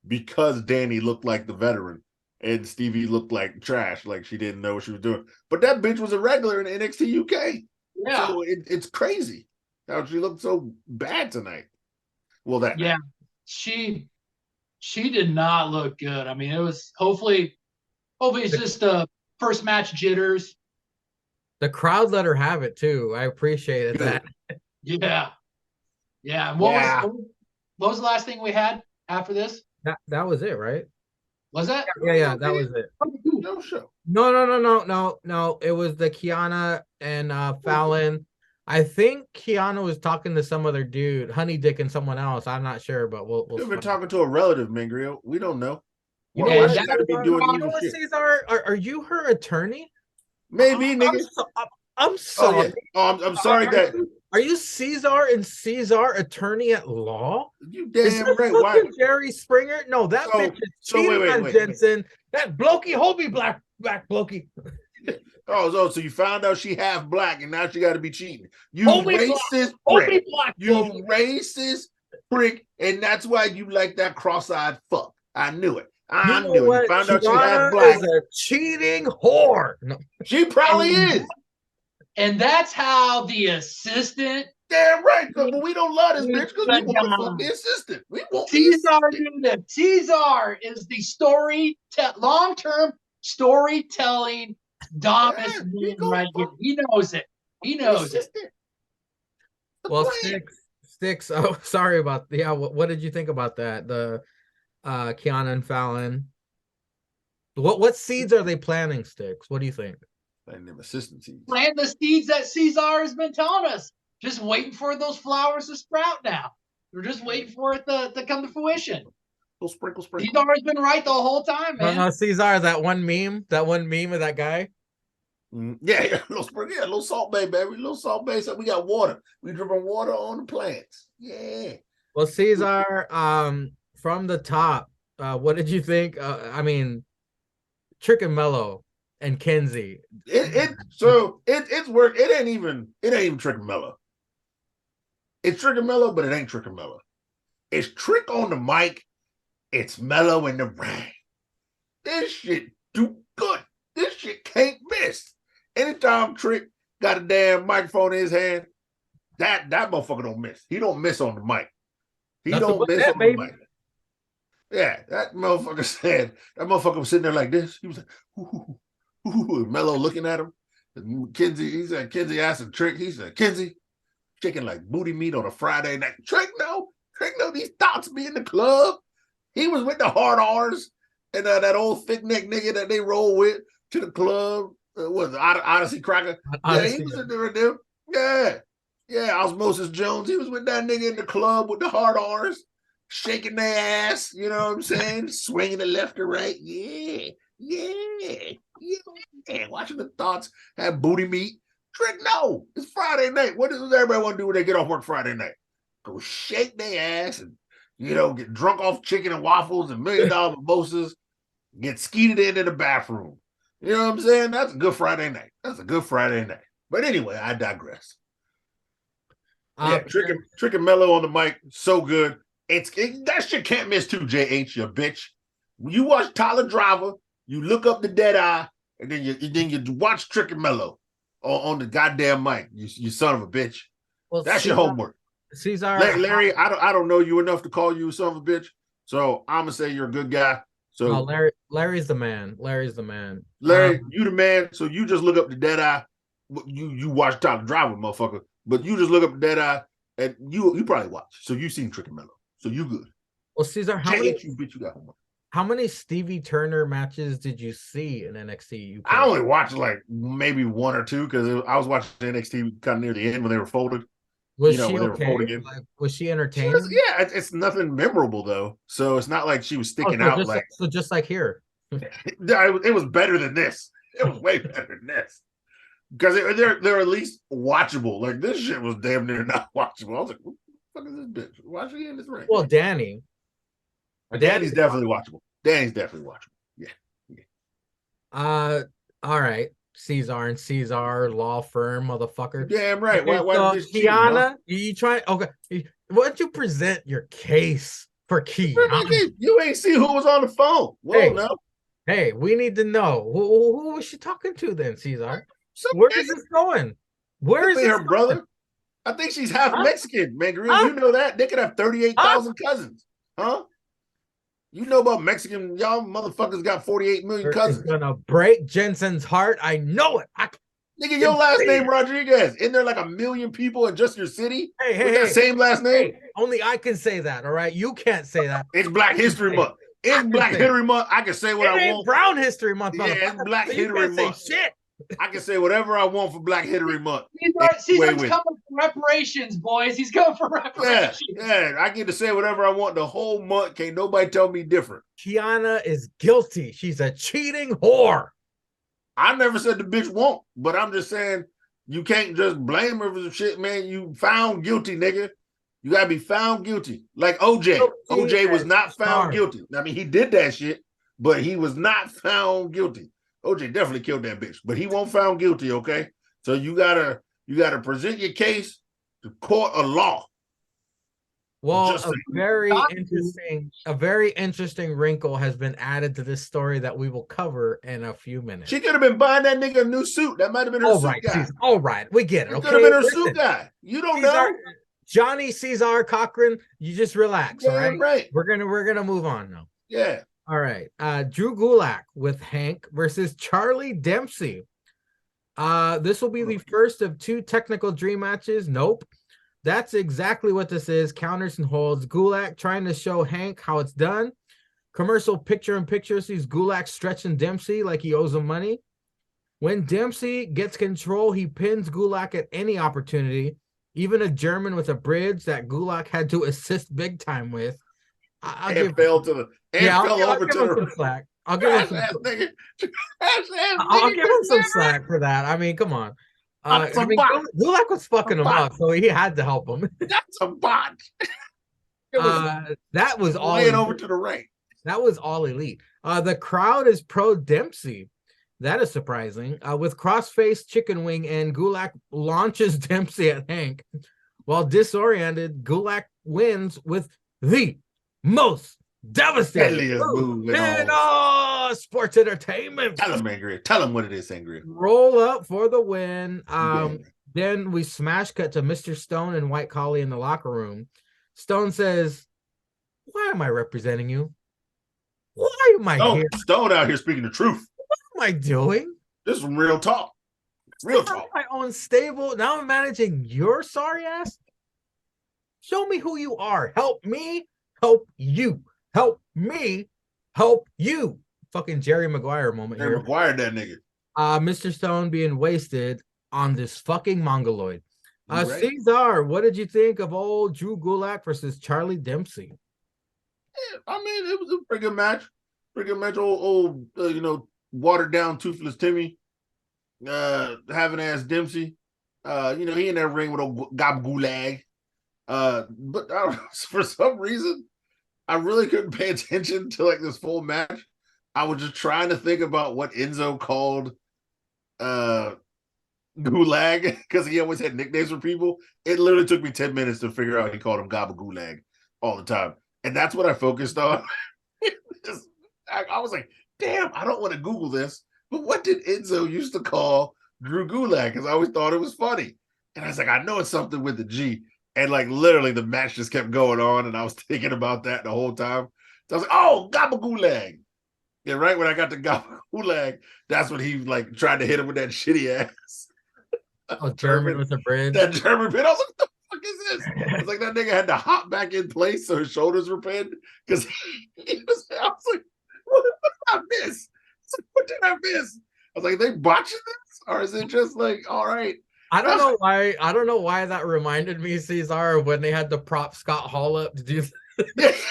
because Danny looked like the veteran and Stevie looked like trash, like she didn't know what she was doing. But that bitch was a regular in NXT UK. Yeah. So it's crazy how she looked so bad tonight. Well, that yeah, she did not look good. I mean, it was hopefully it's just first match jitters. The crowd let her have it too. I appreciated that. Yeah. What was the last thing we had after this? That was it, right? Was that? Yeah, that was it. no show. No. It was the Kiana and Fallon. I think Kiana was talking to some other dude, Honey Dick and someone else. I'm not sure, but we'll You've been talking to a relative, Mingrio. We don't know. You Why know she gotta be doing evil shit? Cesar, are you her attorney? Maybe, nigga. I'm sorry. I'm sorry that. Are you Cesar and Cesar attorney at law? You Is damn this right. Why? Jerry Springer? No, that bitch is cheating on Jensen. That blokey, Hobie black blokey. So you found out she half black and now she got to be cheating. You racist prick. You racist prick, and that's why you like that cross-eyed fuck. I knew it. I knew it. You found out she half black. Is a cheating whore. No. She probably is. And that's how the assistant. Damn right, but we don't love this bitch because we want to fuck the assistant. We want Cesar is the long-term storytelling dominant right here. He knows it. He knows it. Well, Sticks. Oh, sorry about what did you think about that? The Kiana and Fallon. What seeds are they planting, Sticks? What do you think? Planting them assistant seeds. Plant the seeds that Cesar has been telling us. Just waiting for those flowers to sprout now. We're just waiting for it to come to fruition. Little sprinkle. Cesar's been right the whole time, man. No, Cesar, that one meme of that guy. Yeah, little salt bay, baby. Little salt bay. So we got water. We dripping water on the plants. Yeah. Well, Cesar, from the top, what did you think? I mean, Trick and Mello and Kenzie. It's work. It ain't even Trick and Mello. It's Trick and Mello, but it ain't Trick and Mello. It's Trick on the mic. It's Mello in the ring. This shit do good. This shit can't miss. Anytime Trick got a damn microphone in his hand, that motherfucker don't miss. He don't miss on the mic. He don't miss on the mic. Yeah, that motherfucker said, that motherfucker was sitting there like this. He was like, ooh, Mello looking at him. Kenzie asked him Trick. He said, Kenzie, chicken like booty meat on a Friday night. Trick no, these thoughts be in the club. He was with the hard R's and that old thick neck nigga that they roll with to the club. Was Odyssey Cracker? Yeah, he was in there with them. Yeah, Osmosis Jones. He was with that nigga in the club with the hard R's, shaking their ass. You know what I'm saying? Swinging it left or right. Yeah. Watching the thoughts have booty meat. Trick, no, it's Friday night. What does everybody want to do when they get off work Friday night? Go shake their ass and get drunk off chicken and waffles and $1 million mimosas. Get skeeted into the bathroom. You know what I'm saying? That's a good Friday night. But anyway, I digress. Trick and Mello on the mic, so good. That shit can't miss too, JH, you bitch. When you watch Tyler Driver, you look up the dead eye, and then you watch Trick and Mello on the goddamn mic. You son of a bitch. Well, that's your homework. Cesar, Larry, I don't know you enough to call you a son of a bitch, so I'm gonna say you're a good guy. So no, Larry's the man. Larry, you the man. So you just look up the dead eye. You watch Tyler Driver, motherfucker. But you just look up the dead eye, and you probably watch. So you seen Trick and Mello. So you good. Well, Cesar, you got homework. How many Stevie Turner matches did you see in NXT UK? I only watched like maybe one or two because I was watching NXT kind of near the end when they were folded. Was you know, she when they were okay? holding him. Like, was she She was, entertaining? yeah, it's nothing memorable though. So it's not like she was Oh, sticking out like so just like here. it was better than this. It was way better than this. Because they're at least watchable. Like this shit was damn near not watchable. I was like, what the fuck is this bitch? Why is she in this ring? Well, Danny's Danny's definitely watchable. Danny's definitely watchable. Yeah. all right. Caesar and Caesar law firm, motherfucker. Damn right. Okay, Why so the bitch cheating, huh? Kiana, you try okay. Why don't you present your case for Kiana? You ain't see who was on the phone. Whoa, Hey. no. Hey, we need to know who was she talking to then, Caesar? Some Where nigga is this going? Where is could be this her going? brother. I think she's half Huh? Mexican, man. Huh? You know that. They could have 38,000 cousins. Huh? You know about Mexican, y'all motherfuckers got 48 million It's cousins. gonna break Jensen's heart. I know it. Nigga, your last name Rodriguez. Isn't there like a million people in just your city with that same last name? Hey, only I can say that, all right? You can't say that. It's Black History Month. It's Black History Month. I can say what I want. Brown History Month, yeah, it's Black so History Month. Say shit. I can say whatever I want for Black History Month. Caesar's coming for reparations, boys. He's going for reparations. Yeah, I get to say whatever I want the whole month. Can't nobody tell me different. Kiana is guilty. She's a cheating whore. I never said the bitch won't, but I'm just saying you can't just blame her for some shit, man. You found guilty, nigga. You gotta be found guilty. Like OJ. OJ was not found guilty. I mean, he did that shit, but he was not found guilty. OJ definitely killed that bitch, but he won't found guilty, okay? So you gotta present your case to court of law. Well, a very interesting wrinkle has been added to this story that we will cover in a few minutes. She could have been buying that nigga a new suit. That might have been her suit guy. All right, we get it. Okay, could have been her suit guy. You don't know. Johnny Caesar Cochran, you just relax. All right. Right. We're gonna move on now. Yeah. All right. Drew Gulak with Hank versus Charlie Dempsey. This will be the first of 2 technical dream matches. Nope. That's exactly what this is. Counters and holds. Gulak trying to show Hank how it's done. Commercial picture-in-picture sees Gulak stretching Dempsey like he owes him money. When Dempsey gets control, he pins Gulak at any opportunity. Even a German with a bridge that Gulak had to assist big time with. I'll give him some slack. I'll give him some slack for that. I mean, come on. Gulak was fucking him up, so he had to help him. That's a bot. That was all laying over to the right. That was all elite. The crowd is pro Dempsey. That is surprising. With cross-faced chicken wing and Gulak launches Dempsey at Hank. While disoriented, Gulak wins with the most devastating move in all sports entertainment. Tell him, Angry. Tell him what it is, Angry. Roll up for the win. Then we smash cut to Mr. Stone and White Collie in the locker room. Stone says, "Why am I representing you? Why am I here? Stone out here speaking the truth. What am I doing? This is real talk. Real talk. My own stable. Now I'm managing your sorry ass. Show me who you are. Help me. Help you. Help me. Help you." Fucking Jerry Maguire moment here. Jerry Maguire, that nigga. Mr. Stone being wasted on this fucking mongoloid. Caesar, what did you think of old Drew Gulak versus Charlie Dempsey? Yeah, I mean, it was a pretty good match. Pretty good match. Old watered down toothless Timmy, having ass Dempsey. He in that ring with old Gob Gulag. But for some reason, I really couldn't pay attention to like this full match. I was just trying to think about what Enzo called Gulag, because he always had nicknames for people. It literally took me 10 minutes to figure out he called him Gaba Gulag all the time. And that's what I focused on. I was like, damn, I don't want to Google this. But what did Enzo used to call Drew Gulak? Because I always thought it was funny. And I was like, I know it's something with the G. And like literally the match just kept going on. And I was thinking about that the whole time. So I was like, oh, Gaba Gulag. Yeah, right when I got to Gaba Gulag, that's when he like tried to hit him with that shitty ass. German with a bridge. That German pin. I was like, what the fuck is this? It's like that nigga had to hop back in place so his shoulders were pinned. Because I was like, what did I miss? What did I miss? I was like, they botching this? Or is it just like, all right, I don't know why. I don't know why that reminded me, Cesar, of when they had to prop Scott Hall up to do this.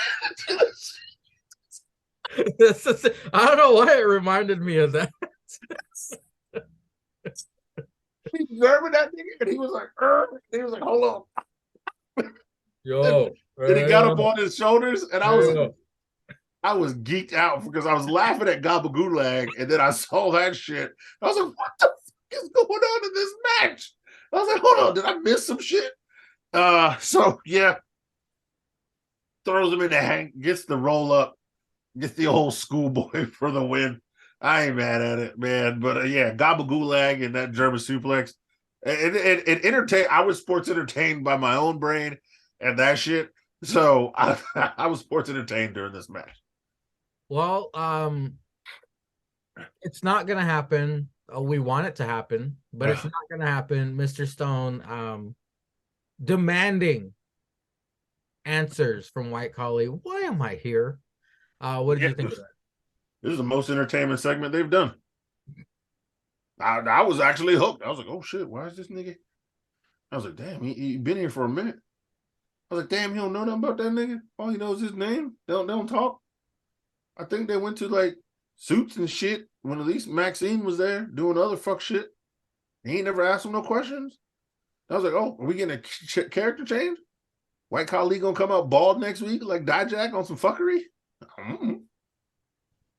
I don't know why it reminded me of that. He observing that nigga, and he was like, hold on. Yo, Then he got up on his shoulders, and I yeah. was geeked out because I was laughing at Gabagulag, and then I saw that shit. I was like, what the fuck is going on in this match? I was like, hold on, did I miss some shit? So yeah, throws him in the hang, gets the roll up, gets the old schoolboy for the win. I ain't mad at it, man. But yeah, Gabagulag and that German suplex. It entertained. I was sports entertained by my own brain and that shit. So I was sports entertained during this match. Well, it's not gonna happen. We want it to happen, but it's not gonna happen. Mr. Stone, demanding answers from White Collie. Why am I here? What did you think of that? This is the most entertainment segment they've done. I was actually hooked. I was like, oh shit, why is this nigga? I was like, damn, he been here for a minute. I was like, damn, he don't know nothing about that nigga. All he knows is his name. They don't talk. I think they went to like suits and shit when at least Maxine was there doing other fuck shit. He ain't never asked him no questions. I was like, oh, are we getting a character change? White Collie gonna come out bald next week like Dijak on some fuckery? Mm-hmm.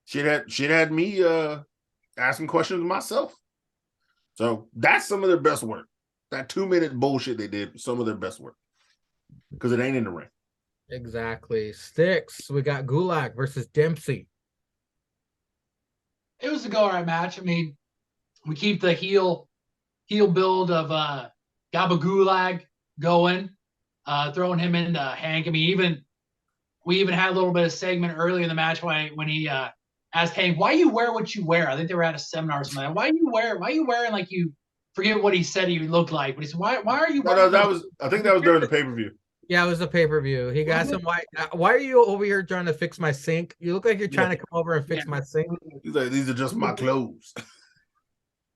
Shit had me asking questions myself. So that's some of their best work. That 2-minute bullshit they did, some of their best work. Because it ain't in the ring. Exactly. Sticks. We got Gulak versus Dempsey. It was a go-right match. I mean, we keep the heel build of Gabagulag going, throwing him into Hank. I mean, we even had a little bit of segment earlier in the match when he asked Hank, "Why you wear what you wear?" I think they were at a seminar or something. Why you wearing like you? Forget what he said he looked like, but he said, "Why are you?" No, I think that was during the pay-per-view. Yeah, it was a pay-per-view. He got some white. Why are you over here trying to fix my sink? You look like you're trying to come over and fix my sink. He's like, these are just my clothes.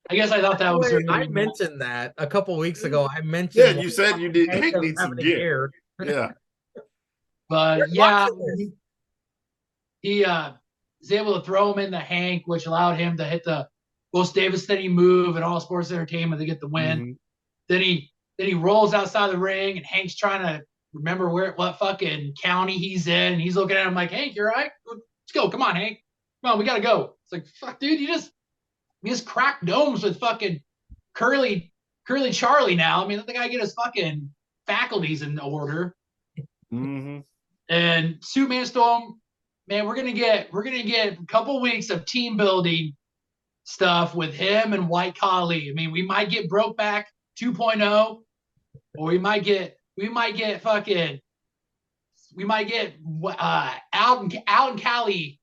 I guess I thought that was. I mentioned that a couple weeks ago. I mentioned. Yeah, you said you did. Hank needs some gear. Yeah. But yeah, he was able to throw him into Hank, which allowed him to hit the most devastating move in all sports entertainment to get the win. Mm-hmm. Then he rolls outside the ring, and Hank's trying to remember what fucking county he's in. And he's looking at him like, Hank, you're right. Let's go. Come on, Hank. Come on, we gotta go. It's like, fuck, dude, you just crack domes with fucking Curly Charlie now. I mean, let the guy get his fucking faculties in order. Mm-hmm. And Superman Storm, man, we're gonna get a couple weeks of team building stuff with him and White Collie. I mean, we might get Brokeback 2.0, or we might get out in Cali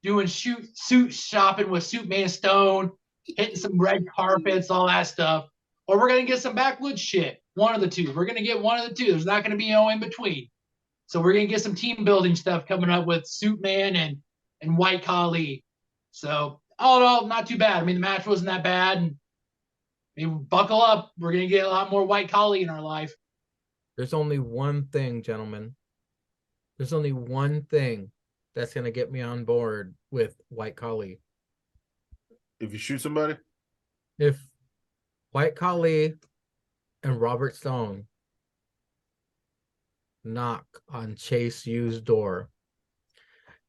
doing suit shopping with Superman Stone, hitting some red carpets, all that stuff. Or we're gonna get some backwoods shit. One of the two. We're gonna get one of the two. There's not gonna be no in between. So we're gonna get some team building stuff coming up with Superman and White Collie. So all in all, not too bad. I mean, the match wasn't that bad. And I mean, buckle up. We're gonna get a lot more White Collie in our life. There's only one thing, gentlemen. There's only one thing that's gonna get me on board with White Collie. If you shoot somebody? If White Collie and Robert Stone knock on Chase U's door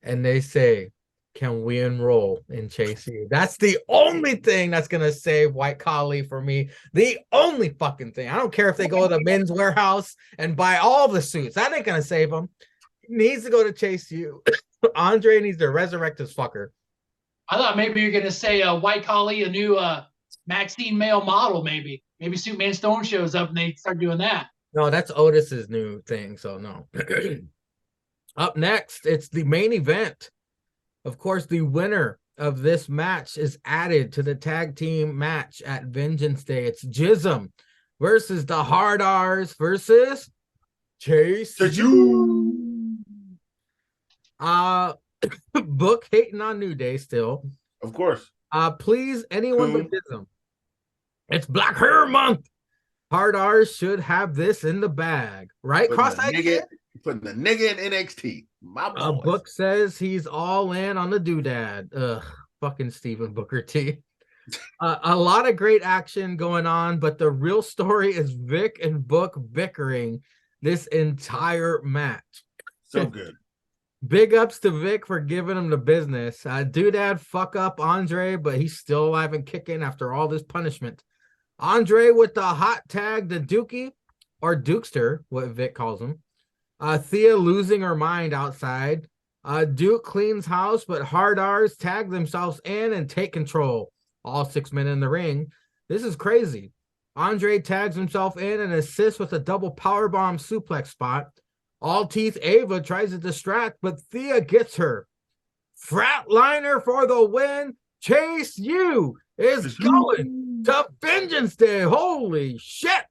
and they say, can we enroll in Chase U? That's the only thing that's gonna save White Collie for me. The only fucking thing. I don't care if they go to the Men's Warehouse and buy all the suits. That ain't gonna save him. He needs to go to Chase U. Andre needs to resurrect this fucker. I thought maybe you're gonna say White Collie, a new Maxine male model. Maybe Superman Stone shows up and they start doing that. No, that's Otis's new thing. So no. Up next, it's the main event. Of course, the winner of this match is added to the tag team match at Vengeance Day. It's Jism versus the Hard R's versus Chase U. Book hating on New Day still. Of course. Please, anyone but Jism. It's Black Hair Month. Hard R's should have this in the bag, right? Putting Cross-eyed kid? putting the nigga in NXT. My boy. Book says he's all in on the doodad. Ugh, fucking Stephen Booker T. A lot of great action going on, but the real story is Vic and Book bickering this entire match. So good. Big ups to Vic for giving him the business. Doodad fuck up Andre, but he's still alive and kicking after all this punishment. Andre with the hot tag, the Dookie, or Dukester, what Vic calls him. Thea losing her mind outside. Duke cleans house, but Hard R's tag themselves in and take control. All 6 men in the ring. This is crazy. Andre tags himself in and assists with a double powerbomb suplex spot. All Teeth Ava tries to distract, but Thea gets her. Flatliner for the win. Chase U is going to Vengeance Day. Holy shit.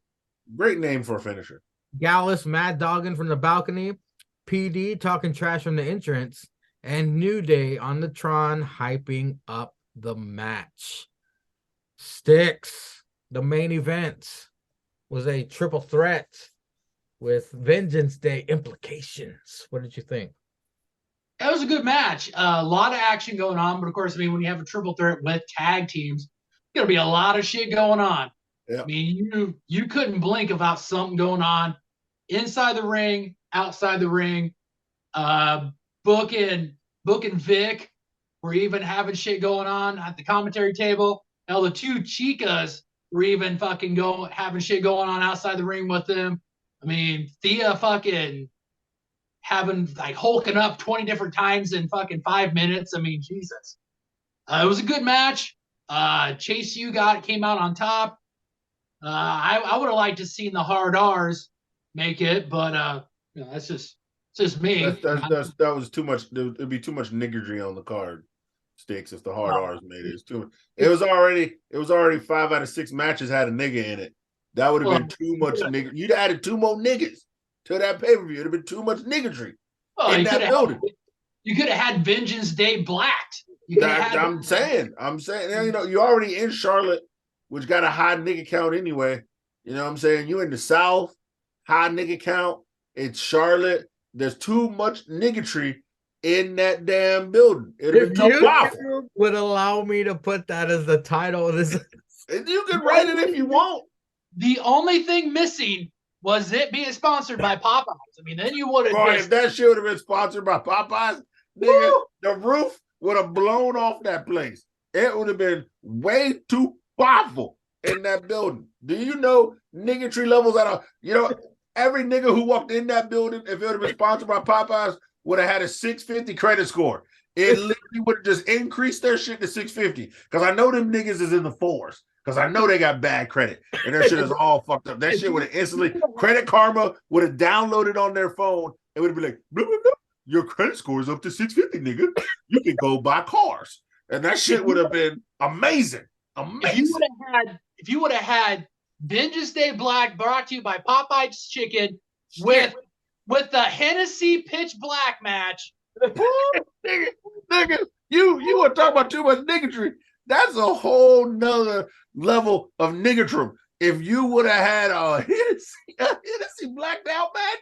Great name for a finisher. Gallus mad dogging from the balcony. PD talking trash from the entrance. And New Day on the Tron hyping up the match. Sticks, the main event, was a triple threat with Vengeance Day implications. What did you think? It was a good match. A lot of action going on, but of course, I mean, when you have a triple threat with tag teams, there's gonna be a lot of shit going on. Yep. I mean, you couldn't blink without something going on inside the ring, outside the ring. Book and Vic were even having shit going on at the commentary table. Now the two chicas were even fucking having shit going on outside the ring with them. I mean, Thea fucking having like hulking up 20 different times in fucking 5 minutes. I mean, Jesus. It was a good match. Chase U came out on top. I would have liked to seen the Hard R's make it, but you know, that's just me. That was too much. There'd be too much niggardry on the card. Sticks if the Hard R's made it. It's too. It was already 5 out of 6 matches had a nigga in it. That would have been too much nigger. You'd added 2 more niggas to that pay-per-view. It'd have been too much niggatry in that building. You could have had Vengeance Day blacked. I'm saying, you know, you already in Charlotte, which got a high nigga count anyway. You know what I'm saying? You in the South, high nigga count. It's Charlotte. There's too much niggatry in that damn building. If you would allow me to put that as the title of this. You can write it if you want. The only thing missing was it being sponsored by Popeyes. I mean, then you would have. Boy, if that shit would have been sponsored by Popeyes, nigga, the roof would have blown off that place. It would have been way too powerful in that building. Do you know niggatry levels every nigga who walked in that building, if it would have been sponsored by Popeyes, would have had a 650 credit score. It literally would have just increased their shit to 650. Because I know them niggas is in the 4s. Because I know they got bad credit. And their shit is all fucked up. That shit would have instantly, Credit Karma would have downloaded on their phone. It would have been like, blah, blah, blah. Your credit score is up to 650, nigga. You can go buy cars. And that shit would have been amazing. Amazing. If you would have had Vengeance Day Black brought to you by Popeye's Chicken with the Hennessy Pitch Black match. nigga, you want to talk about too much niggatry. That's a whole nother level of niggatry. If you would have had a Hennessy blacked out match,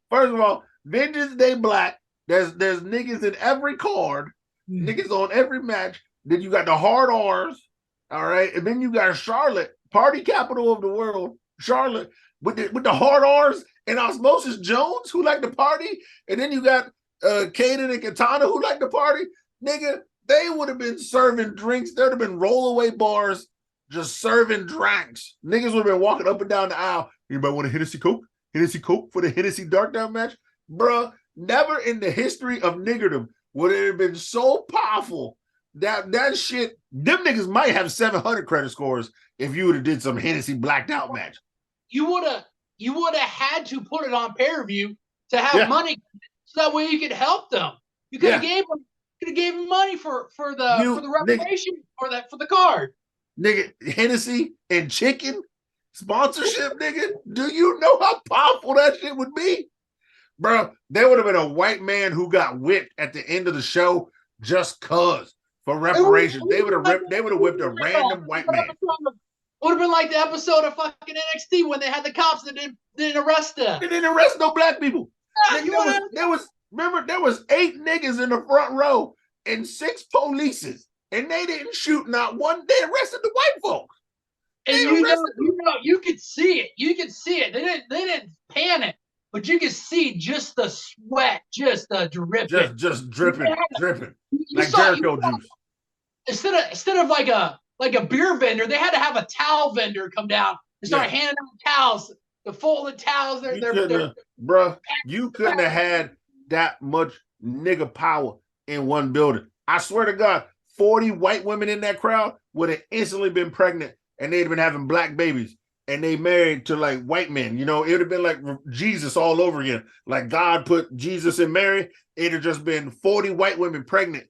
first of all, Vengeance Day Black, there's niggas in every card, niggas on every match. Then you got the Hard R's, all right, and then you got Charlotte, party capital of the world, Charlotte, with the Hard R's and Osmosis Jones, who like to party, and then you got Kaden and Katana, who like to party. Nigga, they would have been serving drinks. There would have been rollaway bars just serving drinks. Niggas would have been walking up and down the aisle. Anybody want a Hennessy Coke? Hennessy Coke for the Hennessy Dark Down match? Bruh, never in the history of niggerdom would it have been so powerful that shit. Them niggas might have 700 credit scores if you would have did some Hennessy blacked out match. You would have had to put it on pay-per-view to have money, so that way you could help them. You could have gave them money for the reparation for the card. Nigga, Hennessy and chicken sponsorship, nigga. Do you know how powerful that shit would be? Bro, there would have been a white man who got whipped at the end of the show just cause for reparations. They would have whipped a random white man. Would have been like the episode of fucking NXT when they had the cops that didn't arrest them. They didn't arrest no black people. Yeah, There was 8 niggas in the front row and 6 polices, and they didn't shoot not one. They arrested the white folks. and you could see it. You could see it. They didn't panic, but you could see just the sweat, just the dripping, just dripping. You Like saw- Jericho juice. Instead of like a beer vendor, they had to have a towel vendor come down and start handing out towels, the folded towels. Bruh, you couldn't have had that much nigga power in one building. I swear to God, 40 white women in that crowd would have instantly been pregnant, and they'd have been having black babies, and they married to like white men. You know, it would have been like Jesus all over again. Like God put Jesus in Mary, it'd have just been 40 white women pregnant,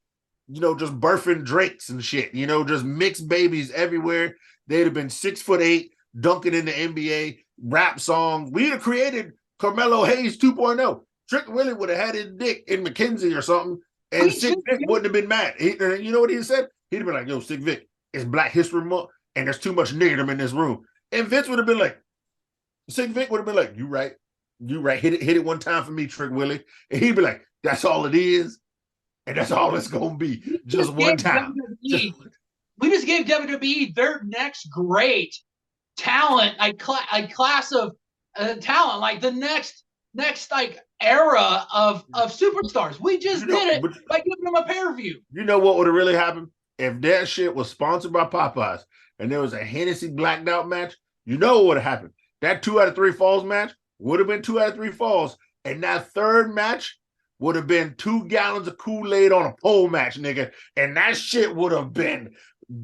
you know, just birthing drakes and shit, you know, just mixed babies everywhere. They'd have been 6'8", dunking in the NBA, rap songs. We'd have created Carmelo Hayes 2.0. Trick Willie would have had his dick in McKenzie or something, and Sick Vic wouldn't have been mad. You know what he said? He'd have been like, yo, Sick Vic, it's Black History Month, and there's too much niggerdom in this room. And Vince would have been like, Sick Vic would have been like, you right. Hit it one time for me, Trick Willie. And he'd be like, that's all it is. And that's all it's going to be. Just one time. We just gave WWE their next great talent, class of talent, like the next like era of superstars. We just did it by giving them a pay-per-view. You know what would have really happened? If that shit was sponsored by Popeyes and there was a Hennessy blacked out match, you know what would have happened? That 2 out of 3 falls match would have been 2 out of 3 falls. And that third match would have been 2 gallons of Kool-Aid on a pole match, nigga. And that shit would have been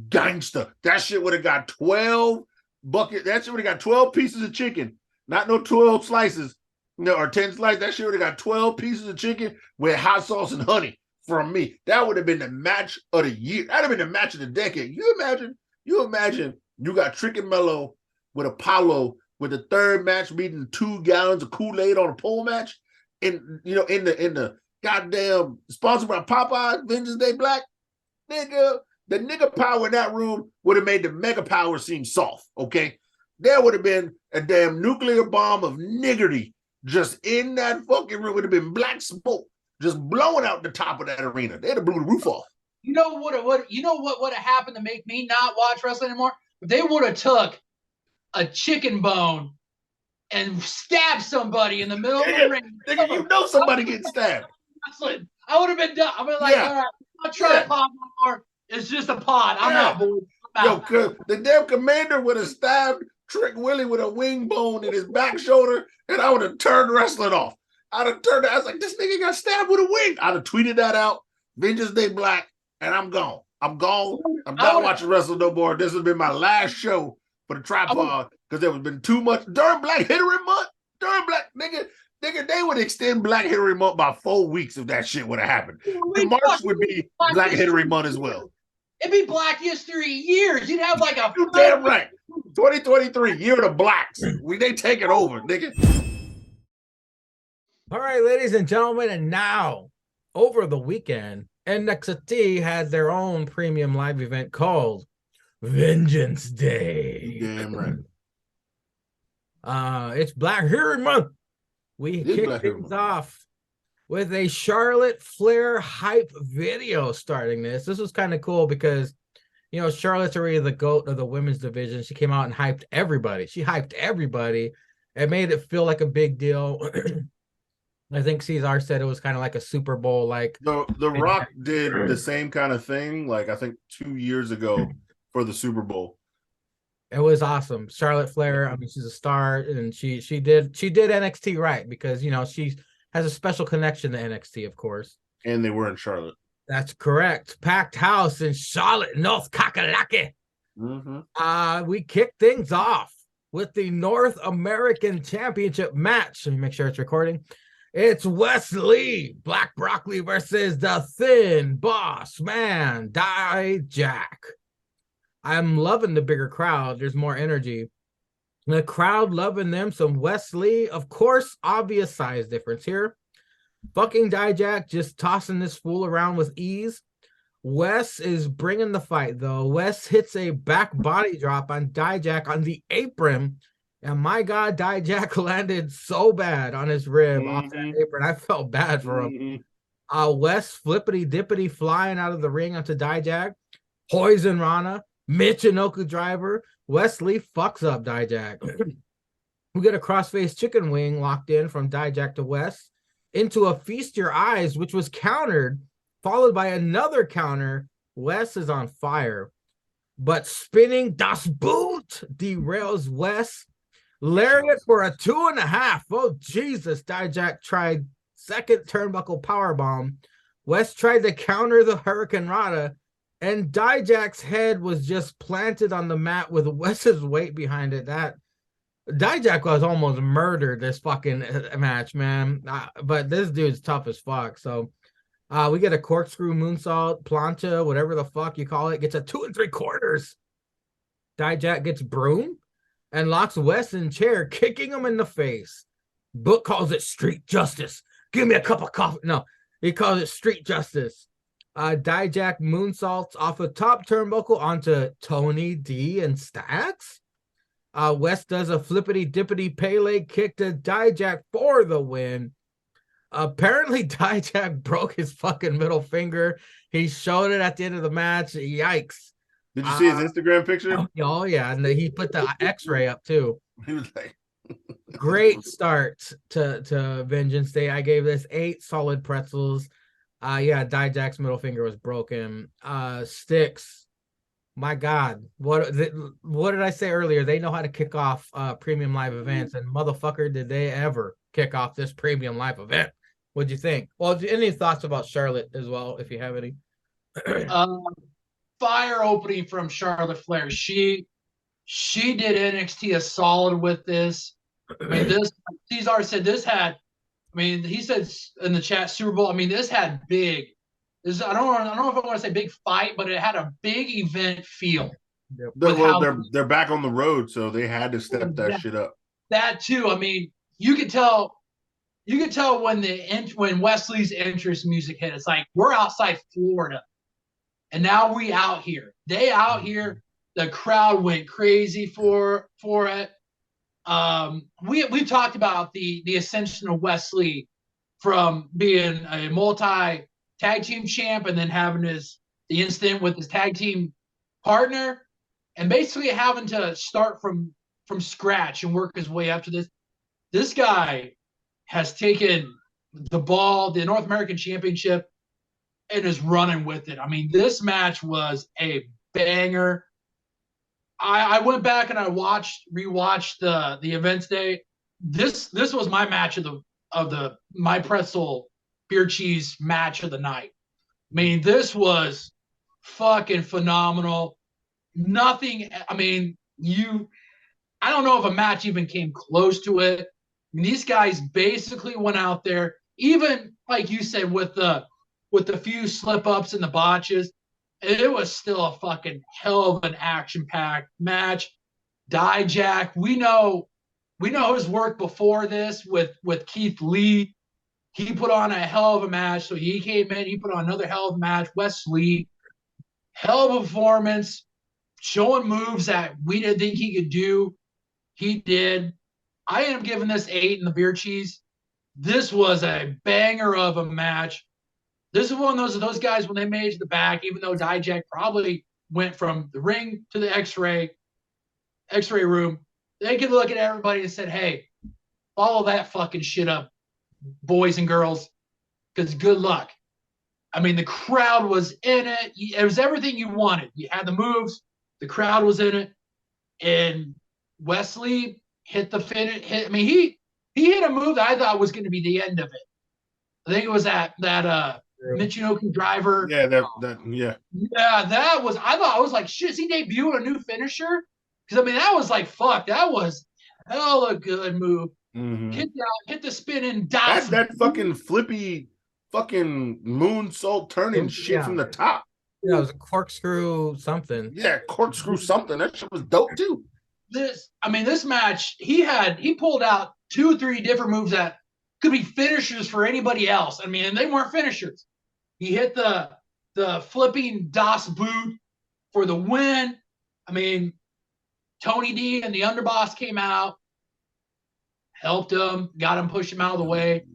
gangster. That shit would have got 12 buckets. That shit would have got 12 pieces of chicken. Not no 12 slices, or 10 slices. That shit would have got 12 pieces of chicken with hot sauce and honey from me. That would have been the match of the year. That would have been the match of the decade. You imagine you got Trick and Mello with Apollo with the third match beating 2 gallons of Kool-Aid on a pole match. In the goddamn sponsored by Popeyes, Vengeance Day Black, nigga, the nigga power in that room would have made the mega power seem soft, okay? There would have been a damn nuclear bomb of niggerty just in that fucking room. It would have been black smoke just blowing out the top of that arena. They'd have blew the roof off. You know what would have happened to make me not watch wrestling anymore? They would have took a chicken bone and stab somebody in the middle of the ring. Nigga, you know somebody getting stabbed. I would have been done. I mean, like, all right, I'm not trying to pod anymore. It's just a pod. I'm out, boys. Yo, the damn commander would have stabbed Trick Willie with a wing bone in his back shoulder, and I would have turned wrestling off. I was like, this nigga got stabbed with a wing. I'd have tweeted that out, Vengeance Day Black, and I'm gone. I'm not watching wrestling no more. This has been my last show for the tripod because there has been too much during Black HittRY Month. Nigga, they would extend Black HittRY Month by 4 weeks if that shit would have happened. March would be Black HittRY Month as well. It'd be Black History years. You'd have like a. You damn right. 2023, year of the blacks. They take it over, nigga. All right, ladies and gentlemen, and now over the weekend, NXT had their own premium live event called Vengeance Day. Damn right. It's Black HittRY Month. We kicked things off with a Charlotte Flair hype video starting this. This was kind of cool because, you know, Charlotte's already the GOAT of the women's division. She came out and hyped everybody. It made it feel like a big deal. I think Cesar said it was kind of like a Super Bowl. Like the Rock did the same kind of thing, like I think 2 years ago for the Super Bowl. It was awesome. Charlotte Flair, I mean, she's a star, and she did NXT right because, you know, she has a special connection to NXT, of course. And they were in Charlotte. That's correct. Packed house in Charlotte, North Kakalaki. Mm-hmm. We kicked things off with the North American Championship match. Let me make sure it's recording. It's Wesley Black Broccoli versus the Thin Boss Man, Dijak. I'm loving the bigger crowd. There's more energy. The crowd loving them some Wesley. Of course, obvious size difference here. Fucking Dijak just tossing this fool around with ease. Wes is bringing the fight, though. Wes hits a back body drop on Dijak on the apron. And my God, Dijak landed so bad on his rib off that apron. I felt bad for him. Wes flippity dippity flying out of the ring onto Dijak. Poison Rana, Michinoku driver. Wesley fucks up Dijak. We get a crossface chicken wing locked in from Dijak to Wes into a feast your eyes, which was countered, followed by another counter. Wes is on fire, but spinning Das Boot derails Wes. Lariat for a 2.5. Oh, Jesus. Dijak tried second turnbuckle powerbomb. Wes tried to counter the Hurricane Rana, and Dijak's head was just planted on the mat with Wes's weight behind it. That Dijak was almost murdered this fucking match, man. But this dude's tough as fuck. So we get a corkscrew moonsault, plancha, whatever the fuck you call it, gets a 2 3/4. Dijak gets broom and locks Wes in chair, kicking him in the face. Book calls it street justice. Give me a cup of coffee. No, he calls it street justice. Dijak moonsaults off a top turnbuckle onto Tony D and Stacks. Wes does a flippity dippity Pele kick to Dijak for the win. Apparently, Dijak broke his fucking middle finger. He showed it at the end of the match. Yikes. Did you see his Instagram picture? Oh, yeah. And he put the x-ray up, too. He was like... Great start to Vengeance Day. I gave this 8 solid pretzels. Yeah, Dijak's middle finger was broken. Sticks. My God, what did I say earlier? They know how to kick off premium live events, and motherfucker, did they ever kick off this premium live event? What'd you think? Well, any thoughts about Charlotte as well, if you have any? Fire opening from Charlotte Flair. She did NXT a solid with this. I mean, this Cesar said this had. I mean, he said in the chat Super Bowl. I mean, this had big. This I don't know if I want to say big fight, but it had a big event feel. They're back on the road, so they had to step that shit up. That too. I mean, you could tell when Wesley's entrance music hit. It's like we're outside Florida, and now we out here. They out here. The crowd went crazy for it. We talked about the ascension of Wesley from being a multi tag team champ and then having the incident with his tag team partner and basically having to start from scratch and work his way up to this. This guy has taken the North American Championship, and is running with it. I mean, this match was a banger. I went back and I rewatched the events day. This was my match of the My Pretzel beer cheese match of the night. I mean, this was fucking phenomenal. Nothing. I mean, I don't know if a match even came close to it. I mean, these guys basically went out there, even like you said, with the few slip ups and the botches. It was still a fucking hell of an action-packed match. Dijak, we know his work before this with Keith Lee. He put on a hell of a match. So he came in, he put on another hell of a match. Wesley, hell of a performance, showing moves that we didn't think he could do. He did. I ended up giving this 8 in the beer cheese. This was a banger of a match. This is one of those guys when they made it to the back, even though Dijak probably went from the ring to the X-ray room, they could look at everybody and said, hey, follow that fucking shit up, boys and girls, because good luck. I mean, the crowd was in it. It was everything you wanted. You had the moves. The crowd was in it. And Wesley hit the finish. I mean, he hit a move that I thought was going to be the end of it. I think it was that Michinoku driver. Yeah, that that was. I was like, shit, is he debuting a new finisher? Because I mean, that was like, fuck, that was hella good move. Mm-hmm. Hit the spinning dive. That fucking flippy, fucking moonsault turning shit from the top. Yeah, it was a corkscrew something. Yeah, corkscrew something. That shit was dope too. This match, he pulled out 2-3 different moves that could be finishers for anybody else. I mean, and they weren't finishers. He hit the the flipping Das boot for the win. I mean, Tony D and the underboss came out, helped him, got him, pushed him out of the way.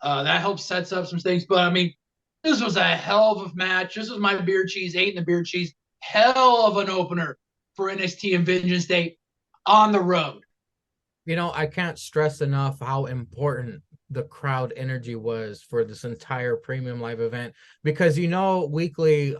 That helps sets up some things. But I mean, this was a hell of a match. This was my beer cheese, ate in the beer cheese. Hell of an opener for NXT and Vengeance Day on the road. You know, I can't stress enough how important the crowd energy was for this entire premium live event, because weekly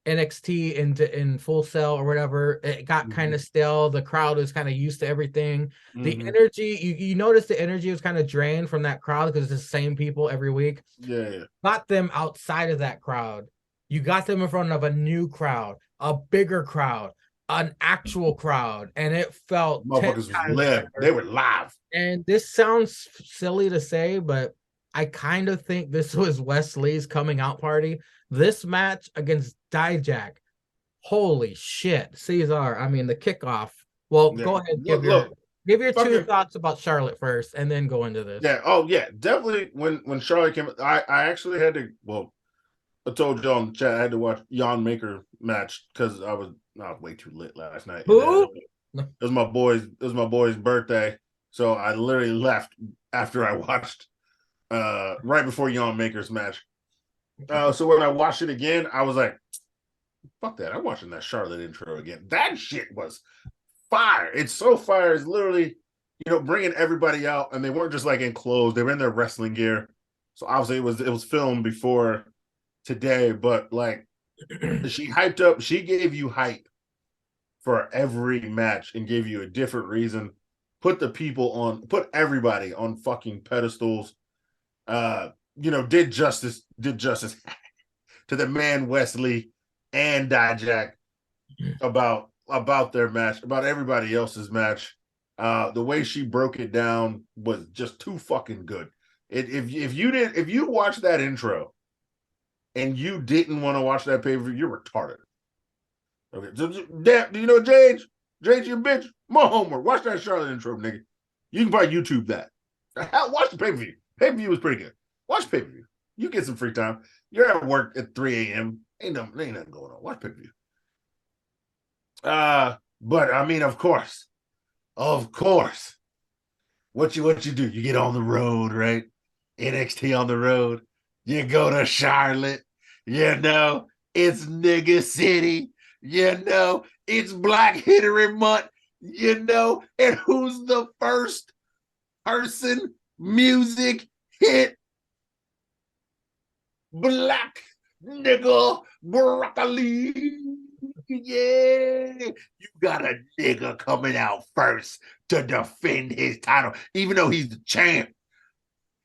NXT in Full Sail or whatever, it got kind of stale. The crowd was kind of used to everything. The energy, you notice the energy was kind of drained from that crowd because it's the same people every week. Yeah. Got them outside of that crowd. You got them in front of a new crowd, a bigger crowd, an actual crowd, and it felt motherfuckers was live. They were live. And this sounds silly to say, but I kind of think this was Wes Lee's coming out party. This match against Dijak, holy shit, Cesar. I mean, the kickoff. Well, go ahead, give your two thoughts about Charlotte first, and then go into this. Yeah. Oh yeah, definitely. When Charlotte came, I actually had to. Well, I told y'all in the chat I had to watch Jan Maker match because I was way too lit last night. Who? It was my boy's birthday, so I literally left after I watched right before Jan Maker's match. So when I watched it again, I was like, fuck that. I'm watching that Charlotte intro again. That shit was fire. It's so fire. It's literally, bringing everybody out, and they weren't just like in clothes. They were in their wrestling gear. So obviously it was filmed before today, but like she hyped up. She gave you hype for every match and gave you a different reason. Put everybody on fucking pedestals. Did justice to the man Wesley and Dijak about their match, about everybody else's match. The way she broke it down was just too fucking good. If you watched that intro and you didn't want to watch that pay-per-view, you're retarded. Okay, so damn, Jade, you bitch, more homework. Watch that Charlotte intro, nigga. You can probably YouTube that. Watch the pay-per-view. Pay-per-view was pretty good. Watch pay-per-view. You get some free time. You're at work at 3 a.m. Ain't nothing going on. Watch pay-per-view. But I mean, of course, what you do? You get on the road, right? NXT on the road. You go to Charlotte. It's nigga city. It's Black HittRY Monf. And who's the first person music hit? Black nigga broccoli. Yeah, you got a nigga coming out first to defend his title, even though he's the champ.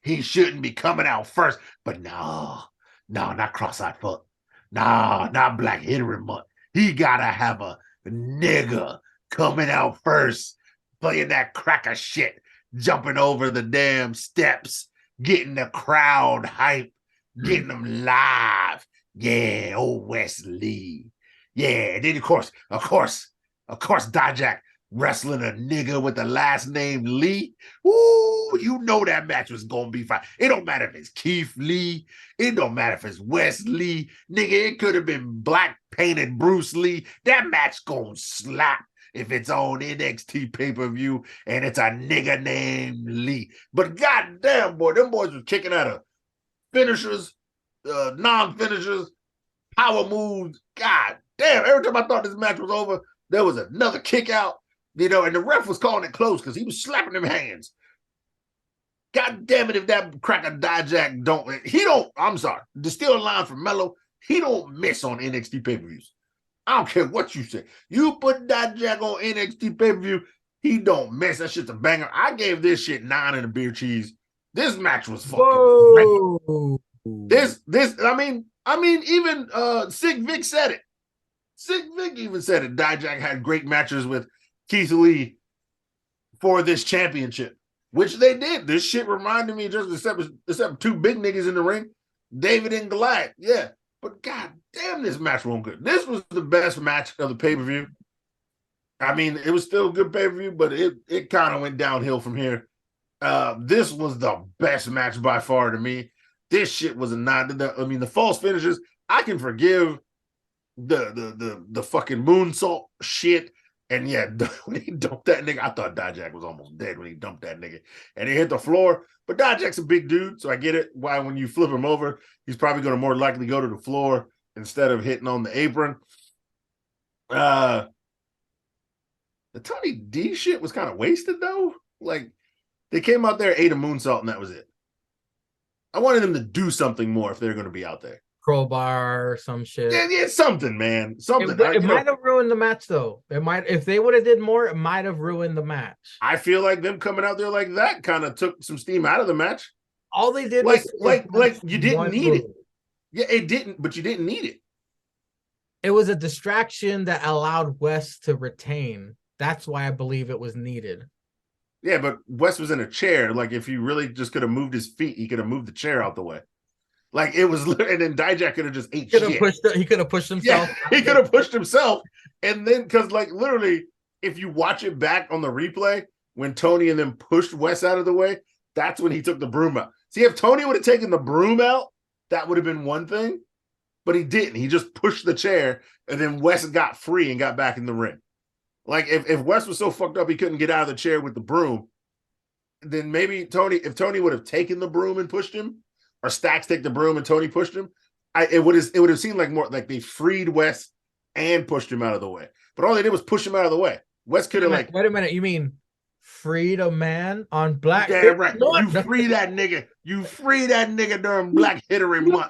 He shouldn't be coming out first, but no, not cross-eyed fuck. Not Black HittRY Monf. He gotta have a nigga coming out first, playing that cracker shit, jumping over the damn steps, getting the crowd hype, getting them live. Yeah, old Wesley. Yeah, and then of course, Dijak wrestling a nigga with the last name Lee. Ooh, that match was gonna be fine. It don't matter if it's Keith Lee. It don't matter if it's Wes Lee. Nigga, it could have been black painted Bruce Lee. That match gonna slap if it's on NXT pay-per-view and it's a nigga named Lee. But goddamn, boy, them boys was kicking out of finishers, non-finishers, power moves. God damn, every time I thought this match was over, there was another kick out, and the ref was calling it close because he was slapping them hands. God damn it, if that cracker Dijak I'm sorry, to steal a line from Mello, he don't miss on NXT pay-per-views. I don't care what you say. You put Dijak on NXT pay-per-view, he don't miss. That shit's a banger. I gave this shit 9 in the beer cheese. This match was fucking great. I mean, even Sick Vic said it. Sick Vic even said it. Dijak had great matches with Keith Lee for this championship, which they did. This shit reminded me just except two big niggas in the ring, David and Goliath. Yeah, but god damn, this match was good. This was the best match of the pay-per-view. I mean, it was still a good pay-per-view, but it kind of went downhill from here. This was the best match by far to me. This shit was a 9. The false finishes, I can forgive the fucking moonsault shit. And yeah, when he dumped that nigga, I thought Dijak was almost dead when he dumped that nigga. And he hit the floor. But Dijak's a big dude, so I get it. Why when you flip him over, he's probably going to more likely go to the floor instead of hitting on the apron. The Tony D shit was kind of wasted, though. Like, they came out there, ate a moonsault, and that was it. I wanted them to do something more if they're going to be out there. Crowbar or some shit. Yeah, something, man. Something. It might have ruined the match, though. It might, if they would have did more, it might have ruined the match. I feel like them coming out there like that kind of took some steam out of the match. All they did like was you didn't need it. Yeah, it didn't, but you didn't need it. It was a distraction that allowed West to retain. That's why I believe it was needed. Yeah, but West was in a chair. Like, if he really just could have moved his feet, he could have moved the chair out the way. Like, it was, and then Dijak could have just ate shit. He could have pushed himself. Yeah, he could have pushed himself. And then, because, like, literally, if you watch it back on the replay, when Tony and them pushed West out of the way, that's when he took the broom out. See, if Tony would have taken the broom out, that would have been one thing. But he didn't. He just pushed the chair, and then West got free and got back in the ring. Like, if West was so fucked up he couldn't get out of the chair with the broom, then maybe if Tony would have taken the broom and pushed him, or Stacks take the broom and Tony pushed him, it would have seemed like more like they freed West and pushed him out of the way. But all they did was push him out of the way. West could have wait a minute, you mean freed a man on Black? Yeah, right. You free that nigga. You free that nigga during Black HittRY Monf.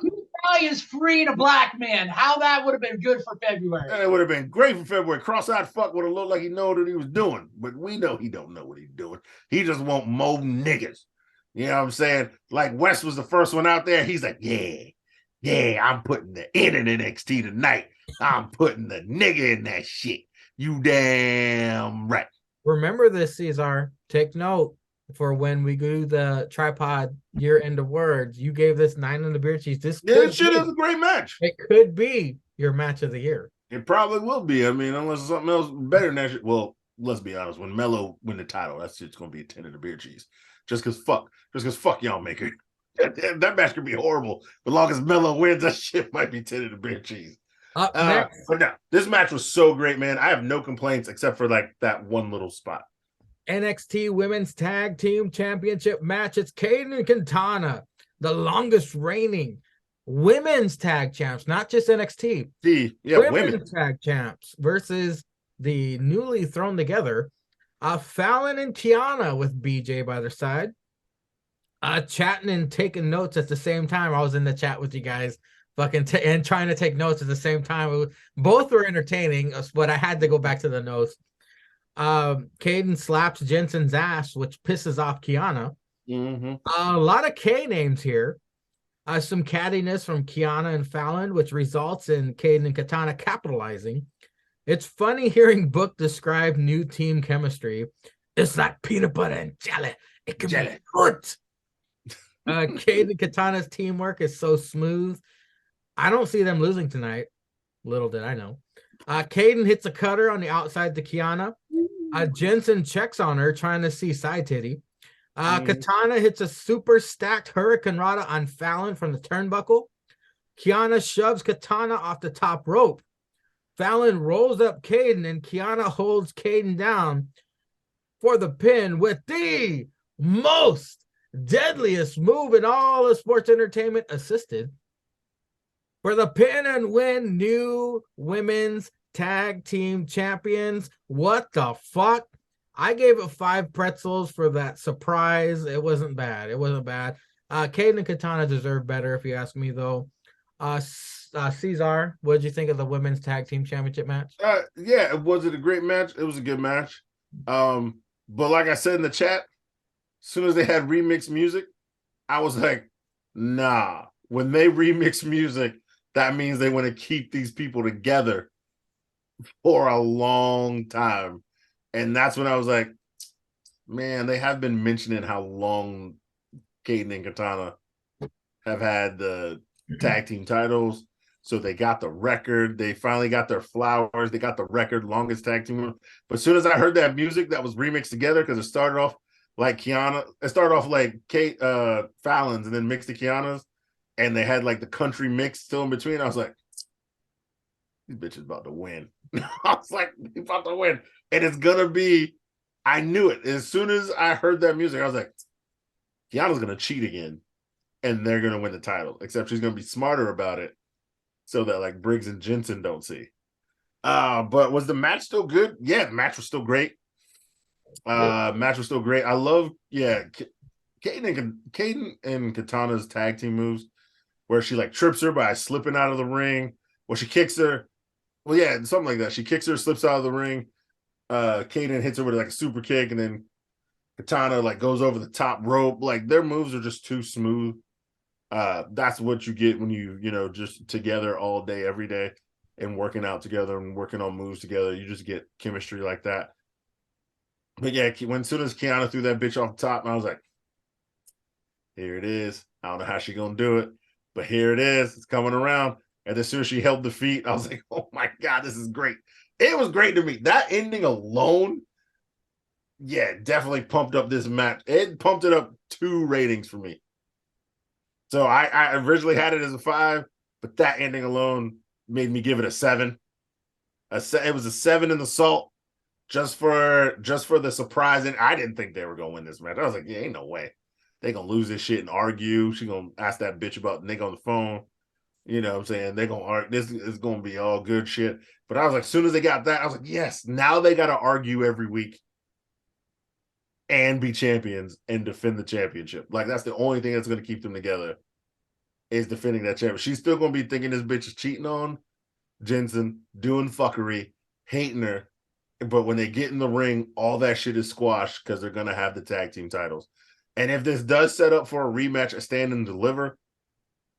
Is freeing a black man. How that would have been good for February. And it would have been great for February. Cross-eyed fuck would have looked like he know what he was doing. But we know he don't know what he's doing. He just want more niggas. You know what I'm saying? Like, West was the first one out there. He's like, yeah, I'm putting the N in NXT tonight. I'm putting the nigga in that shit. You damn right. Remember this, Cesar. Take note for when we do the tripod year end of words. You gave this 9 on the beer cheese. This shit is a great match. It could be your match of the year. It probably will be. I mean, unless something else better than that shit. Well, let's be honest. When Melo win the title, that shit's gonna be a 10 of the beer cheese. Just cause fuck y'all maker. That match could be horrible. But long as Melo wins, that shit might be 10 of the beer cheese. But no, this match was so great, man. I have no complaints except for like that one little spot. NXT Women's Tag Team Championship match. It's Kaden and Quintana, the longest reigning women's tag champs, not just NXT. Women's tag champs versus the newly thrown together Fallon and Kiana with BJ by their side. Chatting and taking notes at the same time. I was in the chat with you guys, and trying to take notes at the same time. Both were entertaining, but I had to go back to the notes. Caden slaps Jensen's ass, which pisses off Kiana. Mm-hmm. A lot of K names here. Some cattiness from Kiana and Fallon, which results in Caden and Katana capitalizing. It's funny hearing Book describe new team chemistry. It's like peanut butter and jelly. It can be good. Caden and Katana's teamwork is so smooth. I don't see them losing tonight. Little did I know. Caden hits a cutter on the outside to Kiana. Jensen checks on her, trying to see side titty. Katana hits a super stacked Hurricane Rana on Fallon from the turnbuckle. Kiana shoves Katana off the top rope. Fallon rolls up Caden, and Kiana holds Caden down for the pin with the most deadliest move in all of sports entertainment, assisted. For the pin and win, new women's tag team champions. What the fuck? I gave it 5 pretzels for that surprise. It wasn't bad. Caden and Katana deserve better, if you ask me, though. Cesar, what did you think of the women's tag team championship match? Yeah, was it a great match? It was a good match. But like I said in the chat, as soon as they had remix music, I was like, nah. When they remix music, that means they want to keep these people together for a long time. And that's when I was like, man, they have been mentioning how long Caden and Katana have had the tag team titles. So they got the record. They finally got their flowers. They got the record, longest tag team. But as soon as I heard that music that was remixed together, because it started off like Kiana, it started off like Fallon's and then mixed to Kiana's. and they had like the country mix still in between. I was like, these bitches about to win. I was like, they're about to win. And it's gonna be, I knew it. As soon as I heard that music, I was like, Kiana's gonna cheat again. And they're gonna win the title. Except she's gonna be smarter about it so that like Briggs and Jensen don't see. But was the match still good? Yeah, the match was still great. Match was still great. I love, Kaden and Katana's tag team moves where she like trips her by slipping out of the ring, or she kicks her. Well, yeah, something like that. She kicks her, slips out of the ring. Kaden hits her with like a super kick, and then Katana like goes over the top rope. Like their moves are just too smooth. That's what you get when you just together all day, every day, and working out together and working on moves together. You just get chemistry like that. But yeah, as soon as Kiana threw that bitch off the top, I was like, here it is. I don't know how she's gonna do it, but here it is. It's coming around. And as soon as she held the feet, I was like, oh my God, this is great. It was great to me. That ending alone, yeah, definitely pumped up this match. It pumped it up 2 ratings for me. So I originally had it as a 5, but that ending alone made me give it a 7. It was a 7 in the salt just for the surprise. And I didn't think they were gonna win this match. I was like, yeah, ain't no way. They gonna lose this shit and argue. She gonna ask that bitch about the nigga on the phone. You know what I'm saying? They're gonna argue. This is gonna be all good shit. But I was like, as soon as they got that, I was like, yes, now they gotta argue every week and be champions and defend the championship. Like that's the only thing that's gonna keep them together is defending that championship. She's still gonna be thinking this bitch is cheating on Jensen, doing fuckery, hating her. But when they get in the ring, all that shit is squashed because they're gonna have the tag team titles. And if this does set up for a rematch, a stand and deliver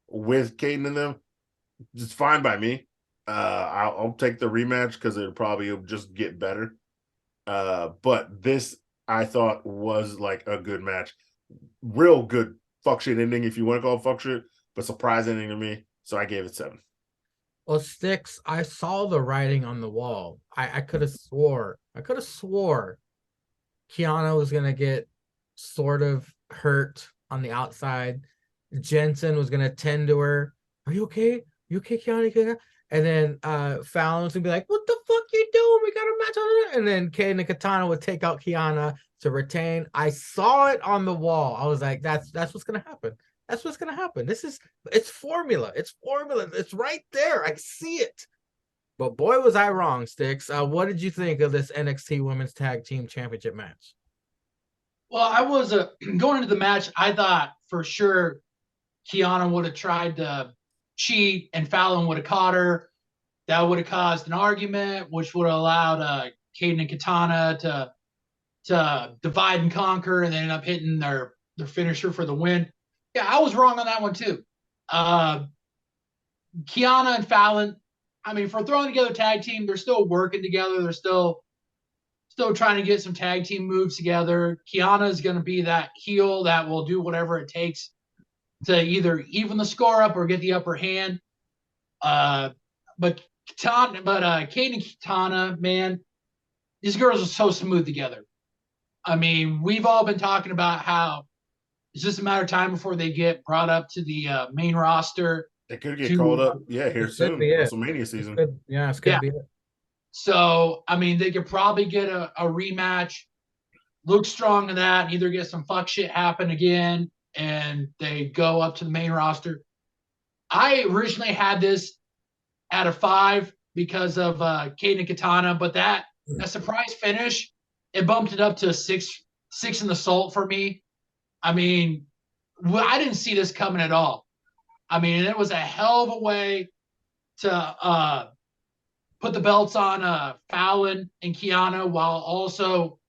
with Kaden and them, it's fine by me. I'll take the rematch because it'll probably just get better. But this, I thought, was like a good match. Real good fuck shit ending, if you want to call it fuck shit, but surprise ending to me. So I gave it 7. Well, Sticks, I saw the writing on the wall. I could have swore Kiana was gonna get sort of hurt on the outside. Jensen was gonna tend to her. Are you okay? You okay, Kiana? And then Fallon was gonna be like, "What the fuck you doing? We got a match on it." And then Kaden and Katana would take out Kiana to retain. I saw it on the wall. I was like, "That's what's gonna happen. That's what's gonna happen. It's formula. It's formula. It's right there. I see it." But boy, was I wrong, Sticks. What did you think of this NXT Women's Tag Team Championship match? Well, I was going into the match. I thought for sure Kiana would have tried to cheat and Fallon would have caught her. That would have caused an argument, which would have allowed Kaden and Katana to divide and conquer, and they end up hitting their finisher for the win. Yeah, I was wrong on that one too. Kiana and Fallon, I mean, for throwing together a tag team, they're still working together. They're still trying to get some tag team moves together. Kiana is going to be that heel that will do whatever it takes to either even the score up or get the upper hand. But Kate and Katana, man, these girls are so smooth together. I mean, we've all been talking about how it's just a matter of time before they get brought up to the main roster. They could get called up, here soon. WrestleMania season. It's gonna be it. So, I mean, they could probably get a rematch, look strong in that, and either get some fuck shit happen again, and they go up to the main roster. I originally had this at a 5 because of Kate and Katana, but that surprise finish, it bumped it up to a 6 in the salt for me. I mean, I didn't see this coming at all. I mean, it was a hell of a way to put the belts on Fallon and Kiana while also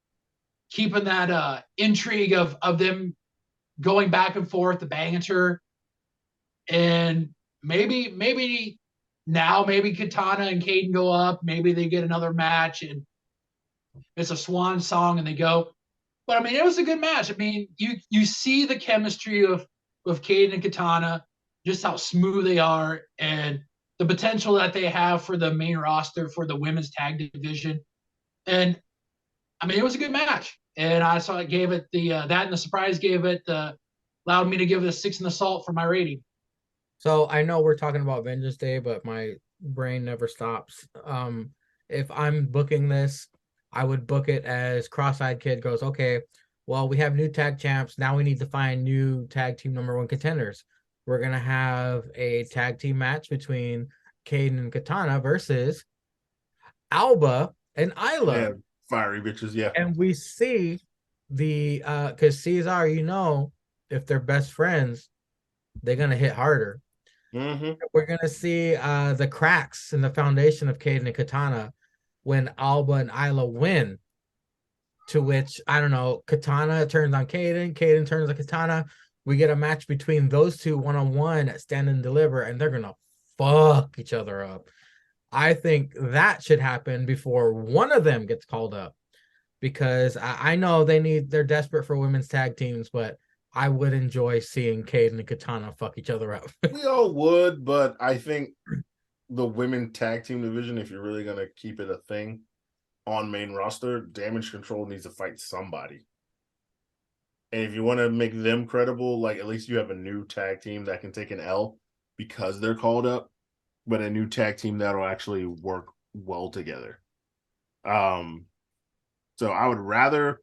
keeping that intrigue of them going back and forth, the banter. And maybe now Katana and Kaden go up. Maybe they get another match and it's a swan song and they go. But I mean, it was a good match. I mean, you see the chemistry of Kaden and Katana, just how smooth they are, and the potential that they have for the main roster for the women's tag division. And I mean, it was a good match. And I saw it gave it the that and the surprise gave it allowed me to give it a 6 in the salt for my rating. So I know we're talking about Vengeance Day, but my brain never stops. If I'm booking this, I would book it as Cross-Eyed Kid goes, okay, well, we have new tag champs. Now we need to find new tag team number one contenders. We're gonna have a tag team match between Caden and Katana versus Alba and Isla. Yeah, fiery bitches. Yeah. And we see the because Caesar, if they're best friends, they're gonna hit harder. Mm-hmm. We're gonna see the cracks in the foundation of Caden and Katana when Alba and Isla win. To which I don't know, Katana turns on Caden, Caden turns on Katana. We get a match between those two one-on-one at Stand and Deliver, and they're gonna fuck each other up. I think that should happen before one of them gets called up because I know they're desperate for women's tag teams, but I would enjoy seeing Caden and Katana fuck each other up. We all would, but I think the women tag team division, if you're really gonna keep it a thing on main roster, Damage Control needs to fight somebody. And if you want to make them credible, like at least you have a new tag team that can take an L because they're called up, but a new tag team that'll actually work well together. So I would rather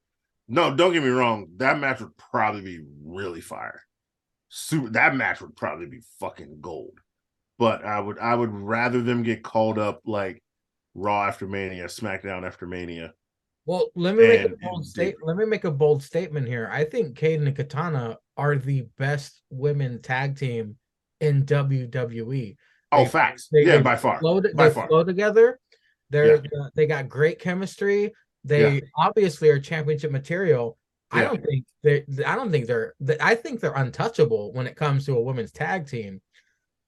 no, don't get me wrong, that match would probably be really fire. That match would probably be fucking gold. But I would rather them get called up like Raw after Mania, SmackDown after Mania. Well, let me make a bold statement here. I think Caden and Katana are the best women tag team in WWE. Oh, facts. By far. Flow together. They got great chemistry. They obviously are championship material. Yeah. I think they're untouchable when it comes to a women's tag team.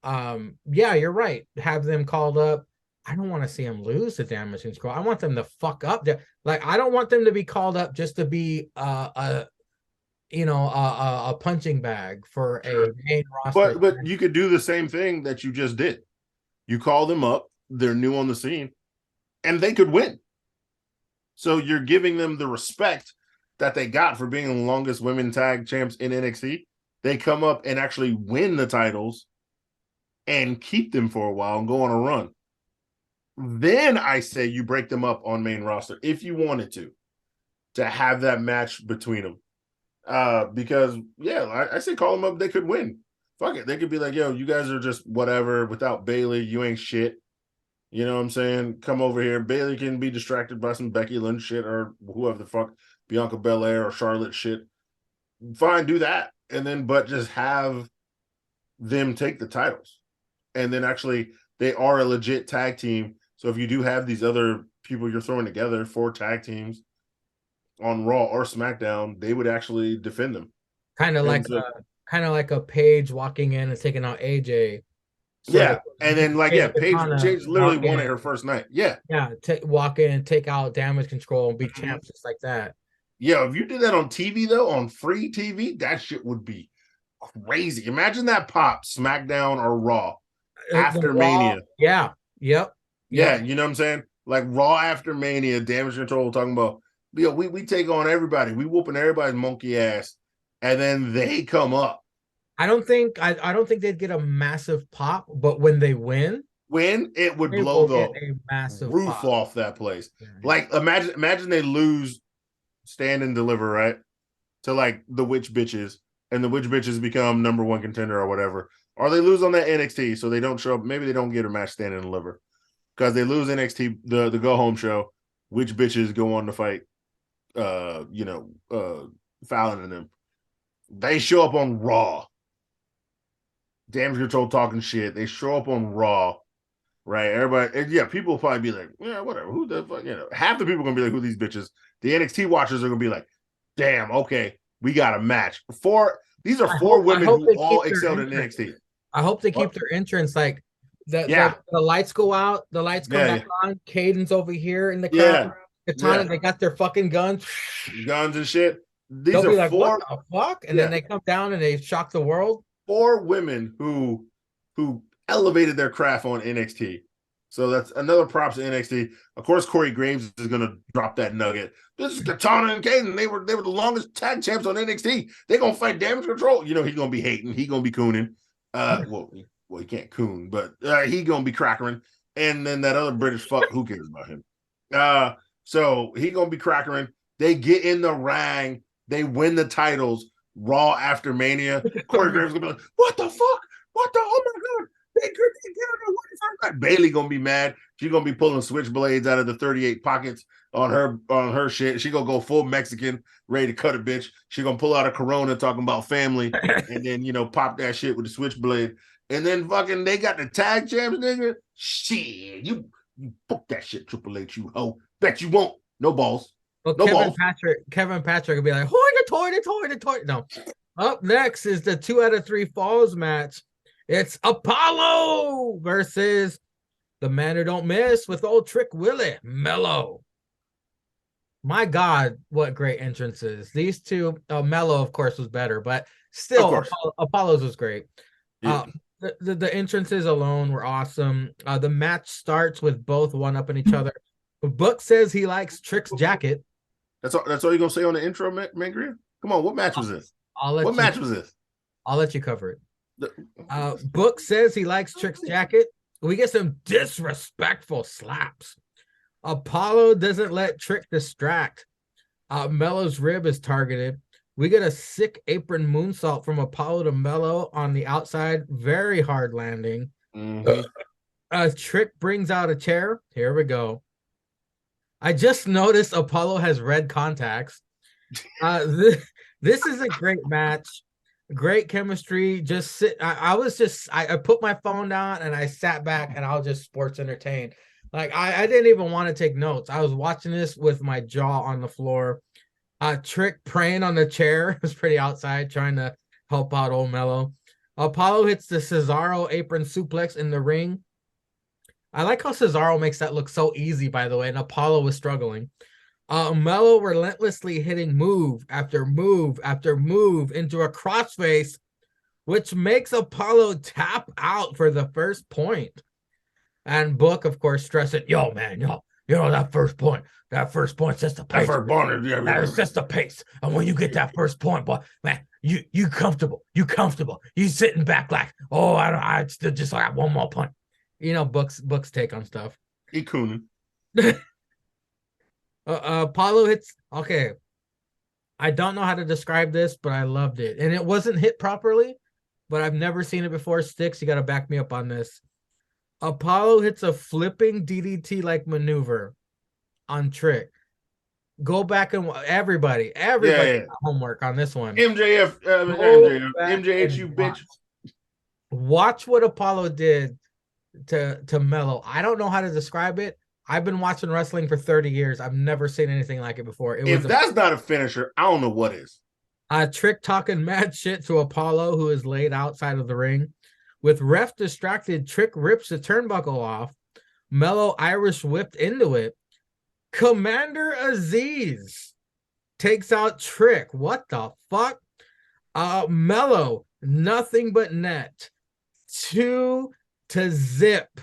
Yeah, you're right. Have them called up. I don't want to see them lose to Damage Control. I want them to fuck up. Like, I don't want them to be called up just to be a punching bag for a main roster. But you could do the same thing that you just did. You call them up, they're new on the scene, and they could win. So you're giving them the respect that they got for being the longest women tag champs in NXT. They come up and actually win the titles and keep them for a while and go on a run. Then I say you break them up on main roster if you wanted to have that match between them. Because, I say call them up, they could win. Fuck it. They could be like, yo, you guys are just whatever. Without Bayley, you ain't shit. You know what I'm saying? Come over here. Bayley can be distracted by some Becky Lynch shit or whoever the fuck, Bianca Belair or Charlotte shit. Fine, do that. And then, but just have them take the titles. And then actually, they are a legit tag team. So if you do have these other people you're throwing together, 4 tag teams on Raw or SmackDown, they would actually defend them. Kind of like a Paige walking in and taking out AJ. And then Paige literally won it her first night. Walk in and take out Damage Control and be champs just like that. Yeah, if you did that on TV though, on free TV, that shit would be crazy. Imagine that pop SmackDown or Raw after Mania. Yeah, yep. Yeah, you know what I'm saying? Like Raw after Mania, Damage Control talking about, we take on everybody. We whooping everybody's monkey ass. And then they come up. I don't think they'd get a massive pop, but when they win, it would blow the massive roof pop off that place. Yeah. Like imagine they lose Stand and Deliver, right? To like the Witch Bitches, and the Witch Bitches become number one contender or whatever. Or they lose on that NXT, so they don't show up. Maybe they don't get a match Stand and Deliver. Because they lose NXT, the go home show, Witch Bitches go on to fight Fallon and them. They show up on Raw. Damage Control talking shit. They show up on Raw, right? Everybody, people will probably be like, yeah, whatever. Who the fuck, half the people are gonna be like, who these bitches? The NXT watchers are gonna be like, damn, okay, we got a match. These are 4 women who all excelled in NXT. I hope they keep their entrance like the lights go out, the lights come back on. Caden's over here in the crowd. Katana, they got their fucking guns and shit. They'll be like, 4, what the fuck? And then they come down and they shock the world. 4 women who elevated their craft on NXT. So that's another props to NXT. Of course, Corey Graves is gonna drop that nugget. This is Katana and Caden. They were the longest tag champs on NXT. They're gonna fight Damage Control. He's gonna be hating. He's gonna be cooning. well, he can't coon, but he gonna be crackering. And then that other British fuck, who cares about him? So he gonna be crackering. They get in the ring, they win the titles. Raw after Mania, Corey Graves gonna be like, "What the fuck? What the? Oh my god! They get it. Bailey gonna be mad. She gonna be pulling switchblades out of the 38 pockets on her shit. She gonna go full Mexican, ready to cut a bitch. She gonna pull out a Corona, talking about family, and then pop that shit with the switchblade. And then fucking they got the tag champs, nigga. Shit, you book that shit, Triple H, you hoe. Bet you won't. No balls. Well, No Kevin Patrick will be like, toy. No. Up next is the 2 out of 3 falls match. It's Apollo versus the man who don't miss with old Trick Willie, Mello. My God, what great entrances. These two, Mello, of course, was better, but still, Apollo's was great. Yeah. The entrances alone were awesome. The match starts with both one-upping each other. Book says he likes Trick's jacket. That's all you're gonna say on the intro, Mangria? Come on, what match was this? What match was this? I'll let you cover it. Book says he likes Trick's jacket. We get some disrespectful slaps. Apollo doesn't let Trick distract. Mello's rib is targeted. We get a sick apron moonsault from Apollo to Mello on the outside. Very hard landing. Trick brings out a chair. Here we go. I just noticed Apollo has red contacts. This is a great match. Great chemistry. Just sit. I put my phone down and I sat back and I was just sports entertained. Like I didn't even want to take notes. I was watching this with my jaw on the floor. Trick praying on the chair. Was pretty outside trying to help out old Mello. Apollo hits the Cesaro apron suplex in the ring. I like how Cesaro makes that look so easy, by the way, and Apollo was struggling. Mello relentlessly hitting move after move after move into a crossface, which makes Apollo tap out for the first point. And Book, of course, stressing, yo, man, that first point's just a pace. That's just a pace. And when you get that first point, boy, man, you comfortable. You sitting back like, oh, I still just got one more point. Book's take on stuff. He cooning. Apollo hits. Okay, I don't know how to describe this, but I loved it, and it wasn't hit properly. But I've never seen it before. Sticks, you got to back me up on this. Apollo hits a flipping DDT like maneuver on Trick. Go back and everybody got homework on this one. MJF, you bitch. Watch what Apollo did to Mello. I don't know how to describe it. I've been watching wrestling for 30 years. I've never seen anything like it before. If that's not a finisher, I don't know what is. Trick talking mad shit to Apollo, who is laid outside of the ring. With ref distracted, Trick rips the turnbuckle off. Mello Irish whipped into it. Commander Aziz takes out Trick. What the fuck? Mello, nothing but net. 2 to zip.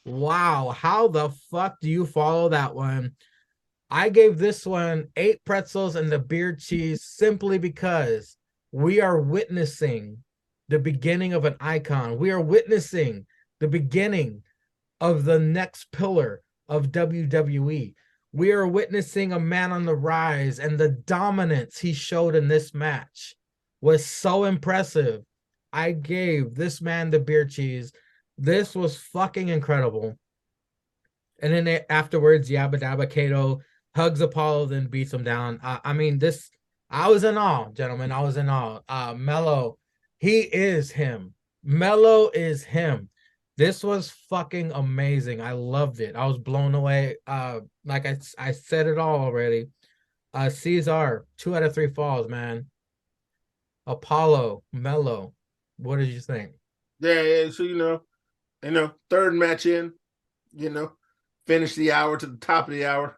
Wow, how the fuck do you follow that one? I gave this one 8 pretzels and the beer cheese simply because we are witnessing the beginning of an icon. We are witnessing the beginning of the next pillar of WWE. We are witnessing a man on the rise, and the dominance he showed in this match was so impressive. I gave this man the beer cheese. This was fucking incredible. And then afterwards, Yabba Dabba Kato hugs Apollo, then beats him down. I was in awe, gentlemen. I was in awe. Mello, he is him. Mello is him. This was fucking amazing. I loved it. I was blown away. Like I said it all already. Cesar, 2 out of 3 falls, man. Apollo, Mello, what did you think? Yeah. So third match in, finish the hour to the top of the hour.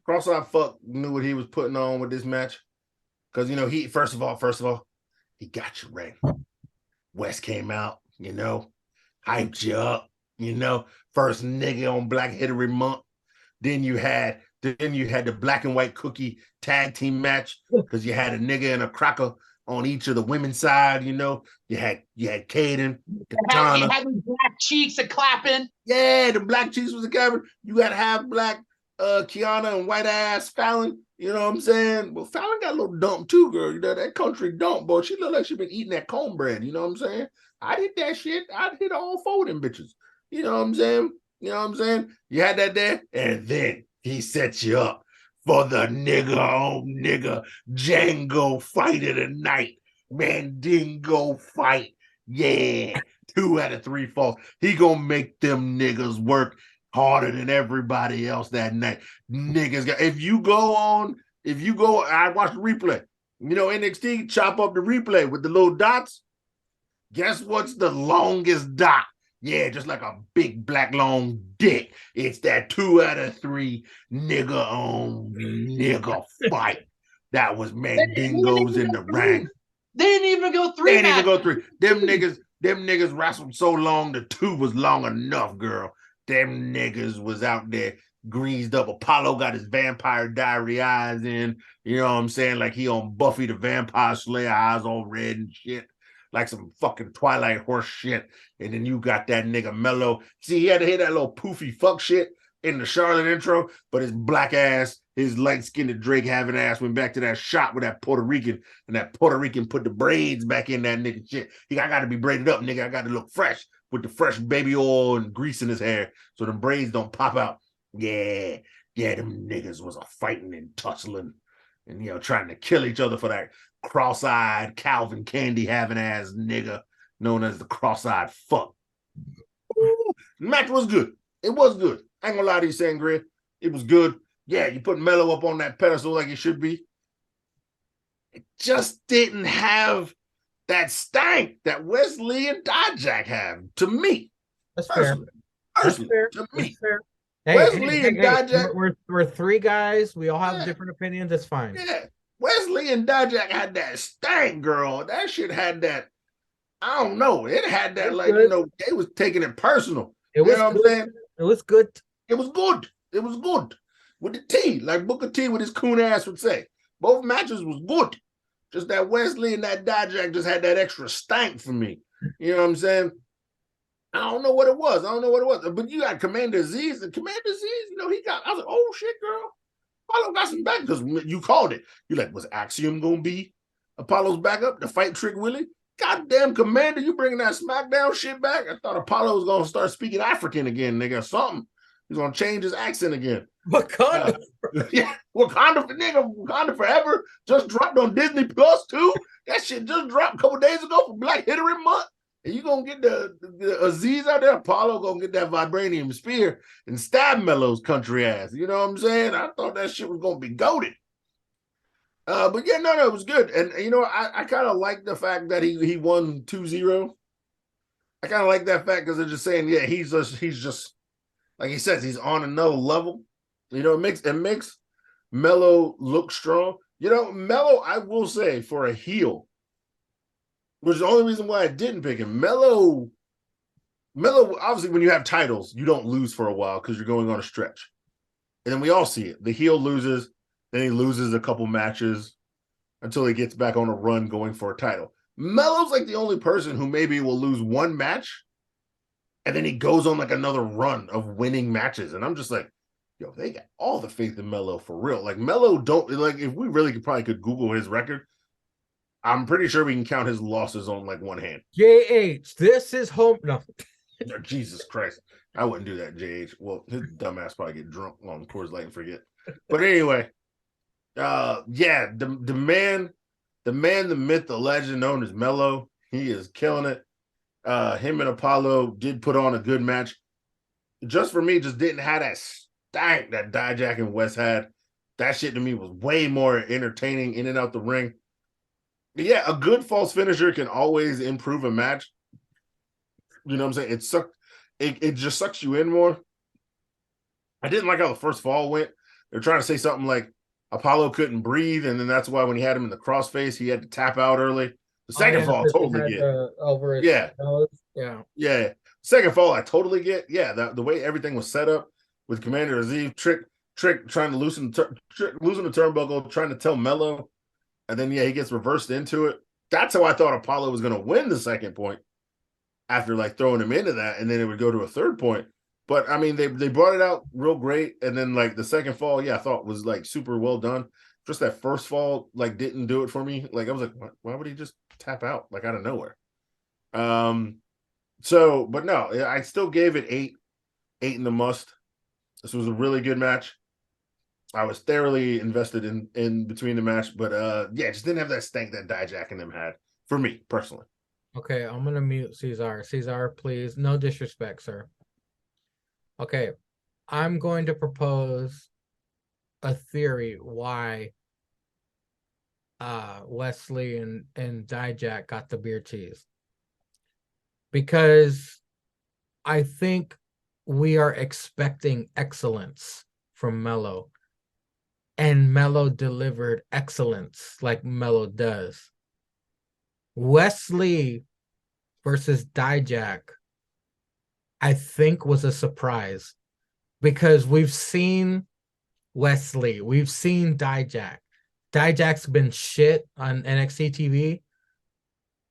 Cross-eyed fuck knew what he was putting on with this match, because he first of all he got you ready. West came out, hyped you up, first nigga on Black HittRY Monf. Then you had the black and white cookie tag team match, because you had a nigga and a cracker on each of the women's side. You know, you had Kaden, It Katana. had these black cheeks a clapping. Yeah, the black cheeks was a cabin. You got half black Kiana and white ass Fallon. You know what I'm saying? Well, Fallon got a little dump too, girl. You know, that country dump, boy. She looked like she been eating that cornbread. You know what I'm saying? I did that shit. I hit all four of them bitches. You know what I'm saying? You know what I'm saying? You had that there, and then he set you up for the nigga on nigga Django fight of the night. Mandingo fight. Yeah. 2 out of 3 falls. He gonna make them niggas work harder than everybody else that night. Niggas got, if you go, I watched the replay. You know, NXT chop up the replay with the little dots. Guess what's the longest dot? Yeah, just like a big black long dick. It's that 2 out of 3 nigga on nigga fight. That was Mandingos in the ring. They didn't even go 3. They didn't even go 3. Them niggas wrestled so long, the 2 was long enough, girl. Them niggas was out there greased up. Apollo got his Vampire Diary eyes in. You know what I'm saying? Like he on Buffy the Vampire Slayer, eyes all red and shit. Like some fucking Twilight horse shit. And then you got that nigga Mello. See, he had to hear that little poofy fuck shit in the Charlotte intro, but his black ass, his light-skinned Drake having ass went back to that shop with that Puerto Rican, and that Puerto Rican put the braids back in that nigga shit. I got to be braided up, nigga. I got to look fresh with the fresh baby oil and grease in his hair so the braids don't pop out. Yeah, them niggas was a fighting and tussling and, you know, trying to kill each other for that cross-eyed Calvin Candy having ass nigga known as the cross-eyed fuck. Ooh, the match was good. It was good. I ain't gonna lie to you, Sangria. It was good. Yeah, you put Mello up on that pedestal like it should be. It just didn't have that stank that Wesley and Dijak have, to me. That's fair. Personally, That's to me. fair. Hey, Wesley and Dijak. We're 3 guys. We all have different opinions. That's fine. Yeah. Wesley and Dijak had that stank, girl. That shit had that, I don't know. It had that, like, good. You know, they was taking it personal. It was, you know what I'm saying? It was good. It was good. It was good. With the T, like Booker T with his coon ass would say. Both matches was good. Just that Wesley and that Dijak just had that extra stank for me. You know what I'm saying? I don't know what it was. But you got Commander Aziz, and Commander Aziz, you know, I was like, oh shit, girl. Apollo got some back because you called it. You're like, was Axiom gonna be Apollo's backup to fight Trick Willie? Goddamn, Commander, you bringing that SmackDown shit back? I thought Apollo was gonna start speaking African again, nigga, or something. He's gonna change his accent again. Wakanda. Yeah, Wakanda Forever just dropped on Disney Plus too. That shit just dropped a couple days ago for Black HittRY Monf. And you gonna get the Aziz out there, Apollo gonna get that vibranium spear and stab Mello's country ass. You know what I'm saying? I thought that shit was gonna be goated. But yeah, no, it was good. And you know, I kind of like the fact that he won 2-0. I kind of like that fact because they're just saying, yeah, he's just like he says, he's on another level. You know, it makes Mello look strong. You know, Mello, I will say, for a heel, which is the only reason why I didn't pick him. Mello, obviously, when you have titles, you don't lose for a while because you're going on a stretch. And then we all see it. The heel loses, then he loses a couple matches until he gets back on a run going for a title. Mello's like the only person who maybe will lose one match, and then he goes on like another run of winning matches. And I'm just like, yo, they got all the faith in Mello for real. Like, Mello don't, like, if we really could Google his record, I'm pretty sure we can count his losses on like one hand. JH, this is home. No. Jesus Christ. I wouldn't do that, JH. Well, his dumbass probably get drunk on Coors Light and forget. But anyway, yeah, the man, the myth, the legend known as Mello, he is killing it. Him and Apollo did put on a good match. Just for me, just didn't have that stank that Dijak and West had. That shit to me was way more entertaining in and out the ring. But yeah, a good false finisher can always improve a match. You know what I'm saying? It just sucks you in more. I didn't like how the first fall went. They're trying to say something like Apollo couldn't breathe, and then that's why when he had him in the crossface, he had to tap out early. The second fall, I totally get. Over his nose. Yeah. Second fall, I totally get. Yeah, the way everything was set up with Commander Aziz, Trick trying to losing the turnbuckle, trying to tell Mello, and then he gets reversed into it. that's how I thought Apollo was going to win the second point after like throwing him into that, and then it would go to a third point. But I mean, they brought it out real great, and then like the second fall, yeah, I thought was like super well done. Just that first fall, like didn't do it for me. Like I was like, why would he just tap out like out of nowhere? So, but no, I still gave it 8 in the must. This was a really good match. I was thoroughly invested in between the match, but yeah, just didn't have that stank that Dijak and them had for me personally. Okay, I'm gonna mute Cesar. Cesar, please, no disrespect, sir. Okay, I'm going to propose a theory why Wesley and Dijak got the beer cheese. Because I think we are expecting excellence from Melo. And Melo delivered excellence like Melo does. Wesley versus Dijak, I think, was a surprise because we've seen Wesley, we've seen Dijak. Dijak's been shit on NXT TV,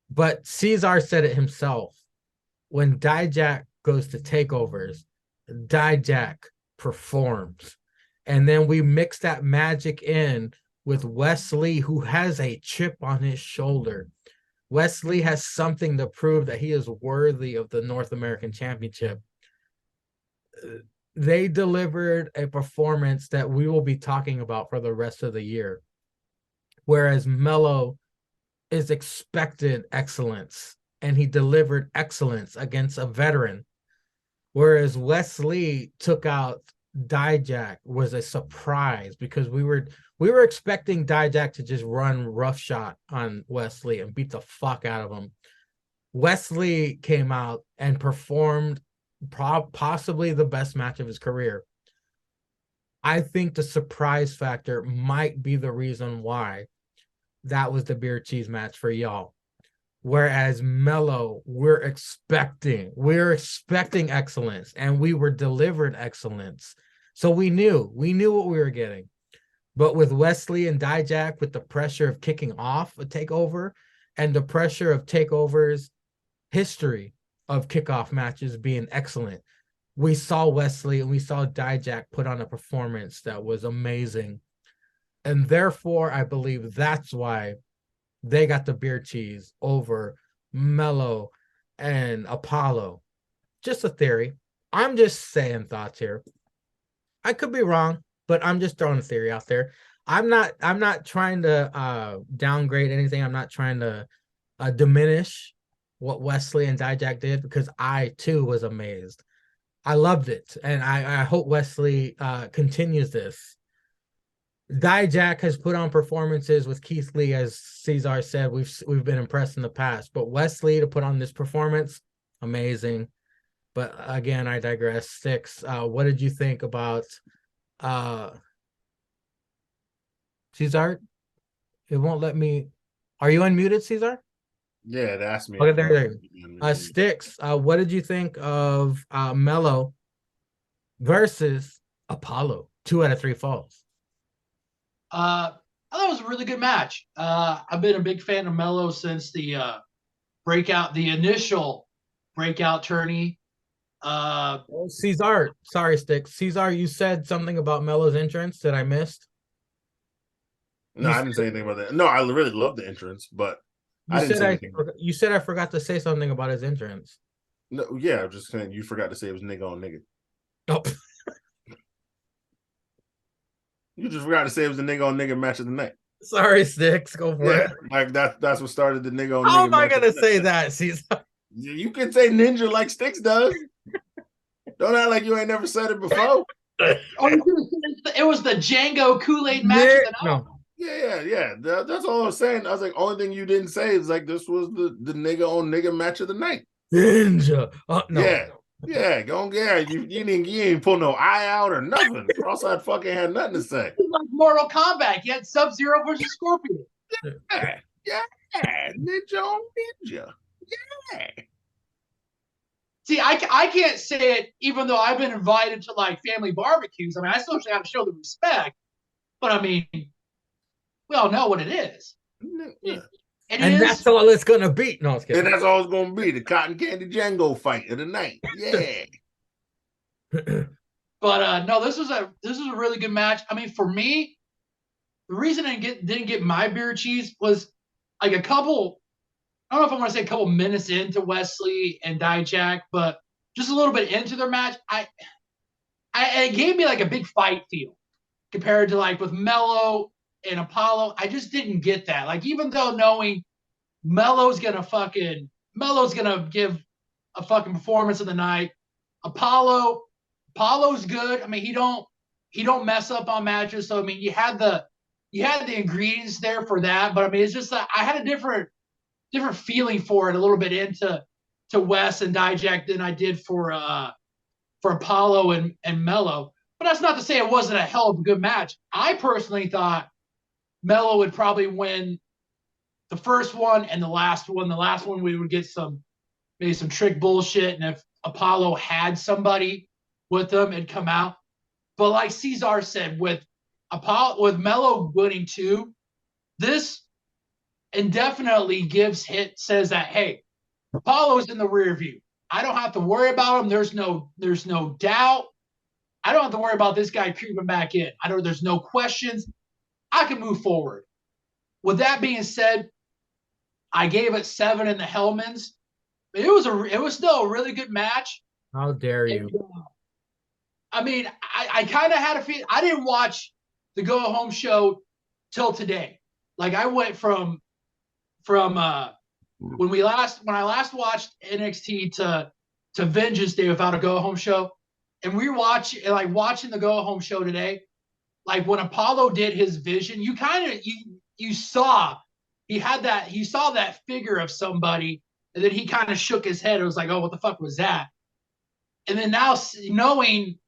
but Cesar said it himself. When Dijak goes to takeovers, Dijak performs. And then we mix that magic in with Wesley, who has a chip on his shoulder. Wesley has something to prove that he is worthy of the North American Championship. They delivered a performance that we will be talking about for the rest of the year. Whereas Melo is expected excellence, and he delivered excellence against a veteran. Whereas Wesley took out Dijak was a surprise because we were expecting Dijak to just run roughshod on Wesley and beat the fuck out of him. Wesley came out and performed possibly the best match of his career. I think the surprise factor might be the reason why that was the beer cheese match for y'all. Whereas Melo, we're expecting excellence, and we were delivered excellence. So we knew what we were getting. But with Wesley and Dijak, with the pressure of kicking off a takeover and the pressure of takeovers history of kickoff matches being excellent, we saw Wesley and we saw Dijak put on a performance that was amazing. And therefore, I believe that's why they got the beer cheese over Melo and Apollo. Just a theory. I'm just saying thoughts here. I could be wrong, but I'm just throwing a theory out there. I'm not trying to downgrade anything. I'm not trying to diminish what Wesley and Dijak did, because I too was amazed. I loved it, and I hope Wesley continues this. Dijak has put on performances with Keith Lee, as Cesar said. We've been impressed in the past, but Wesley to put on this performance, amazing. But again, I digress. Six, what did you think about Cesar? It won't let me. Are you unmuted, Cesar? Yeah, it asked me. Okay, there. Sticks, what did you think of Melo versus Apollo? 2 out of 3 falls. I thought it was a really good match. I've been a big fan of Melo since the initial breakout tourney. Cesar, sorry, Sticks. Cesar, you said something about Melo's entrance that I missed. No, I didn't say anything about that. No, I really love the entrance, but I didn't say anything. You said I forgot to say something about his entrance. No, yeah, I'm just saying you forgot to say it was nigga on nigga. Oh. You just forgot to say it was the nigga on nigga match of the night. Sorry, Sticks. Go for it. Like that's what started the nigga on nigga. How am I gonna say that, Cesar? You can say ninja like Sticks does. Don't act like you ain't never said it before. It was the Django Kool-Aid match of the night. No. Yeah. That's all I was saying. I was like, only thing you didn't say is like this was the nigga on nigga match of the night. Ninja. No. Yeah, you ain't pull no eye out or nothing. Cross-eyed fucking had nothing to say. Like Mortal Kombat, you had Sub-Zero versus Scorpion. Yeah, ninja on ninja. Yeah. See, I can't say it, even though I've been invited to like family barbecues. I mean, I still have to show the respect, but I mean, we all know what it is. Yeah. And that's all it's gonna be. No, it's kidding. And that's all it's gonna be, the Cotton Candy Django fight of the night. Yeah. But no, this was a really good match. I mean, for me, the reason I didn't get my beer cheese was like a couple. I don't know if I want to say a couple minutes into Wesley and Dijak, but just a little bit into their match, it gave me like a big fight feel compared to like with Mello and Apollo. I just didn't get that. Like, even though knowing Mello's gonna give a fucking performance of the night. Apollo's good. I mean, he don't mess up on matches. So I mean, you had the ingredients there for that. But I mean, it's just I had a different feeling for it a little bit into Wes and Dijak than I did for Apollo and Mello. But that's not to say it wasn't a hell of a good match. I personally thought Mello would probably win the first one and the last one. The last one we would get maybe some trick bullshit, and if Apollo had somebody with them, it'd come out. But like Cesar said, with Mello winning too, this indefinitely says that, hey, Apollo's in the rear view. I don't have to worry about him. There's no doubt. I don't have to worry about this guy creeping back in. There's no questions. I can move forward. With that being said, I gave it 7 in the Hellmans. It was still a really good match. How dare you? And, I mean, I kind of had a feel. I didn't watch the Go Home show till today. Like, I went from when I last watched NXT to Vengeance Day without a Go Home show, and we were watching the Go Home show today. Like, when Apollo did his vision, you saw that figure of somebody, and then he kind of shook his head. It was like, oh, what the fuck was that? And then now, knowing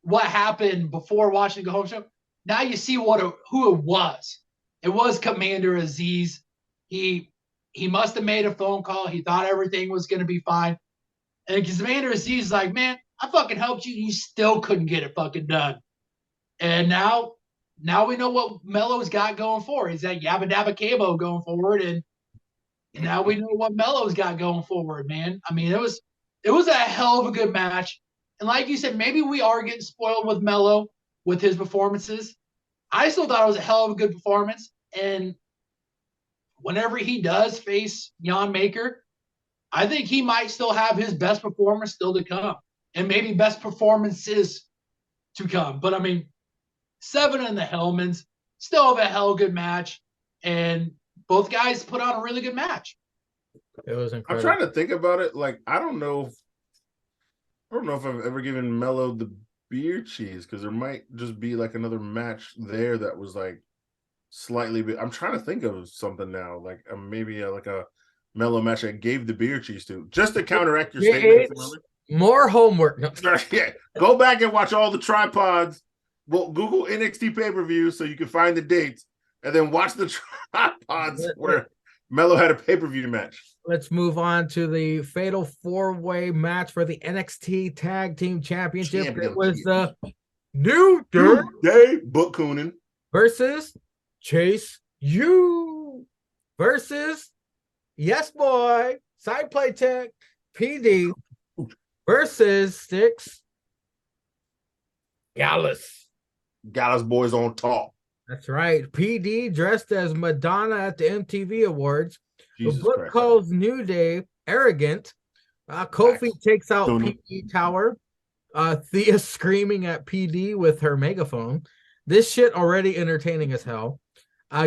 what happened before watching the Go Home show, now you see who it was. It was Commander Aziz. He must have made a phone call. He thought everything was going to be fine. And Commander Aziz is like, man, I fucking helped you. You still couldn't get it fucking done. And now we know what Mello's got going forward. He's that Yabba Dabba Cabo going forward. And now we know what Mello's got going forward, man. I mean, it was a hell of a good match. And like you said, maybe we are getting spoiled with Mello with his performances. I still thought it was a hell of a good performance. And whenever he does face Jan Maker, I think he might still have his best performance still to come. And maybe best performances to come. But I mean, 7 in the Hellmans, still have a hell of a good match. And both guys put on a really good match. It was incredible. I'm trying to think about it. Like, I don't know if I've ever given Mello the beer cheese, because there might just be like another match there that was like slightly bit. I'm trying to think of something now, like maybe like a Mello match I gave the beer cheese to, just to counteract your statement. More homework. No. Yeah, go back and watch all the tripods. Well, Google NXT pay-per-view so you can find the dates, and then watch the tripods where Mello had a pay-per-view match. Let's move on to the fatal 4-way match for the NXT Tag Team Championship. It was the New Day Book Coonan versus Chase U versus Yes Boy Side Play Tech PD versus Sticks Gallus. Gallus boys on top. That's right. PD dressed as Madonna at the MTV Awards. Jesus the book Christ. calls New Day arrogant. Kofi takes out PD Tower. Thea screaming at PD with her megaphone. This shit already entertaining as hell.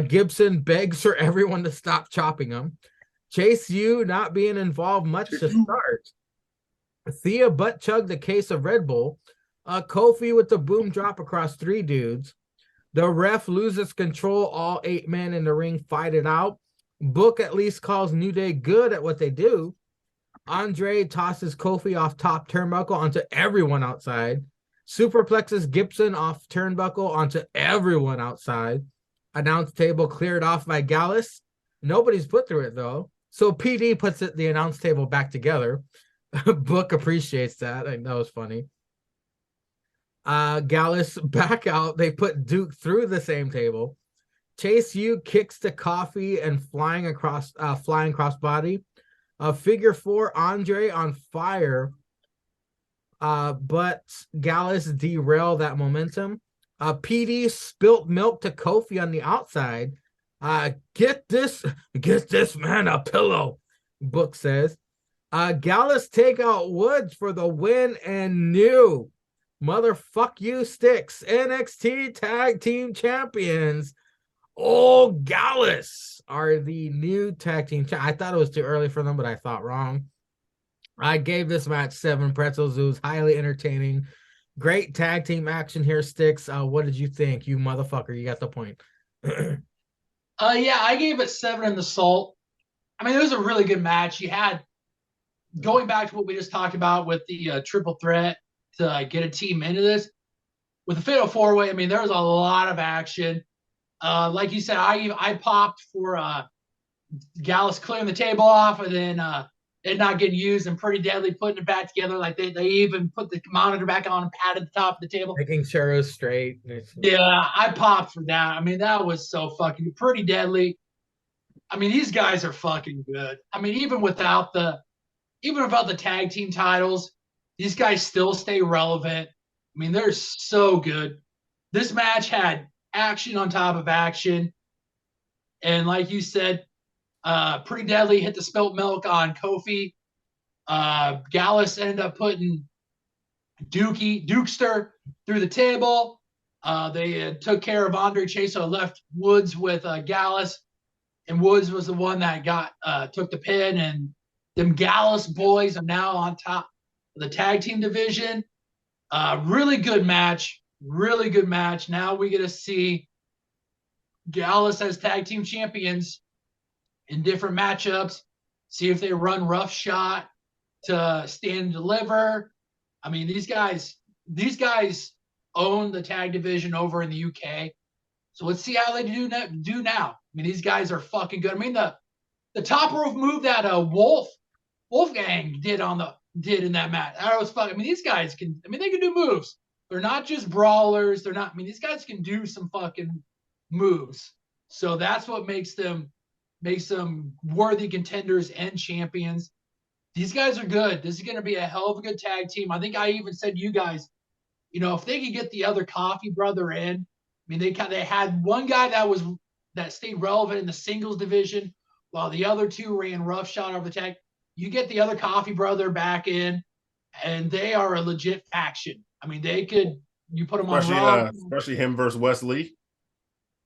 Gibson begs for everyone to stop chopping him. Chase U not being involved much to start. Thea butt chugged a case of Red Bull. Kofi with the boom drop across 3 dudes. The ref loses control. All 8 men in the ring fight it out. Book at least calls New Day good at what they do. Andre tosses Kofi off top turnbuckle onto everyone outside. Superplexes Gibson off turnbuckle onto everyone outside. Announce table cleared off by Gallus. Nobody's put through it though. So PD puts the announce table back together. Book appreciates that. I think that was funny. Gallus back out. They put Duke through the same table. Chase U kicks the coffee and flying crossbody. Figure 4 Andre on fire. But Gallus derailed that momentum. PD spilt milk to Kofi on the outside. Get this man a pillow, Book says. Gallus take out Woods for the win and new motherfuck you sticks NXT Tag Team Champions. Oh, Gallus are the new tag team. I thought it was too early for them, but I thought wrong. I gave this match 7 pretzels. It was highly entertaining. Great tag team action here, Sticks. What did you think? You motherfucker, you got the point. Yeah, I gave it 7 in the salt. I mean, it was a really good match. You had, going back to what we just talked about with the triple threat to get a team into this, with the Fatal 4-Way, I mean, there was a lot of action. Like you said, I popped for Gallus clearing the table off, and then it not getting used, and Pretty Deadly putting it back together. Like they even put the monitor back on and patted the top of the table, making sure it was straight. Yeah, I popped for that. I mean, that was so fucking Pretty Deadly. I mean, these guys are fucking good. I mean, even without the tag team titles, these guys still stay relevant. I mean, they're so good. This match had action on top of action. And like you said, Pretty Deadly hit the spilt milk on Kofi. Gallus ended up putting Dukester through the table. They took care of Andre Chase, so left Woods with Gallus. And Woods was the one that took the pin. And them Gallus boys are now on top of the tag team division. Really good match. Really good match. Now we get to see Gallus as tag team champions in different matchups. See if they run rough shot to stand and deliver. I mean, these guys own the tag division over in the UK. So let's see how they do now. I mean, these guys are fucking good. I mean, the top rope move that Wolfgang did in that match. That was fucking. I mean, these guys can. I mean, they can do moves. They're not just brawlers. They're not. I mean, these guys can do some fucking moves. So that's what makes them worthy contenders and champions. These guys are good. This is going to be a hell of a good tag team. I think I even said to you guys, if they could get the other Coffee brother in. I mean, they had one guy that stayed relevant in the singles division, while the other two ran roughshod over the tag. You get the other Coffee brother back in, and they are a legit faction. I mean, you put them on Raw, especially him versus Wesley.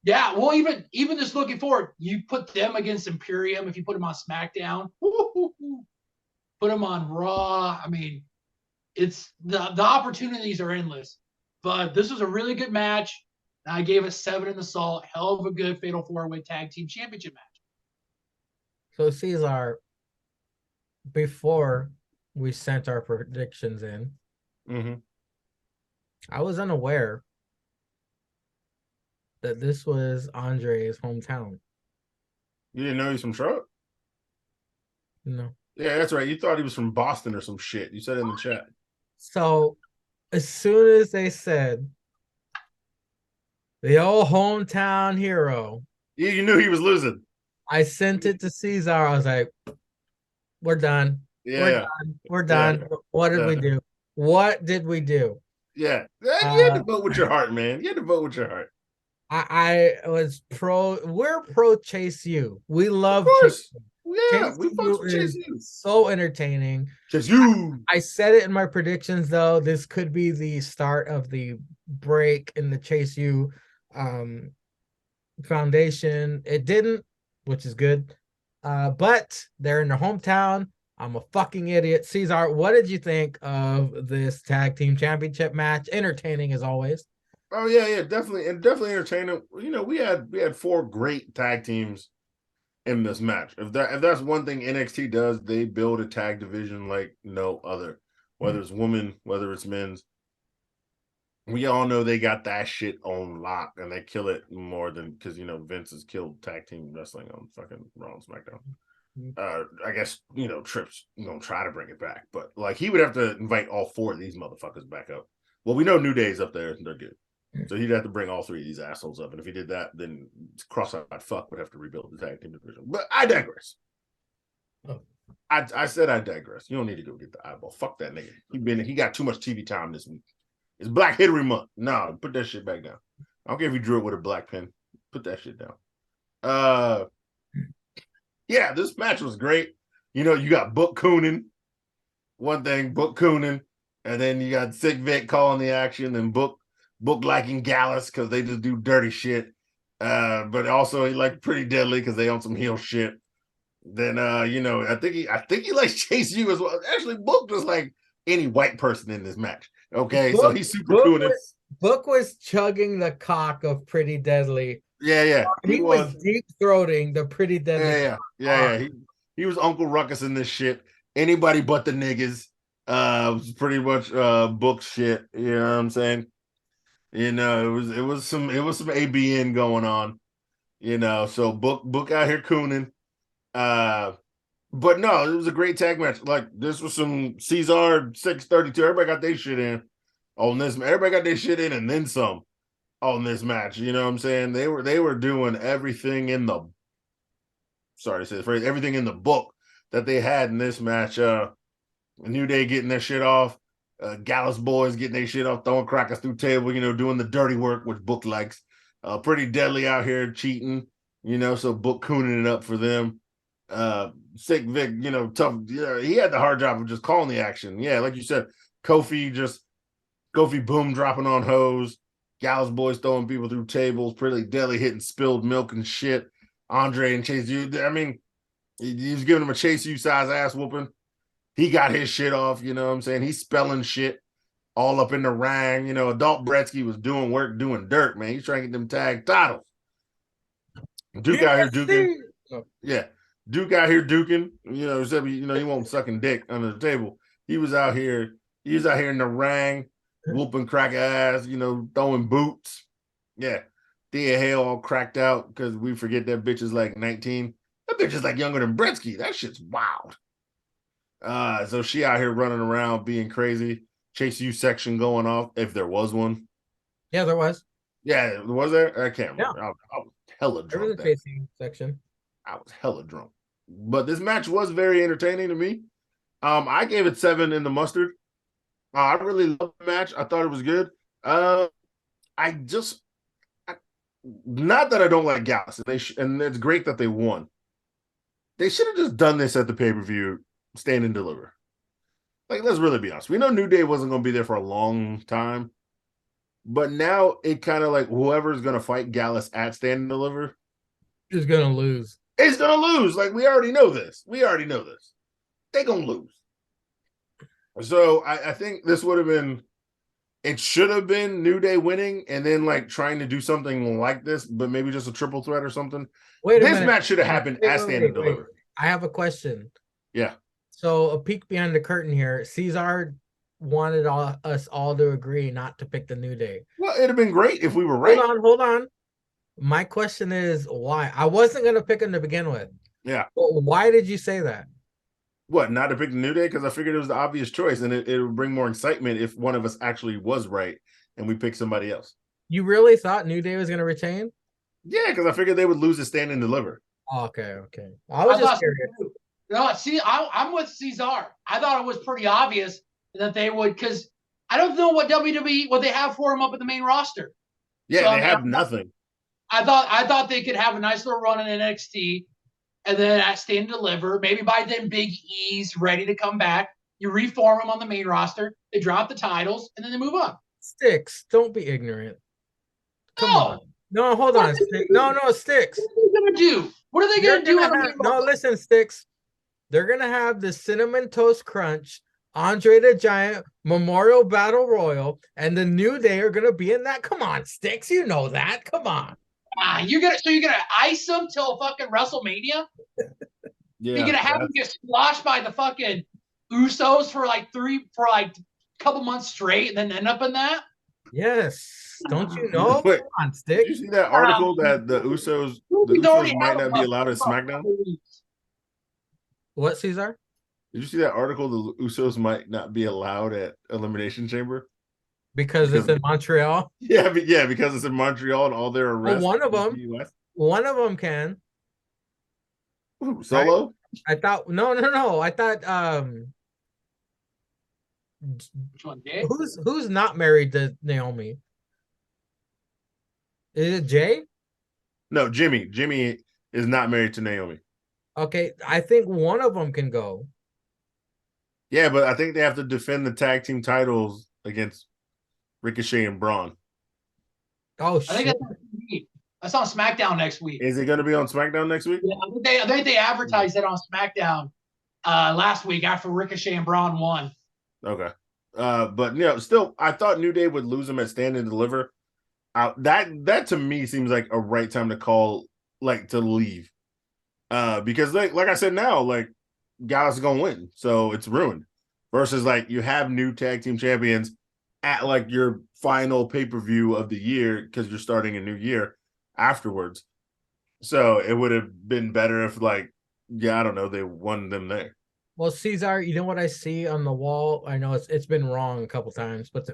Yeah, well, even just looking forward, you put them against Imperium. If you put them on SmackDown, put them on Raw. I mean, it's the opportunities are endless. But this was a really good match. I gave it 7 in the salt. Hell of a good Fatal 4-Way Tag Team Championship match. So, Cesar, before we sent our predictions in, I was unaware that this was Andre's hometown. You didn't know he was from Charlotte? No. Yeah, that's right. You thought he was from Boston or some shit. You said it in the chat. So, as soon as they said the old hometown hero, you knew he was losing. I sent it to Cesar. I was like, we're done. Yeah. We're done. Yeah. What did we do? What did we do? Yeah. You had to vote with your heart, man. You had to vote with your heart. I was we're pro Chase U. We love Chase U. Yeah, Chase we fucks with Chase U. So entertaining. Chase U. I said it in my predictions, though. This could be the start of the break in the Chase U foundation. It didn't, which is good. But they're in their hometown. I'm a fucking idiot. Cesar, what did you think of this tag team championship match? Entertaining as always. Oh yeah, definitely, and definitely entertaining. We had 4 great tag teams in this match. If that's one thing NXT does, they build a tag division like no other. Whether it's women, whether it's men's, we all know they got that shit on lock, and they kill it more than because Vince has killed tag team wrestling on fucking Raw and SmackDown. I guess Tripp's gonna try to bring it back, but like he would have to invite all 4 of these motherfuckers back up. Well, we know New Day's up there; they're good. So he'd have to bring all three of these assholes up. And if he did that, then Cross-Eyed Fuck would have to rebuild the tag team division. But I digress. Oh. I said I digress. You don't need to go get the eyeball. Fuck that nigga. He got too much TV time this week. It's Black HittRY Month. No, put that shit back down. I don't care if you drew it with a black pen. Put that shit down. Yeah, this match was great. You know, you got Book Coonan. One thing, Book Coonan. And then you got Sick Vic calling the action and Book liking Gallus because they just do dirty shit. But also he liked Pretty Deadly because they on some heel shit. Then you know, I think he likes Chase U as well. Actually, Book just like any white person in this match. Okay, so he's super cool. Book was chugging the cock of Pretty Deadly. Yeah. He was deep throating the Pretty Deadly. Yeah. He was Uncle Ruckus in this shit. Anybody but the niggas. Was pretty much Book shit. You know what I'm saying? You know, it was some ABN going on. You know, so Book out here cooning. But no, it was a great tag match. Like this was some Cesar 632. Everybody got their shit in on this. Everybody got their shit in and then some on this match. You know what I'm saying? They were doing everything in the everything in the book that they had in this match. New Day getting their shit off. Gallus boys getting their shit off, throwing crackers through table, you know, doing the dirty work, which Book likes. Pretty Deadly out here cheating, you know, so Book cooning it up for them. Sick Vic, you know, tough. Yeah, he had the hard job of just calling the action. Yeah, like you said, Kofi boom dropping on hose. Gallus boys throwing people through tables. Pretty Deadly hitting spilled milk and shit. Andre and Chase U. I mean, he was giving him a Chase U size ass whooping. He got his shit off. You know what I'm saying? He's spelling shit all up in the ring. You know, Adult Bretsky was doing work, doing dirt, man. He's trying to get them tag titles. Duke out here duking. Yeah. Duke out here duking, you know, except he won't sucking dick under the table. He was out here in the ring, whooping cracker ass, you know, throwing boots. Yeah. Thea Hale all cracked out because we forget that bitch is like 19. That bitch is like younger than Bretsky. That shit's wild. So she out here running around being crazy. Chase U section going off, if there was one. Yeah, there was. Yeah, was there? I can't remember. Yeah. I was hella drunk. There was a Chase U section. I was hella drunk. But this match was very entertaining to me. I gave it 7 in the mustard. I really loved the match. I thought it was good. Not that I don't like Gallus, and it's great that they won. They should have just done this at the pay-per-view, stand and deliver. Like, let's really be honest. We know New Day wasn't going to be there for a long time, but now it kind of like whoever's going to fight Gallus at stand and deliver is going to lose. It's going to lose. Like, we already know this. They're going to lose. So I think this would have been, it should have been New Day winning and then like trying to do something like this, but maybe just a triple threat or something. This match should have happened at stand and deliver. I have a question. Yeah. So a peek behind the curtain here. Cesar wanted us all to agree not to pick the New Day. Well, it'd have been great if we were right. Hold on. My question is why? I wasn't going to pick him to begin with. Yeah. But why did you say that? What, not to pick the New Day? Because I figured it was the obvious choice, and it would bring more excitement if one of us actually was right and we picked somebody else. You really thought New Day was going to retain? Yeah, because I figured they would lose to stand and deliver. Oh, okay. I was just curious. No, see, I'm with Cesar. I thought it was pretty obvious that they would, because I don't know what they have for him up at the main roster. Yeah, so, they have nothing. I thought they could have a nice little run in NXT, and then at stand and deliver. Maybe by then Big E's ready to come back. You reform them on the main roster. They drop the titles, and then they move on. Sticks, don't be ignorant. Come on. No, hold on. No, Sticks. What are they gonna do? What are they gonna do? No, listen, Sticks. They're gonna have the Cinnamon Toast Crunch, Andre the Giant Memorial Battle Royal, and the New Day are gonna be in that. Come on, Sticks. You know that. Come on. You're gonna ice them till fucking WrestleMania? Yeah, you're gonna have them get squashed by the fucking Usos for like a couple months straight, and then end up in that? Yes. Don't you know? Wait, come on, Sticks. Did you see that article that the Usos might not be allowed at SmackDown? What, Cesar? Did you see that article? The Usos might not be allowed at Elimination Chamber. because it's in Montreal. Yeah, because it's in Montreal and all their Well, arrests. one of in them, the US. can. Ooh, Solo. I thought no. I thought Which one, Jay? who's not married to Naomi? Is it Jay? No, Jimmy. Jimmy is not married to Naomi. Okay, I think one of them can go. Yeah, but I think they have to defend the tag team titles against Ricochet and Braun. Oh I think shit! that's on SmackDown next week. Is it going to be on SmackDown next week? Yeah, I think they advertised it on SmackDown last week after Ricochet and Braun won. Okay. But still, I thought New Day would lose them at Stand and Deliver. That to me seems like a right time to call, like, to leave. Because like I said, now, like, Gallus is gonna win, so it's ruined. Versus, like, you have new tag team champions at, like, your final pay-per-view of the year because you're starting a new year afterwards. So it would have been better if, like, I don't know, they won them there. Well, Cesar, you know what I see on the wall? I know it's been wrong a couple times, but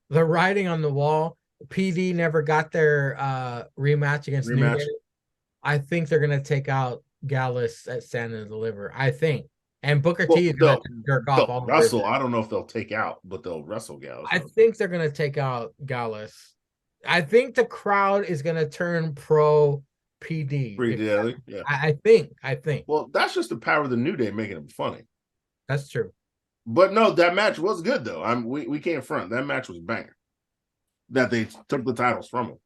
the writing on the wall, PD never got their rematch against New Day. I think they're gonna take out Gallus at Stand and Deliver. I think. And Booker T is gonna jerk off all wrestle. I don't know if they'll take out, but they'll wrestle Gallus. I think they're gonna take out Gallus. I think the crowd is gonna turn pro PD. Yeah. I think. Well, that's just the power of the New Day making them funny. That's true. But no, that match was good though. We can't front. That match was banger. That they took the titles from them.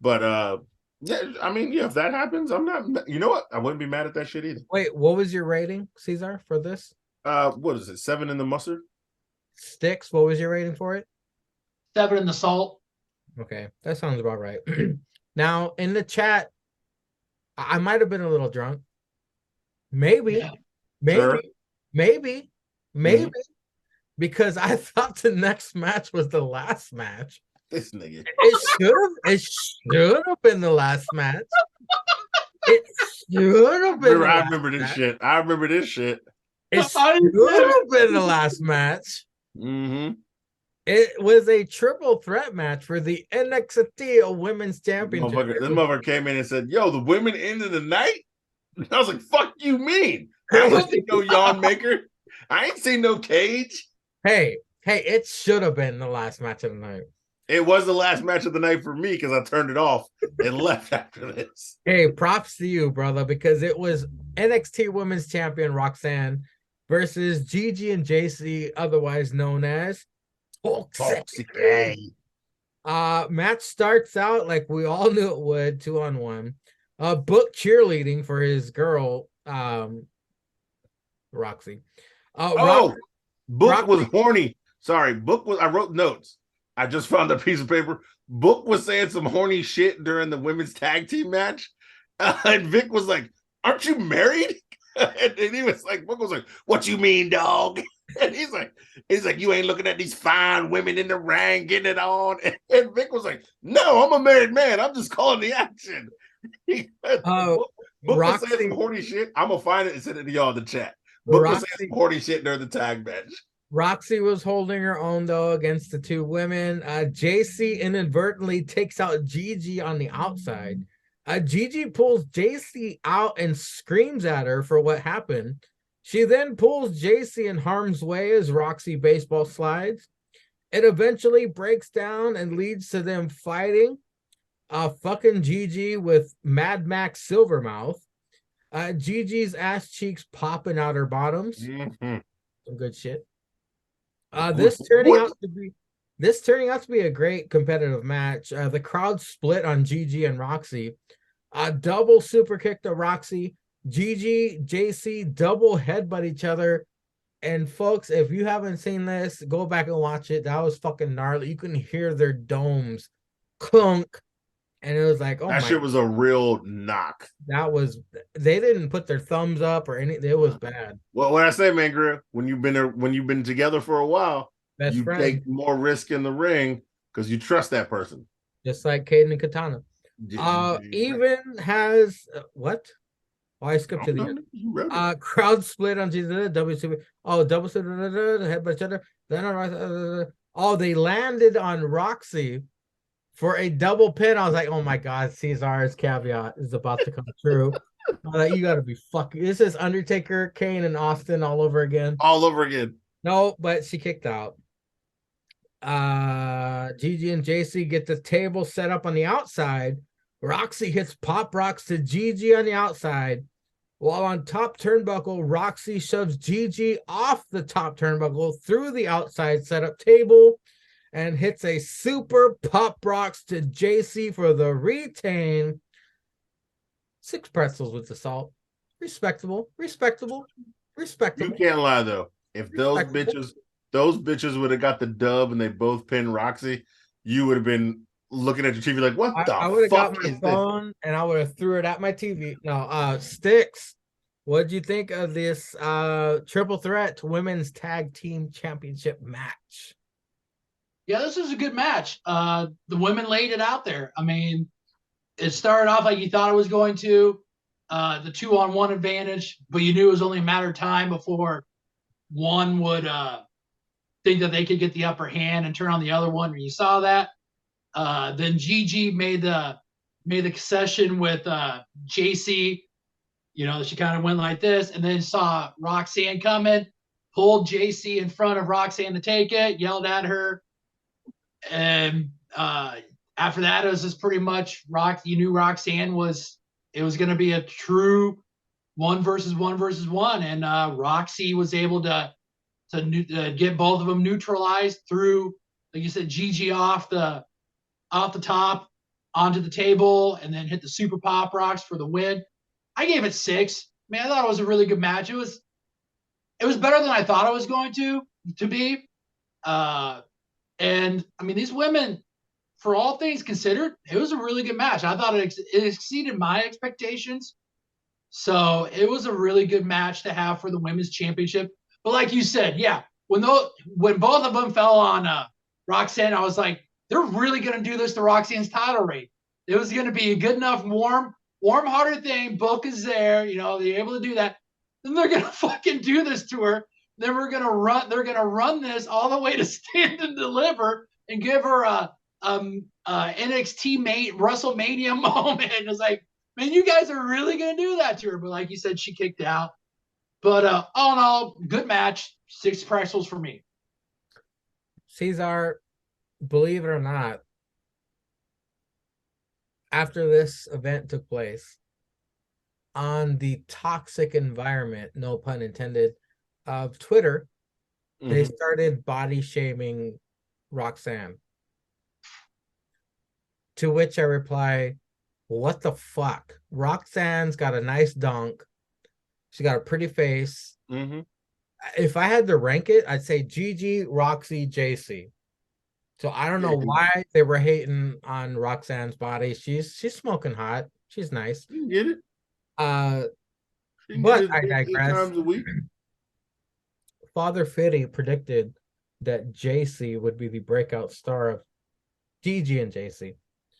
But yeah, I mean, yeah, if that happens, I'm not. You know what? I wouldn't be mad at that shit either. Wait, what was your rating, Cesar, for this? What is it? 7 in the mustard? Sticks. What was your rating for it? 7 in the salt. Okay, that sounds about right. Now in the chat, I might have been a little drunk. Maybe, Yeah. maybe, because I thought the next match was the last match. This nigga. It should have been the last match. It should have been. I remember this shit. It should have been the last match. Mm-hmm. It was a triple threat match for the NXT Women's Championship. This motherfucker came in and said, "Yo, the women ended the night." I was like, "Fuck you, mean? I ain't seen no yawn maker. I ain't seen no cage." Hey, it should have been the last match of the night. It was the last match of the night for me because I turned it off and left after this. Hey, props to you, brother, because it was NXT Women's Champion Roxanne versus Gigi and JC, otherwise known as Toxic. Match starts out like we all knew it would, 2-on-1. Book cheerleading for his girl, Roxy. Book Roxy was horny. Sorry, Book was. I wrote notes. I just found a piece of paper. Book was saying some horny shit during the women's tag team match, and Vic was like, "Aren't you married?" And he was like, "Book was like, what you mean, dog?" And he's like, "You ain't looking at these fine women in the ring getting it on." And Vic was like, "No, I'm a married man. I'm just calling the action." Book was saying some horny shit. I'm gonna find it and send it to y'all in the chat. Book was saying some horny shit during the tag match. Roxy was holding her own though against the two women. JC inadvertently takes out Gigi on the outside. Gigi pulls JC out and screams at her for what happened. She then pulls JC in harm's way as Roxy baseball slides. It eventually breaks down and leads to them fighting. Fucking Gigi with Mad Max Silvermouth. Gigi's ass cheeks popping out her bottoms. Mm-hmm. Some good shit. This turning out to be a great competitive match. The crowd split on Gigi and Roxy. Double super kick to Roxy. Gigi, JC double headbutt each other. And folks, if you haven't seen this, go back and watch it. That was fucking gnarly. You can hear their domes clunk. And it was like, oh my, that shit was a real knock. They didn't put their thumbs up or anything. It was bad. Well, what I say, man, Grill, when you've been together for a while, you take more risk in the ring because you trust that person. Just like Caden and Katana. Even has what? Oh, I skipped to the end. Crowd split on Jesus. WCW. Oh, double head by each other. Then Oh, they landed on Roxy for a double pin. I was like, oh my God, Cesar's caveat is about to come true. I was like, you gotta be fucking. This is Undertaker, Kane, and Austin all over again. All over again. No, but she kicked out. Gigi and JC get the table set up on the outside. Roxy hits pop rocks to Gigi on the outside. While on top turnbuckle, Roxy shoves Gigi off the top turnbuckle through the outside setup table and hits a super pop rocks to JC for the retain. 6 pretzels with the salt. Respectable. You can't lie though. If those bitches would have got the dub and they both pinned Roxy, you would have been looking at your TV like, what the I would have got fuck my is phone and I would have threw it at my TV. No, Sticks. What'd you think of this triple threat women's tag team championship match? Yeah, this was a good match. The women laid it out there. I mean, it started off like you thought it was going to, the 2-on-1 advantage, but you knew it was only a matter of time before one would think that they could get the upper hand and turn on the other one. And you saw that. Then Gigi made the concession with JC. You know, she kind of went like this, and then saw Roxanne coming, pulled JC in front of Roxanne to take it, yelled at her, and after that, it was just pretty much you knew Roxanne was going to be a true 1 versus 1 versus 1, and Roxy was able to get both of them neutralized through, like you said, Gigi off the top onto the table, and then hit the super pop rocks for the win. I gave it 6. Man, I thought it was a really good match. It was better than I thought it was going to be. And I mean, these women, for all things considered, it was a really good match. I thought it exceeded my expectations. So it was a really good match to have for the women's championship. But like you said, yeah, when both of them fell on Roxanne, I was like, they're really going to do this to Roxanne's title reign. It was going to be a good enough warm-hearted thing. Book is there, you know, they're able to do that. Then they're going to fucking do this to her. Then they're going to run this all the way to Stand and Deliver and give her a NXT WrestleMania moment. It's like, man, you guys are really going to do that to her. But like you said, she kicked out. But all in all, good match. 6 pretzels for me. Cesar, believe it or not, after this event took place, on the toxic environment, no pun intended, of Twitter, they started body shaming Roxanne. To which I reply, what the fuck? Roxanne's got a nice dunk. She got a pretty face. If I had to rank it, I'd say Gigi, Roxy, JC. So I don't know why they were hating on Roxanne's body. She's smoking hot. She's nice. You get it. But I digress. 8 times a week. Father Fitty predicted that JC would be the breakout star of Gigi and JC.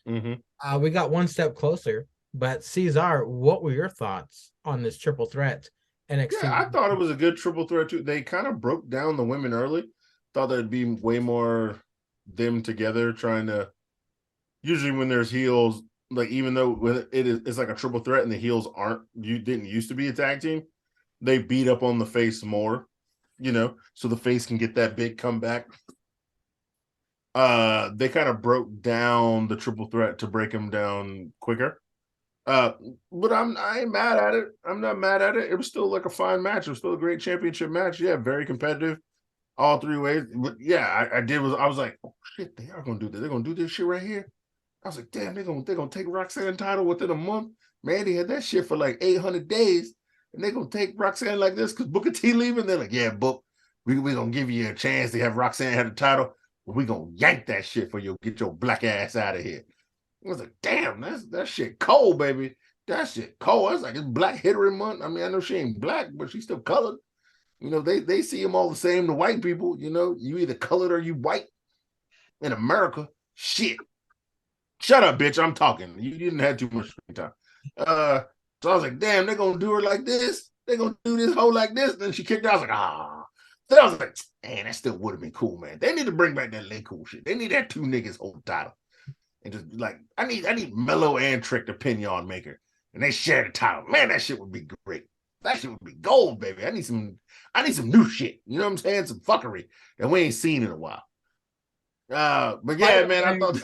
We got one step closer. But Cesar, what were your thoughts on this triple threat NXT? Yeah, I thought it was a good triple threat too. They kind of broke down the women early. Thought there'd be way more them together trying to. Usually, when there's heels, like even though when it's like a triple threat and the heels didn't used to be a tag team, they beat up on the face more, you know, so the face can get that big comeback. They kind of broke down the triple threat to break them down quicker. But I ain't mad at it. I'm not mad at it. It was still like a fine match. It was still a great championship match. Yeah, very competitive, all 3 ways. But yeah, I was like, oh shit, they are gonna do this. They're gonna do this shit right here. I was like, damn, they're gonna take Roxanne title within a month. Mandy had that shit for like 800 days, and they're gonna take Roxanne like this because Booker T leaving. They're like, yeah, Book, we gonna give you a chance to have Roxanne have the title, but we gonna yank that shit for you. Get your black ass out of here. I was like, damn, that shit cold, baby. That shit cold. I was like, it's Black HittRY Month. I mean, I know she ain't black, but she's still colored. You know, they see them all the same to white people. You know, you either colored or you white. In America, shit. Shut up, bitch. I'm talking. You didn't have too much screen time. So I was like, damn, they're gonna do her like this. They're gonna do this hoe like this. And then she kicked out. I was like, So I was like, man, that still would have been cool, man. They need to bring back that lay cool shit. They need that two niggas hold the title. And just like, I need Mello and Trick the Pinion Maker. And they share the title. Man, that shit would be great. That shit would be gold, baby. I need some new shit. You know what I'm saying? Some fuckery that we ain't seen in a while. But yeah, man, I thought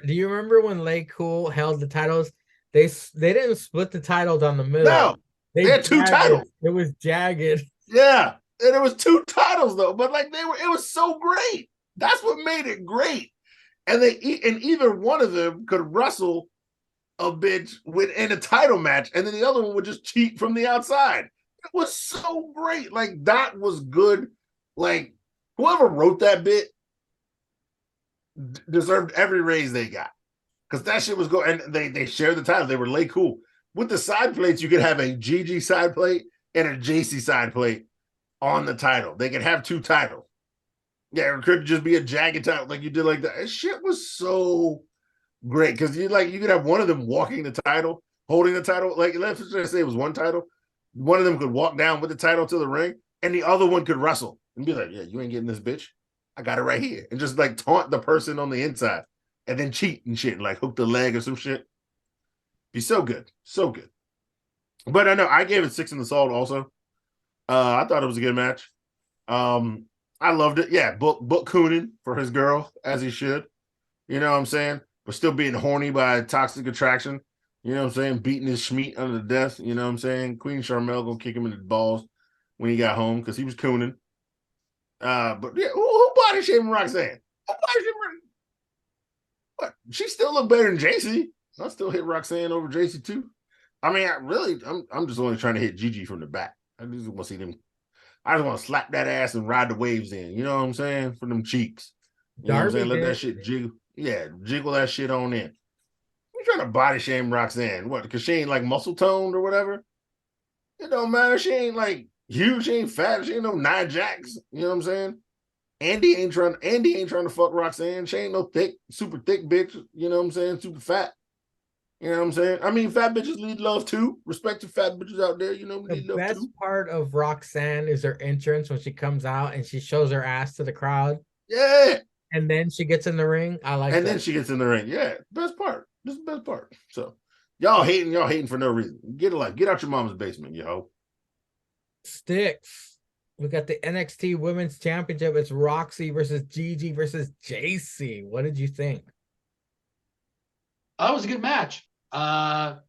do you remember when Lay Cool held the titles? They didn't split the titles on the middle. no, they had two titles. It was jagged. Yeah, and it was two titles though, but like it was so great. That's what made it great. And either one of them could wrestle a bitch in a title match, and then the other one would just cheat from the outside. It was so great. Like that was good. Like whoever wrote that bit deserved every raise they got. Because that shit was going, and they shared the title. They were lay cool. With the side plates, you could have a GG side plate and a JC side plate on the title. They could have two titles. Yeah, it could just be a jagged title like you did like that. That shit was so great because you could have one of them walking the title, holding the title. Like let's just say it was one title. One of them could walk down with the title to the ring, and the other one could wrestle and be like, "Yeah, you ain't getting this, bitch. I got it right here," and just like taunt the person on the inside, and then cheat and shit, and like hook the leg or some shit. Be so good, so good. But I know I gave it 6 in the salt also. I thought it was a good match. I loved it. Yeah, book Coonan for his girl as he should. You know what I'm saying? But still being horny by Toxic Attraction. You know what I'm saying? Beating his schmeat under the desk. You know what I'm saying? Queen Charmel gonna kick him in the balls when he got home because he was Coonan. But yeah, who body shaming Roxanne? Who body shaming? What? She still look better than JC. I still hit Roxanne over JC too. I mean, I'm just only trying to hit Gigi from the back. I just want to see them. I just want to slap that ass and ride the waves in. You know what I'm saying? For them cheeks. You know what I'm saying? Let that shit jiggle. Yeah, jiggle that shit on in. You trying to body shame Roxanne? What? Because she ain't like muscle toned or whatever? It don't matter. She ain't like huge. She ain't fat. She ain't no 9 jacks. You know what I'm saying? Andy ain't trying to fuck Roxanne. She ain't no super thick bitch. You know what I'm saying? Super fat. You know what I'm saying? I mean, fat bitches need love too. Respect to fat bitches out there. You know, we need love too. The best part of Roxanne is her entrance when she comes out and she shows her ass to the crowd. Yeah. And then she gets in the ring. I like and that. Then she gets in the ring. Yeah. Best part. This is the best part. So y'all hating for no reason. Get a life. Get out your mama's basement, yo. Sticks. We got the NXT Women's Championship. It's Roxy versus Gigi versus JC. What did you think? That was a good match. All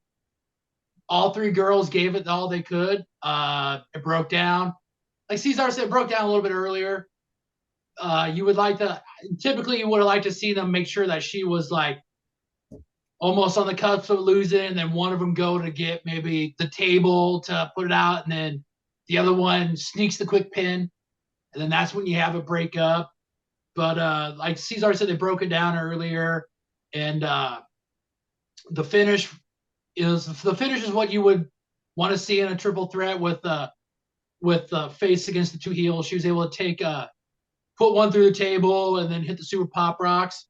three girls gave it all they could. It broke down. Like Cesar said, it broke down a little bit earlier. You would like to, typically you would have liked to see them make sure that she was like almost on the cusp of losing, and then one of them go to get maybe the table to put it out, and then the other one sneaks the quick pin, and then that's when you have a breakup. But like Cesar said, they broke it down earlier, and the finish is what you would want to see in a triple threat with face against the two heels. She was able to take put one through the table and then hit the super pop rocks.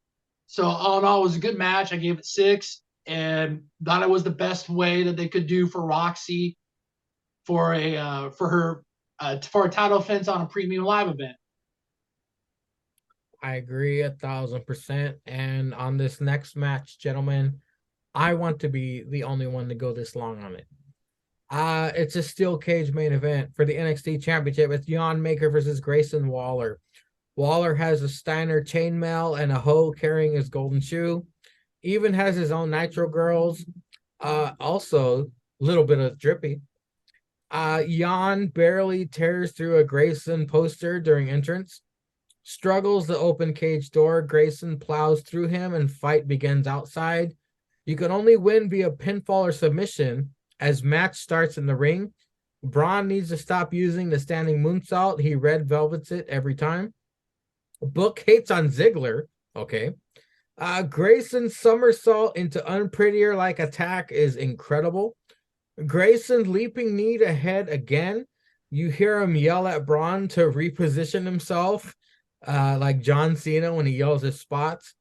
So all in all, it was a good match. I gave it 6 and thought it was the best way that they could do for Roxy for a title defense on a premium live event. I agree 1,000%. And on this next match, gentlemen, I want to be the only one to go this long on it. It's a steel cage main event for the NXT Championship. It's Jan Maker versus Grayson Waller. Waller has a Steiner chainmail and a hoe carrying his golden shoe. Even has his own Nitro Girls. Also, a little bit of drippy. Jan barely tears through a Grayson poster during entrance. Struggles the open cage door. Grayson plows through him and fight begins outside. You can only win via pinfall or submission as match starts in the ring. Braun needs to stop using the standing moonsault. He red velvets it every time. Book hates on Ziggler. Okay. Grayson's somersault into unprettier like attack is incredible. Grayson leaping knee to head again. You hear him yell at Braun to reposition himself, like John Cena when he yells his spots.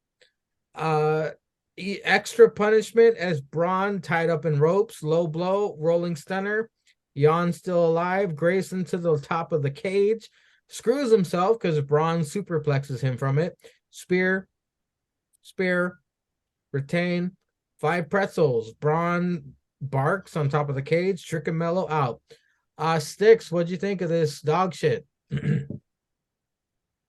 Extra punishment as Braun tied up in ropes, low blow, rolling stunner. Jan still alive. Grayson to the top of the cage. screws himself because Braun superplexes him from it. Spear, retain, 5 pretzels. Braun barks on top of the cage, Trick and Mello out. Sticks, what'd you think of this dog shit?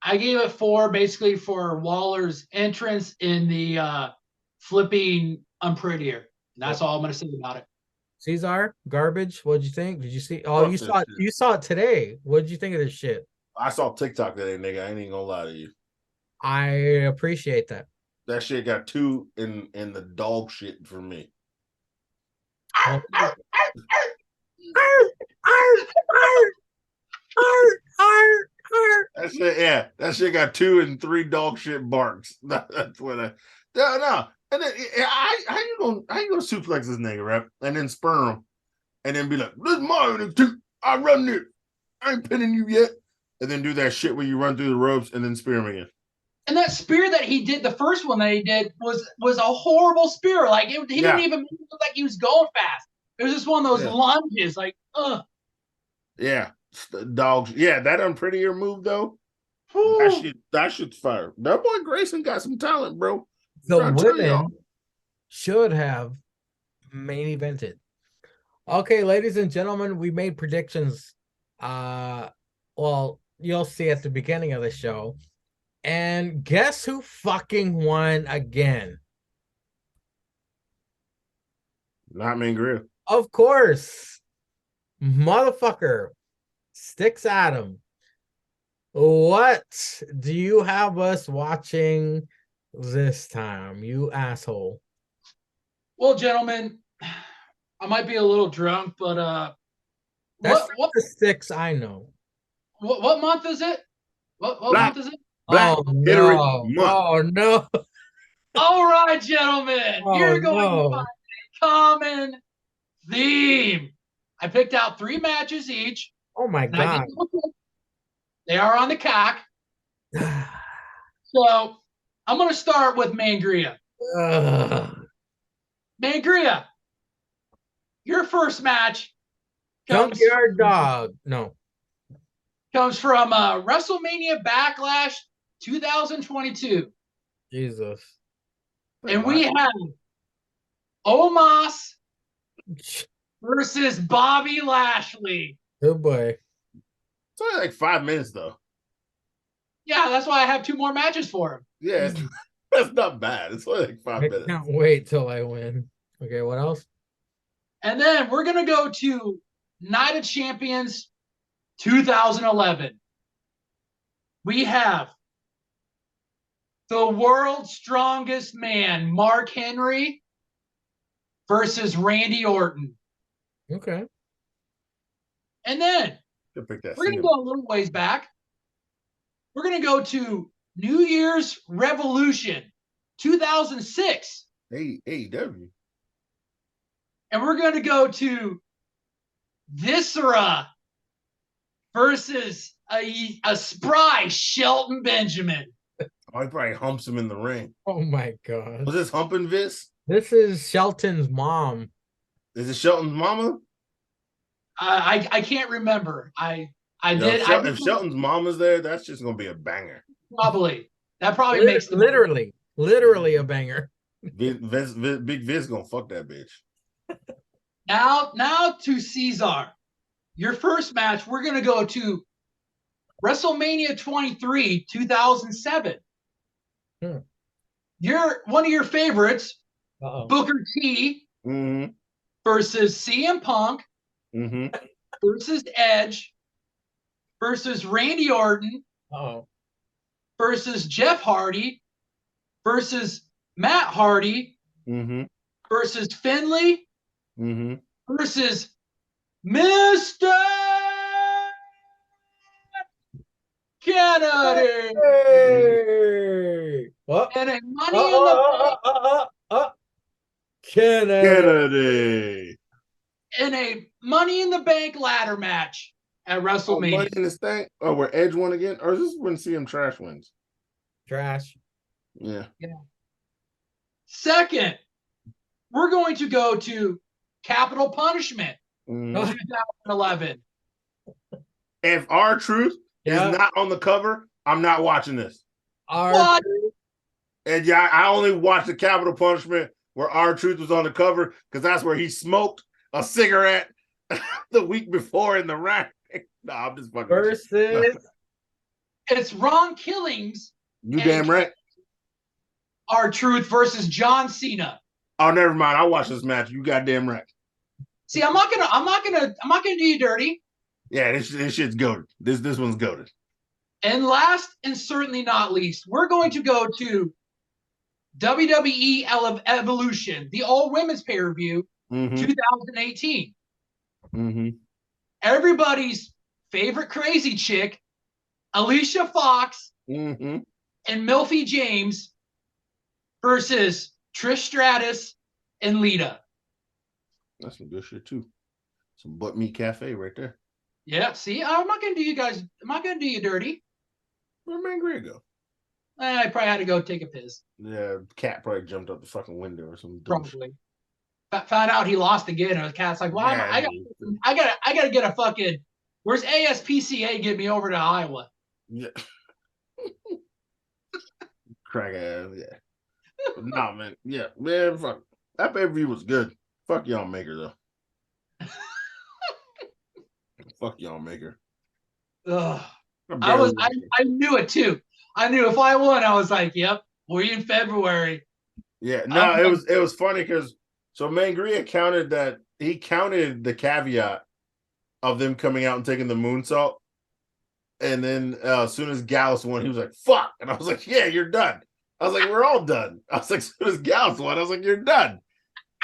I gave it 4 basically for Waller's entrance in the flipping Unprettier. And that's all I'm going to say about it. Caesar, garbage. What'd you think? Did you see? Oh, Fuck you that saw it. shit. You saw it today. What'd you think of this shit? I saw TikTok today, nigga. I ain't even gonna lie to you. I appreciate that. That shit got 2 in the dog shit for me. Oh. That shit, yeah, that shit got 2 and 3 dog shit barks. That's what I. No. And then how you gonna suplex this nigga, right? And then spur him, and then be like, "This is my NXT. I run it. I ain't pinning you yet." And then do that shit where you run through the ropes and then spear him again. And that spear that he did, the first one that he did, was a horrible spear. Like he didn't even look like he was going fast. It was just one of those lunges, like, ugh. Yeah, dogs. Yeah, that unprettier move though. That shit's fire. That boy Grayson got some talent, bro. The women should have main evented. Okay, ladies and gentlemen, we made predictions. Well, you'll see at the beginning of the show. And guess who fucking won again? Not Mangria. Of course. Motherfucker. Sticks Adam. What do you have us watching this time, you asshole? Well, gentlemen, I might be a little drunk, but that's what the Sticks I know. What month is it? What month is it? Black HittRY Monf. Oh no. All right, gentlemen. You're going to find a common theme. I picked out 3 matches each. Oh my god. They are on the cock. So I'm going to start with Mangria. Mangria, your first match Junkyard Dog. No. Comes from WrestleMania Backlash 2022. Jesus. And we have Omos versus Bobby Lashley. Good boy. It's only like 5 minutes though. Yeah, that's why I have 2 more matches for him. Yeah, that's not bad. It's only like 5 minutes. I can't wait till I win. Okay, what else? And then we're going to go to Night of Champions 2011. We have the world's strongest man, Mark Henry, versus Randy Orton. Okay. And then we're going to go a little ways back. We're going to go to New Year's Revolution 2006. AEW. And we're going to go to Viscera versus a spry Shelton Benjamin. Oh, he probably humps him in the ring. Oh my god. Was this humping Vis? This is Shelton's mom. Is it Shelton's mama? I can't remember. If Shelton's mom is there, that's just gonna be a banger. Probably. That probably makes the literally a banger. Big Viz gonna fuck that bitch. Now to Caesar. Your first match, we're gonna go to WrestleMania 23, 2007. One of your favorites, Booker T versus CM Punk versus Edge versus Randy Orton versus Jeff Hardy versus Matt Hardy versus Finlay versus Mr. Kennedy. Hey! What? And a Money in the Bank. Kennedy. In a Money in the Bank ladder match at WrestleMania. Money in this thing? Oh, where Edge won again? Or is this when CM Trash wins? Trash. Yeah. Second, we're going to go to Capital Punishment 2011. If R-Truth Yeah. is not on the cover, I'm not watching this. What? And yeah, I only watched the Capital Punishment where R-Truth was on the cover because that's where he smoked a cigarette the week before in the rack. No, I'm just fucking with you. Versus It's Ron Killings. You damn right. R-Truth versus John Cena. Oh, never mind. I watched this match. You goddamn right. See, I'm not gonna do you dirty. Yeah, this shit's goated. This one's goated. And last and certainly not least, we're going to go to WWE Evolution, the all women's pay-per-view, 2018. Everybody's favorite crazy chick, Alicia Fox and Milfy James versus Trish Stratus and Lita. That's some good shit too. Some butt meat cafe right there. Yeah, see, I'm not gonna do you dirty. Where'd Mangria go? I probably had to go take a piss. Yeah, cat probably jumped out the fucking window or something. Probably. Found out he lost again, and the cat's like, "Well, Yeah, I gotta get a fucking. Where's ASPCA? Get me over to Iowa." Yeah. Crack ass, yeah. But nah, man. Yeah, man, fuck. That pay-per-view was good. Fuck y'all maker though. Fuck y'all maker. Ugh. I knew it too. I knew if I won, I was like, "Yep, we're in February." Yeah, no, it was funny because so Mangria counted the caveat of them coming out and taking the moonsault. And then as soon as Gallus won, he was like, fuck. And I was like, yeah, you're done. I was like, we're all done. I was like, as soon as Gallus won, I was like, you're done.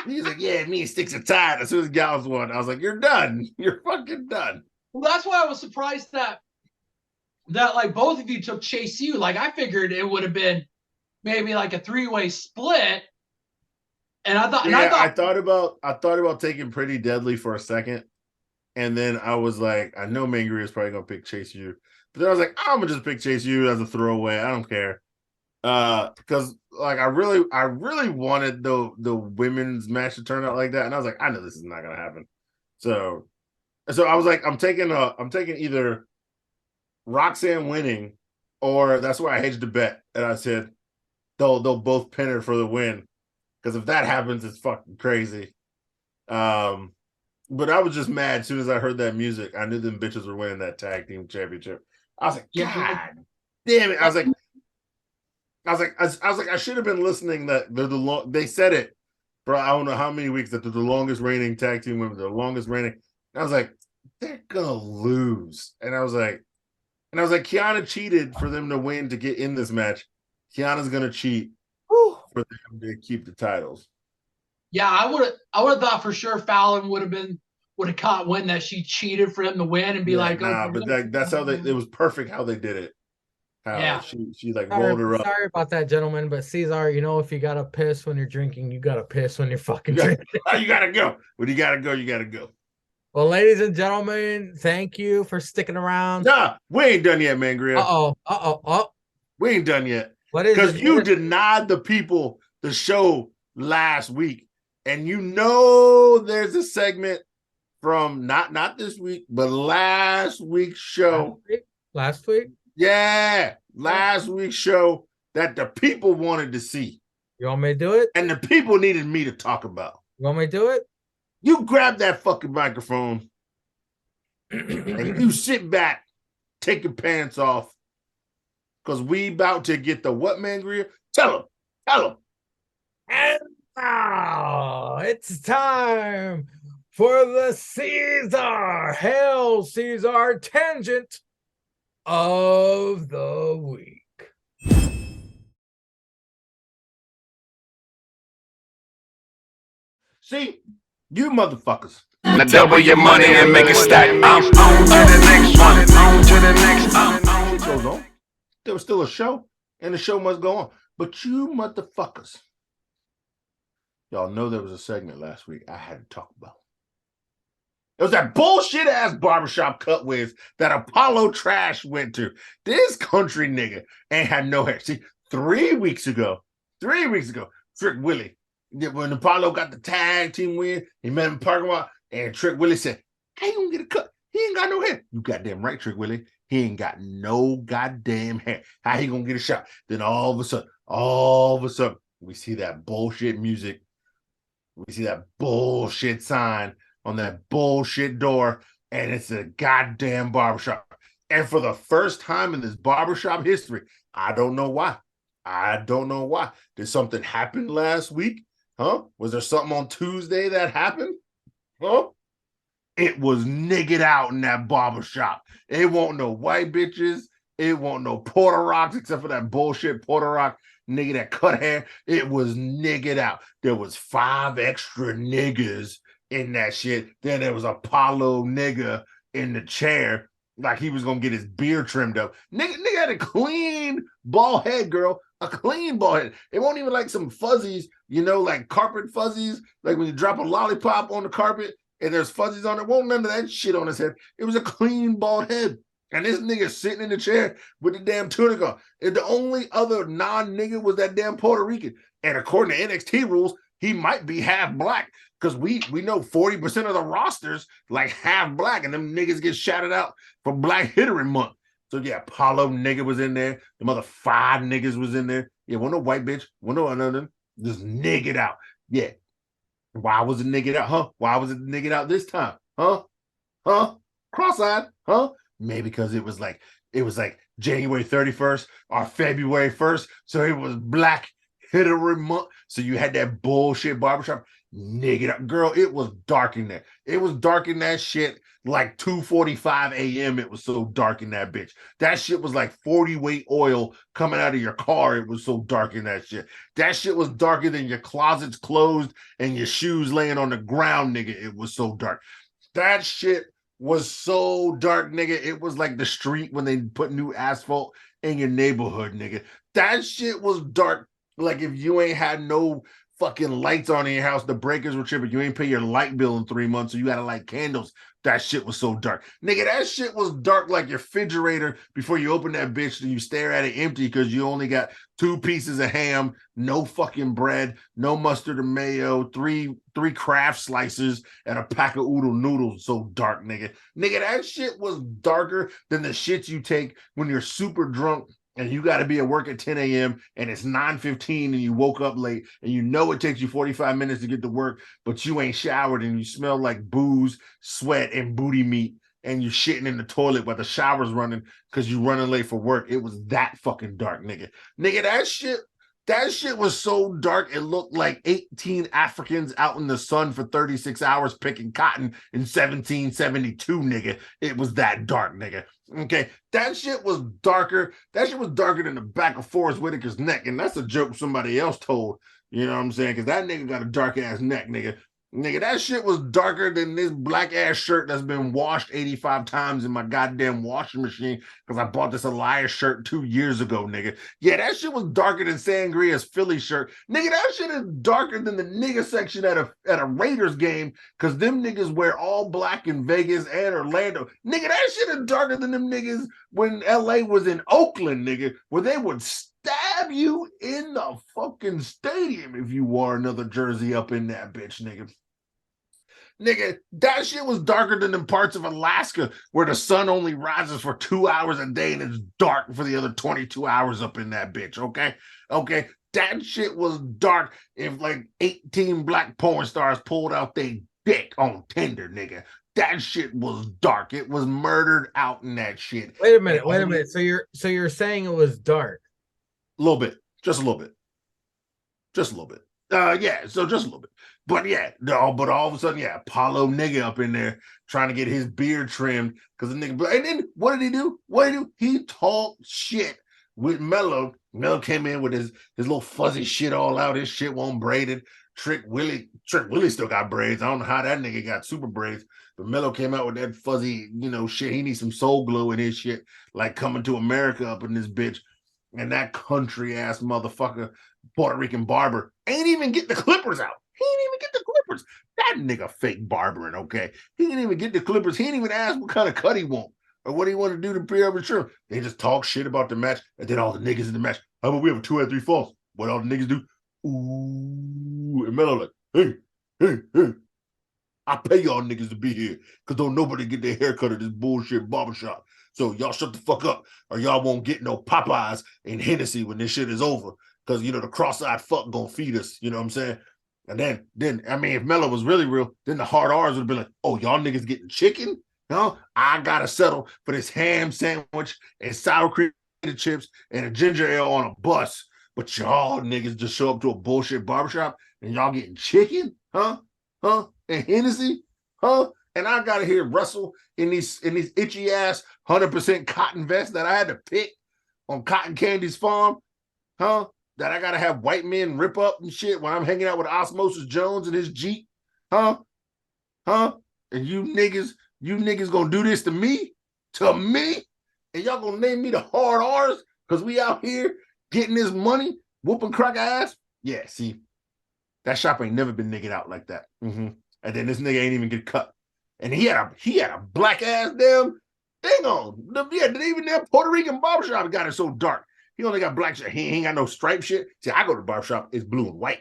He's like, yeah, me and Sticks are tied. As soon as Gallus won, I was like, you're done. You're fucking done. Well, that's why I was surprised that like both of you took Chase U. Like I figured it would have been maybe like a 3-way split. And I thought, I thought about taking Pretty Deadly for a second. And then I was like, I know Mangria is probably gonna pick Chase U, but then I was like, I'm gonna just pick Chase U as a throwaway. I don't care, because like I really wanted the women's match to turn out like that, and I was like, I know this is not gonna happen. So I was like, I'm taking either Roxanne winning, or that's why I hedged the bet, and I said they'll both pin her for the win, because if that happens, it's fucking crazy. But I was just mad as soon as I heard that music. I knew them bitches were winning that tag team championship. I was like, God damn it. I was like, I should have been listening that they're they said it for I don't know how many weeks that they're the longest reigning tag team women, the longest reigning. And I was like, they're gonna lose. And I was like, Kiana cheated for them to win to get in this match. Kiana's gonna cheat for them to keep the titles. Yeah, I would have thought for sure Fallon would have caught wind that she cheated for him to win and be like, nah, but that's how it was perfect how they did it. How she like rolled her up. Sorry about that, gentlemen, but Cesar, if you gotta piss when you're drinking, you gotta piss when you're fucking drinking. You gotta go. When you gotta go, you gotta go. Well, ladies and gentlemen, thank you for sticking around. Nah, we ain't done yet, Mangria. Uh-oh. We ain't done yet. What is it? Because you denied the people the show last week. And there's a segment from not this week, but last week's show. Last week? Yeah, last week's show that the people wanted to see. You want me to do it? And the people needed me to talk about. You want me to do it? You grab that fucking microphone and you sit back, take your pants off, because we about to get the what, Mangria? Tell them. And now it's time for the Hail Caesar tangent of the week. See, you motherfuckers. Now double your money and make it stack. I'm on to the next one. On to the next one. It goes on. There was still a show, and the show must go on. But you motherfuckers. Y'all know there was a segment last week I had to talk about. It was that bullshit ass barbershop cutways that Apollo Trash went to. This country nigga ain't had no hair. See, 3 weeks ago, Trick Willie, when Apollo got the tag team win, he met him in the parking lot, and Trick Willie said, "How you gonna get a cut? He ain't got no hair. You goddamn right, Trick Willie. He ain't got no goddamn hair. How he gonna get a shot? Then all of a sudden, we see that bullshit music. We see that bullshit sign on that bullshit door, and it's a goddamn barbershop. And for the first time in this barbershop history, I don't know why. Did something happen last week? Huh? Was there something on Tuesday that happened? Huh? It was niggered out in that barbershop. It won't no white bitches. It won't no Puerto Rocks, except for that bullshit Puerto Rock nigga that cut hair. It was niggered out. There was 5 extra niggas in that shit. Then there was Apollo nigga in the chair, like he was gonna get his beard trimmed up. Nigga had a clean bald head, girl. A clean bald head. It won't even like some fuzzies, like carpet fuzzies, like when you drop a lollipop on the carpet and there's fuzzies on it. Won't none of that shit on his head. It was a clean bald head. And this nigga sitting in the chair with the damn tunic on. And the only other non-nigga was that damn Puerto Rican. And according to NXT rules, he might be half black. Because we know 40% of the rosters like half black. And them niggas get shouted out for Black HittRY Month. So yeah, Apollo nigga was in there. The mother 5 niggas was in there. Yeah, wasn't no white bitch. Wasn't no another. Just niggered out. Yeah. Why was it niggered out? Huh? Why was it niggered out this time? Huh? Cross-eyed? Huh? Maybe because it was like January 31st or February 1st. So it was Black HittRY Month. So you had that bullshit barbershop. Nigga, girl, it was dark in there. It was dark in that shit like 2:45 a.m. It was so dark in that bitch. That shit was like 40 weight oil coming out of your car. It was so dark in that shit. That shit was darker than your closets closed and your shoes laying on the ground, nigga. It was so dark. That shit was so dark, nigga. It was like the street when they put new asphalt in your neighborhood, nigga. That shit was dark. Like if you ain't had no fucking lights on in your house, the breakers were tripping. You ain't pay your light bill in 3 months, so you gotta light candles. That shit was so dark. Nigga, that shit was dark like your refrigerator before you open that bitch and you stare at it empty because you only got 2 pieces of ham, no fucking bread, no mustard and mayo, three Kraft slices, and a pack of oodle noodles. So dark, nigga. Nigga, that shit was darker than the shit you take when you're super drunk and you got to be at work at 10 a.m. and it's 9:15 and you woke up late and you know it takes you 45 minutes to get to work, but you ain't showered and you smell like booze, sweat, and booty meat, and you're shitting in the toilet while the shower's running because you're running late for work. It was that fucking dark, nigga. Nigga, that shit was so dark, it looked like 18 Africans out in the sun for 36 hours picking cotton in 1772, nigga. It was that dark, nigga. Okay, that shit was darker. That shit was darker than the back of Forrest Whitaker's neck, and that's a joke somebody else told. You know what I'm saying? Because that nigga got a dark-ass neck, nigga. Nigga, that shit was darker than this black-ass shirt that's been washed 85 times in my goddamn washing machine because I bought this Elias shirt 2 years ago, nigga. Yeah, that shit was darker than Sangria's Philly shirt. Nigga, that shit is darker than the nigga section at a Raiders game because them niggas wear all black in Vegas and Orlando. Nigga, that shit is darker than them niggas when LA was in Oakland, nigga, where they would stab you in the fucking stadium if you wore another jersey up in that bitch, nigga. Nigga, that shit was darker than the parts of Alaska where the sun only rises for 2 hours a day and it's dark for the other 22 hours up in that bitch, okay? Okay, that shit was dark if like 18 black porn stars pulled out their dick on Tinder, nigga. That shit was dark. It was murdered out in that shit. Wait a minute. So you're saying it was dark? A little bit. Just a little bit. Just a little bit. Yeah, so just a little bit. But yeah, no, but all of a sudden, yeah, Apollo nigga up in there trying to get his beard trimmed because the nigga. And then what did he do? He talked shit with Mello. Mello came in with his little fuzzy shit all out. His shit won't braided. Trick Willie still got braids. I don't know how that nigga got super braids, but Mello came out with that fuzzy, shit. He needs some soul glow in his shit, like Coming to America up in this bitch. And that country ass motherfucker, Puerto Rican barber, ain't even get the clippers out. He ain't even get the clippers. That nigga fake barbering, okay? He didn't even get the clippers. He didn't even ask what kind of cut he want or what he want to do to pre up trim. They just talk shit about the match, and then all the niggas in the match. How about we have a 2 out of 3 falls? What all the niggas do? Ooh, and Melo like, hey. I pay y'all niggas to be here because don't nobody get their haircut at this bullshit barbershop. So y'all shut the fuck up or y'all won't get no Popeyes and Hennessy when this shit is over. Because, you know, the cross-eyed fuck gonna feed us. You know what I'm saying? And then I mean, if Mello was really real, then the hard R's would be like, oh, y'all niggas getting chicken? No, I gotta settle for this ham sandwich and sour cream chips and a ginger ale on a bus. But y'all niggas just show up to a bullshit barbershop and y'all getting chicken? Huh? And Hennessy? Huh? And I gotta hear Russell in these itchy ass 100% cotton vests that I had to pick on Cotton Candy's farm? Huh? That I gotta have white men rip up and shit when I'm hanging out with Osmosis Jones and his Jeep? Huh? And you niggas gonna do this to me? To me? And y'all gonna name me the hard R's because we out here getting this money, whooping crack ass? Yeah, see, that shop ain't never been niggered out like that. And then this nigga ain't even get cut. And he had a black ass damn thing on. Even that Puerto Rican barbershop got it so dark. He only got black shit. He ain't got no stripe shit. See, I go to the barbershop, it's blue and white.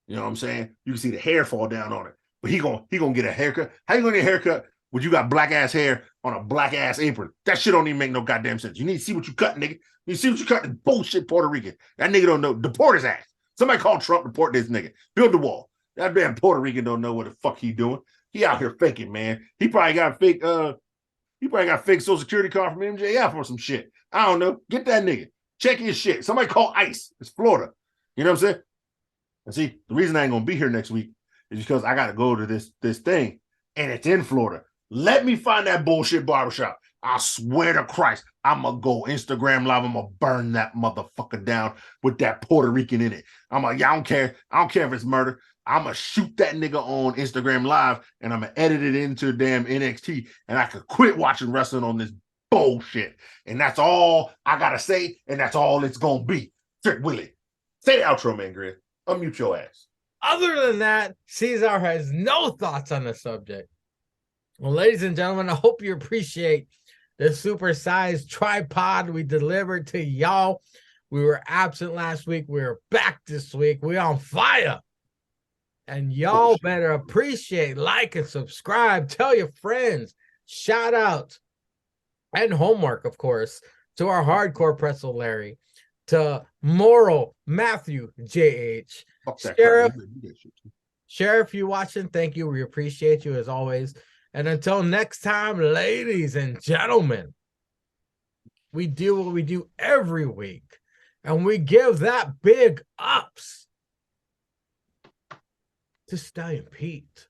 You know what I'm saying? You can see the hair fall down on it. But he gonna get a haircut. How you gonna get a haircut when you got black ass hair on a black ass apron? That shit don't even make no goddamn sense. You need to see what you cut, nigga. You see what you cut, this bullshit Puerto Rican. That nigga don't know. Deport his ass. Somebody call Trump, deport this nigga. Build the wall. That damn Puerto Rican don't know what the fuck he doing. He out here faking, man. He probably got a fake Social Security card from MJF or some shit. I don't know. Get that nigga. Check his shit. Somebody call ICE. It's Florida. You know what I'm saying? And see, the reason I ain't gonna be here next week is because I gotta go to this thing, and it's in Florida. Let me find that bullshit barbershop. I swear to Christ, I'm gonna go Instagram live. I'm gonna burn that motherfucker down with that Puerto Rican in it. I'm like, yeah, I don't care. I don't care if it's murder. I'm gonna shoot that nigga on Instagram live, and I'm gonna edit it into damn NXT, and I could quit watching wrestling on this bullshit. And that's all I gotta say, and that's all it's gonna be. Trick Willie. Say the outro, man, Grid. Unmute your ass. Other than that, Cesar has no thoughts on the subject. Well, ladies and gentlemen, I hope you appreciate the supersized tripod we delivered to y'all. We were absent last week. We were back this week. We on fire. And y'all better appreciate, like, and subscribe. Tell your friends. Shout out. And homework, of course, to our hardcore pretzel Larry, to Moral Matthew JH, Sheriff, you watching? Thank you. We appreciate you as always. And until next time, ladies and gentlemen, we do what we do every week, and we give that big ups to Stallion Pete.